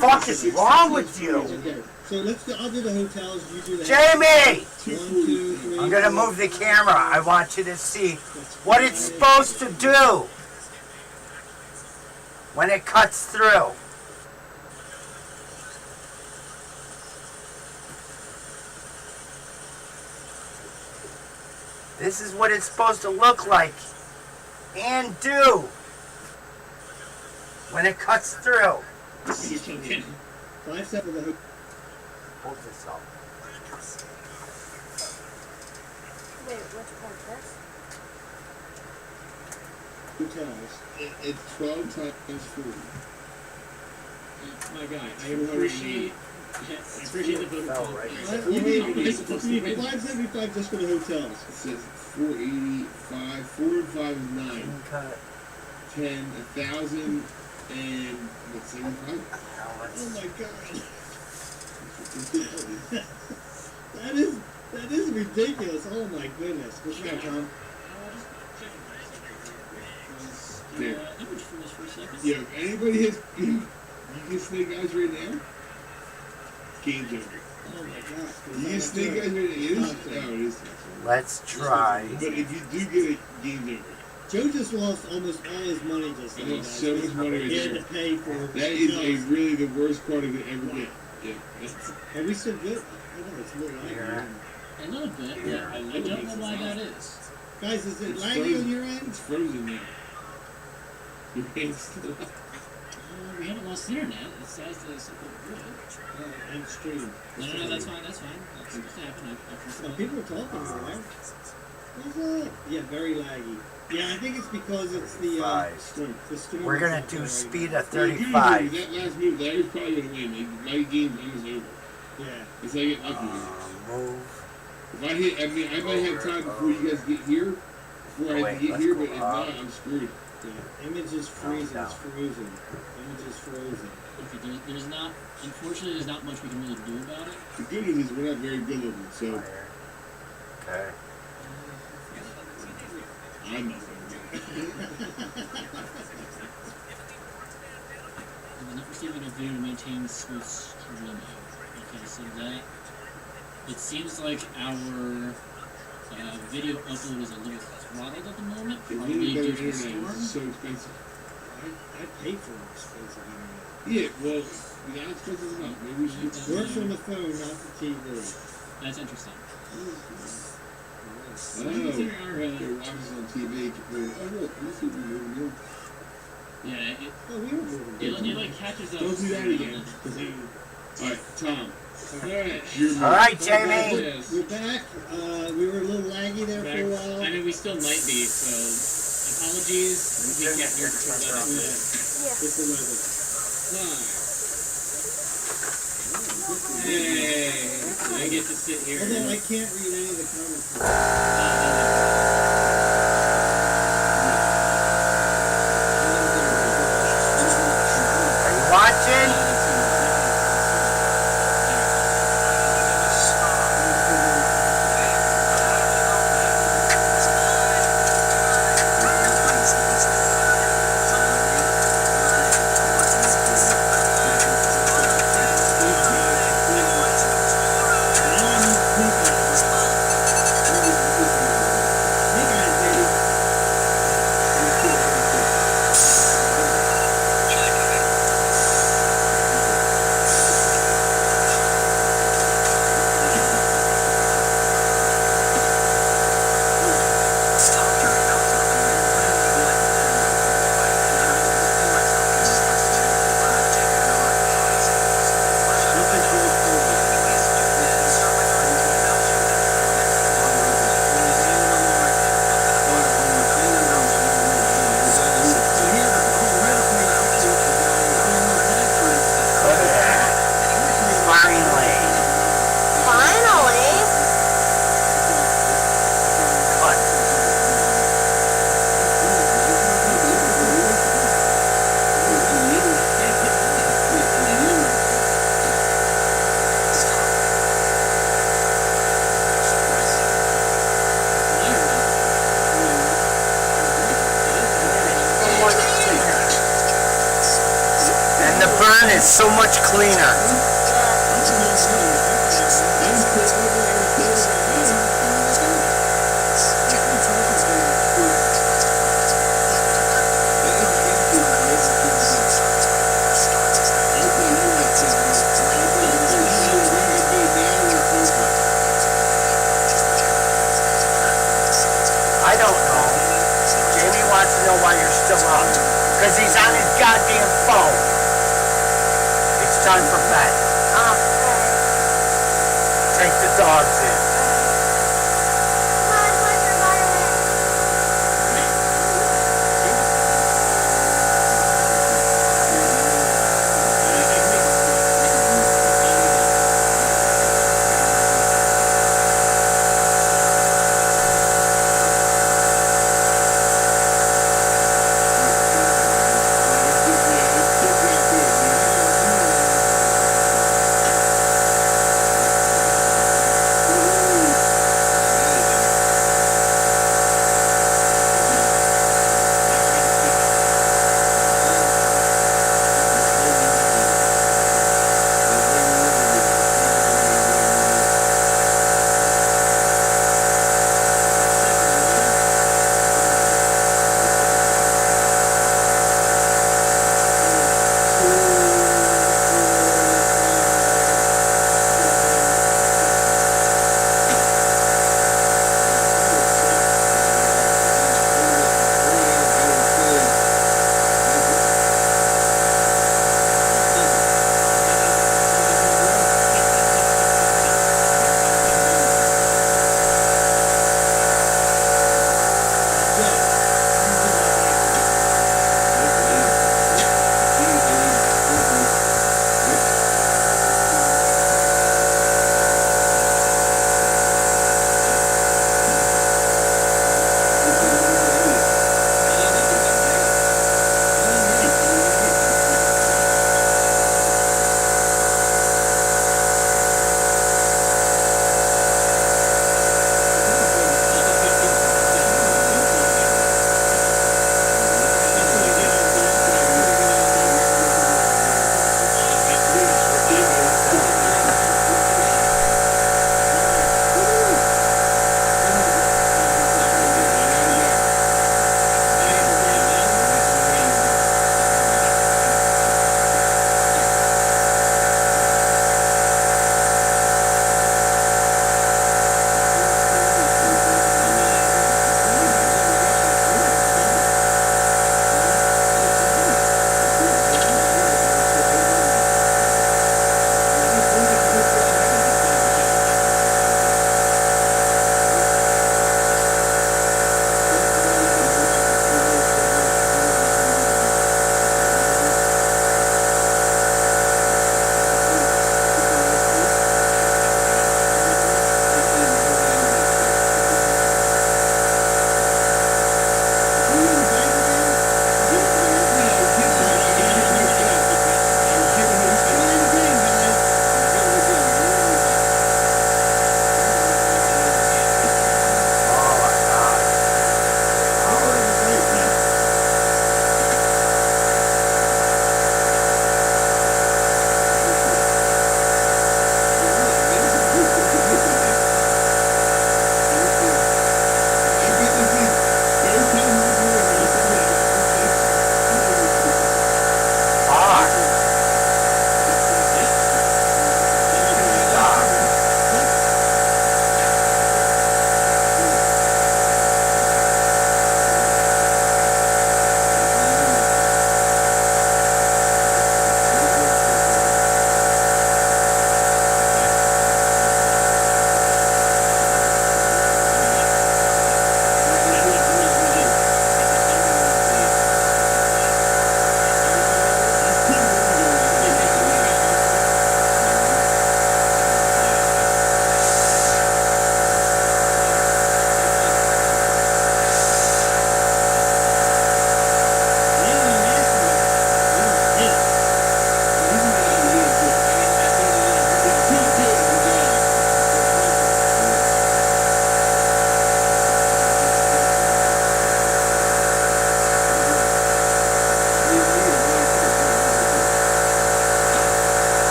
What is wrong with you? Okay, so I'll do the hotels, you do the Jamie! 1, 2, 3. I'm gonna move the camera. I want you to see what it's supposed to do when it cuts through. This is what it's supposed to look like and do when it cuts through. 5 step of the hotel. Hold this up. Wait, which one first? Hotels. It's 12 times 40. My guy, I appreciate the vote. Oh, right. 575 just for the hotels. It says 485. 4 and 5 is 9. Cut. 10, 1,000, and what's 75? Oh my god. that is ridiculous. Oh my goodness. What's that, Tom? There. Image for this for a second. Yo, if anybody has you get snake eyes right now? Game's over. Oh my gosh. You get snake eyes right now? It is? Oh, it is. Let's try. But if you do get it, game's over. Joe just lost almost all his money just I now. lost so much money right He had there. to pay for That is really the worst part of it ever get. Yeah. Are we still good? I know it's a little laggy. A little bit, yeah. I don't know why that is. Guys, is it It's laggy frozen. on your end? It's frozen now. Your hand's still up. We haven't lost the internet. It says that it's good. And stream. No, that's fine. That's supposed to happen. Oh, people are talking over there. What's that? Yeah, very laggy. Yeah, I think it's because it's the storm. We're gonna do speed of Well, 35. that last move, Larry's probably gonna win. My game's almost over. Yeah. It's like I get lucky. Move. If I hit, I mean, I might have time before you guys get here, before I get here, but if not, I'm screwed. Yeah, image is freezing. It's frozen. Image is frozen. Okay, there's not. Unfortunately, there's not much we can really do about it. The good news is we're not very good looking, so Okay. I'm not very good. We're not receiving a video to maintain smooth streaming. Okay, so that it seems like our video upload is a little throttled at the moment, It's probably really due better to the internet. storm. It's so expensive. I pay for an expensive internet. Yeah, well, not expensive enough. Maybe we should. Works on the phone, not the TV. That's interesting. Oh, they're watching us on TV. Oh, look, this is moving. Yeah, Oh, we were moving. it like catches up. Don't do that again. Alright, Tom. Alright, All right, Jamie. We're back. We were a little laggy there for a while. I mean, we still might be, so apologies. We can't hear the weather. Yeah. Just the weather. Hey, I get to sit here. Although I can't read any of the comments. Are you watching? And the burn is so much cleaner. I don't know. Jamie wants to know why you're still up. Because he's on his goddamn phone. It's time for bed. Take the dogs in.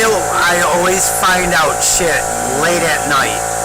I always find out shit late at night.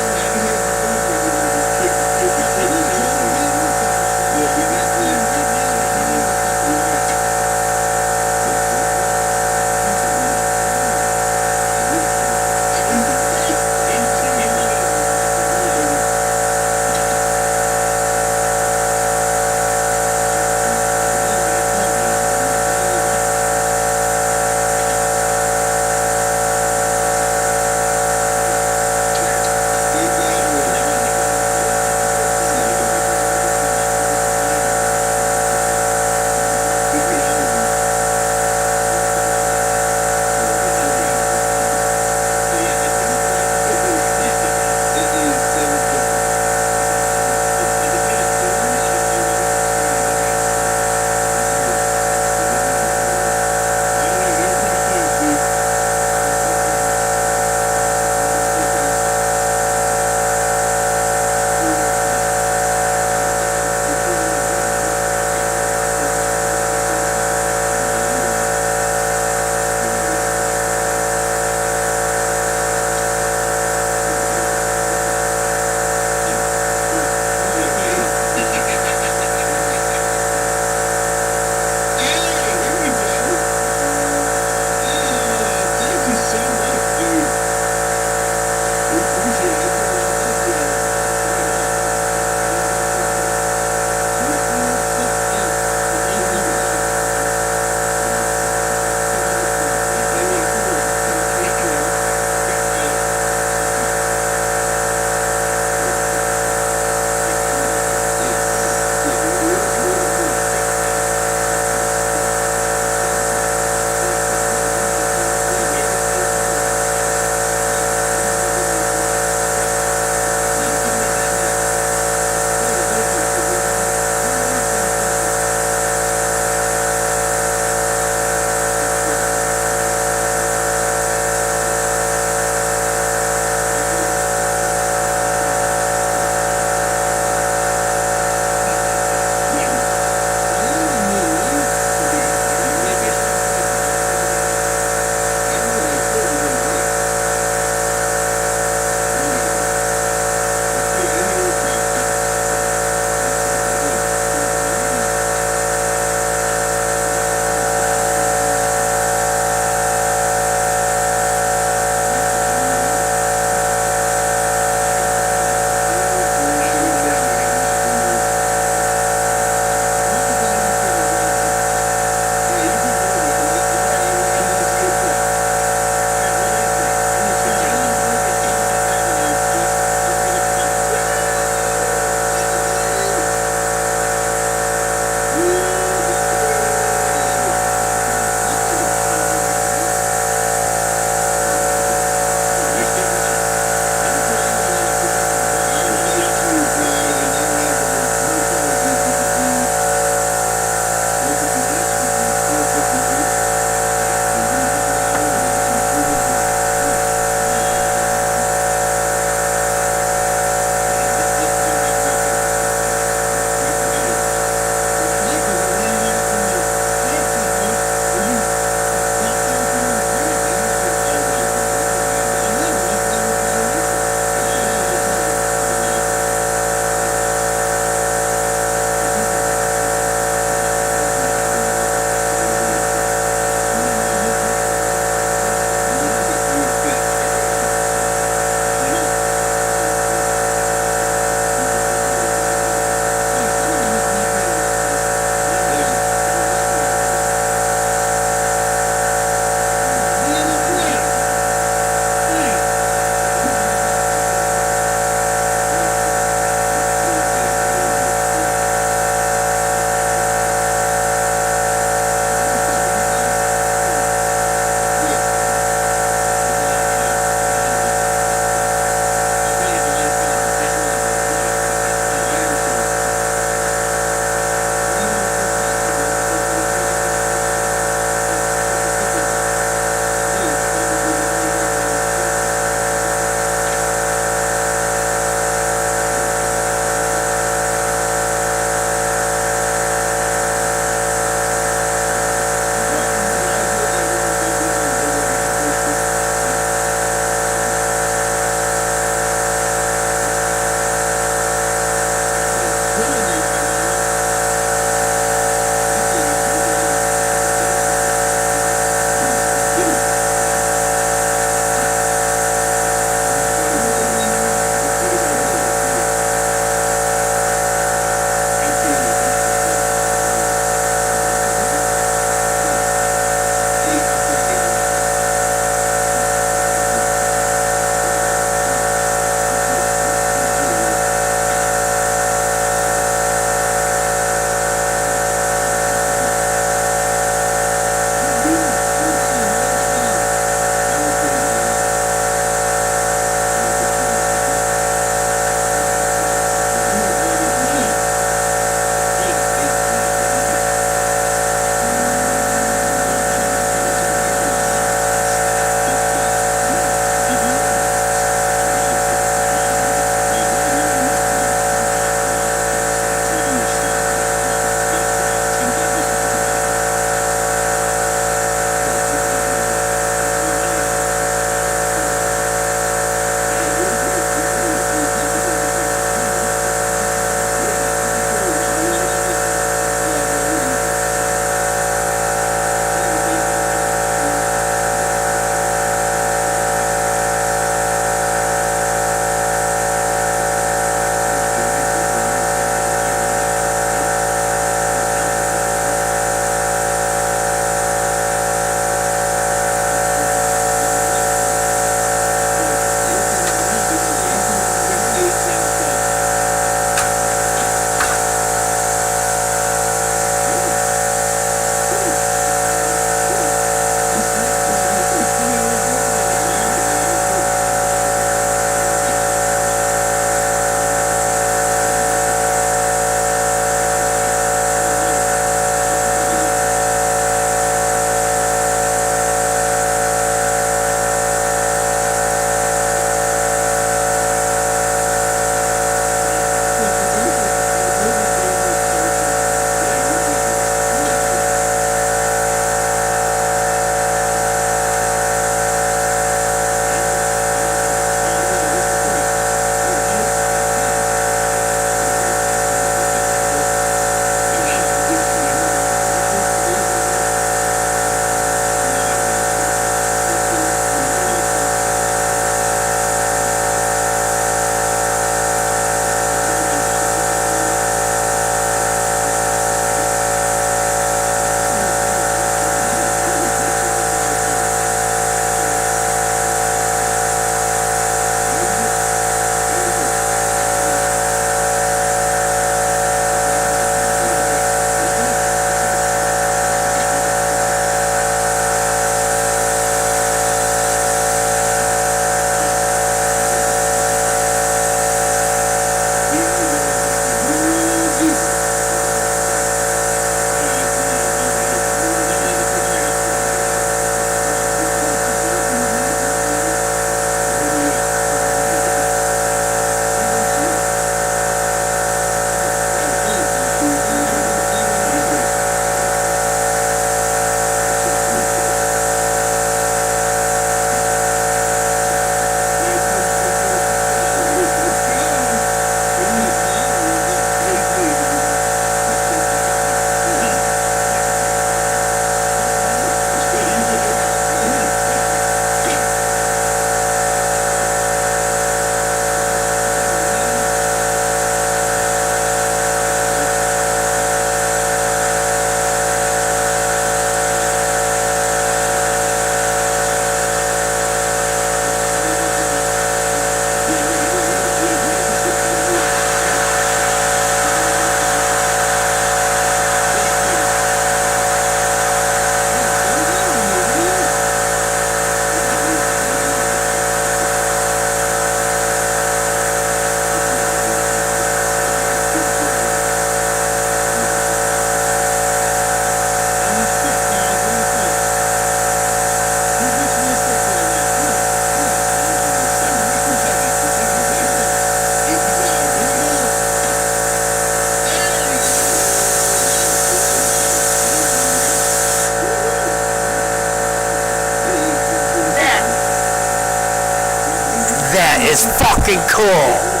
That is fucking cool.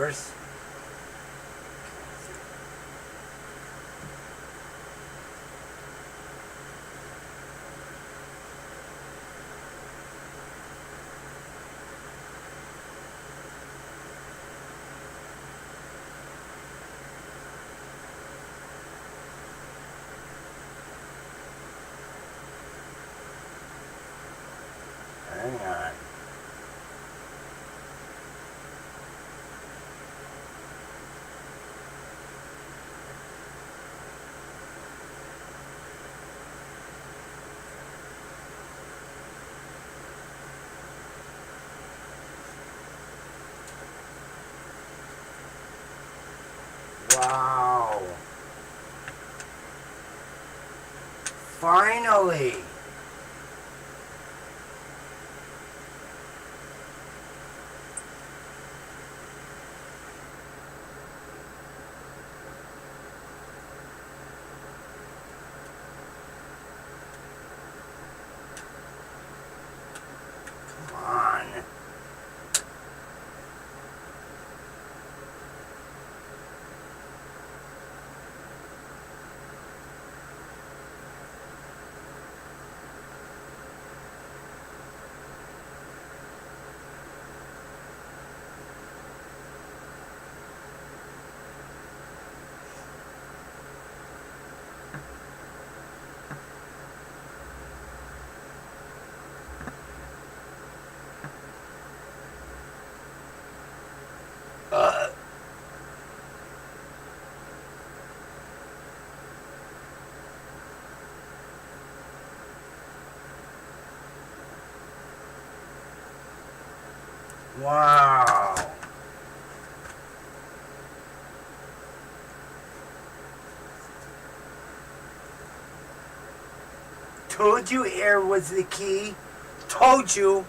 Where's... Hang on. Wow. Finally. Come on. Wow. Told you air was the key. Told you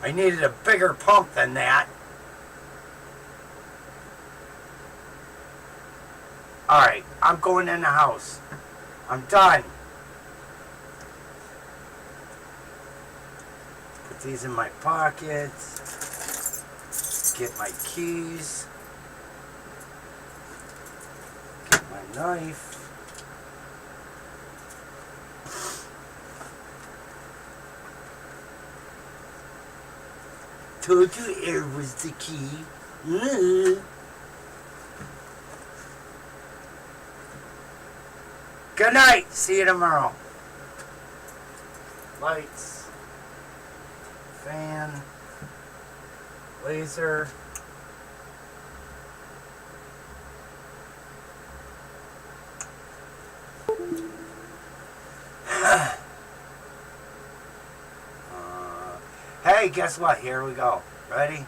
I needed a bigger pump than that. Alright, I'm going in the house. I'm done. Put these in my pockets. Get my keys. Get my knife. Told you air was the key. Good night. See you tomorrow. Lights. Fan. Laser. Hey, guess what? Here we go. Ready?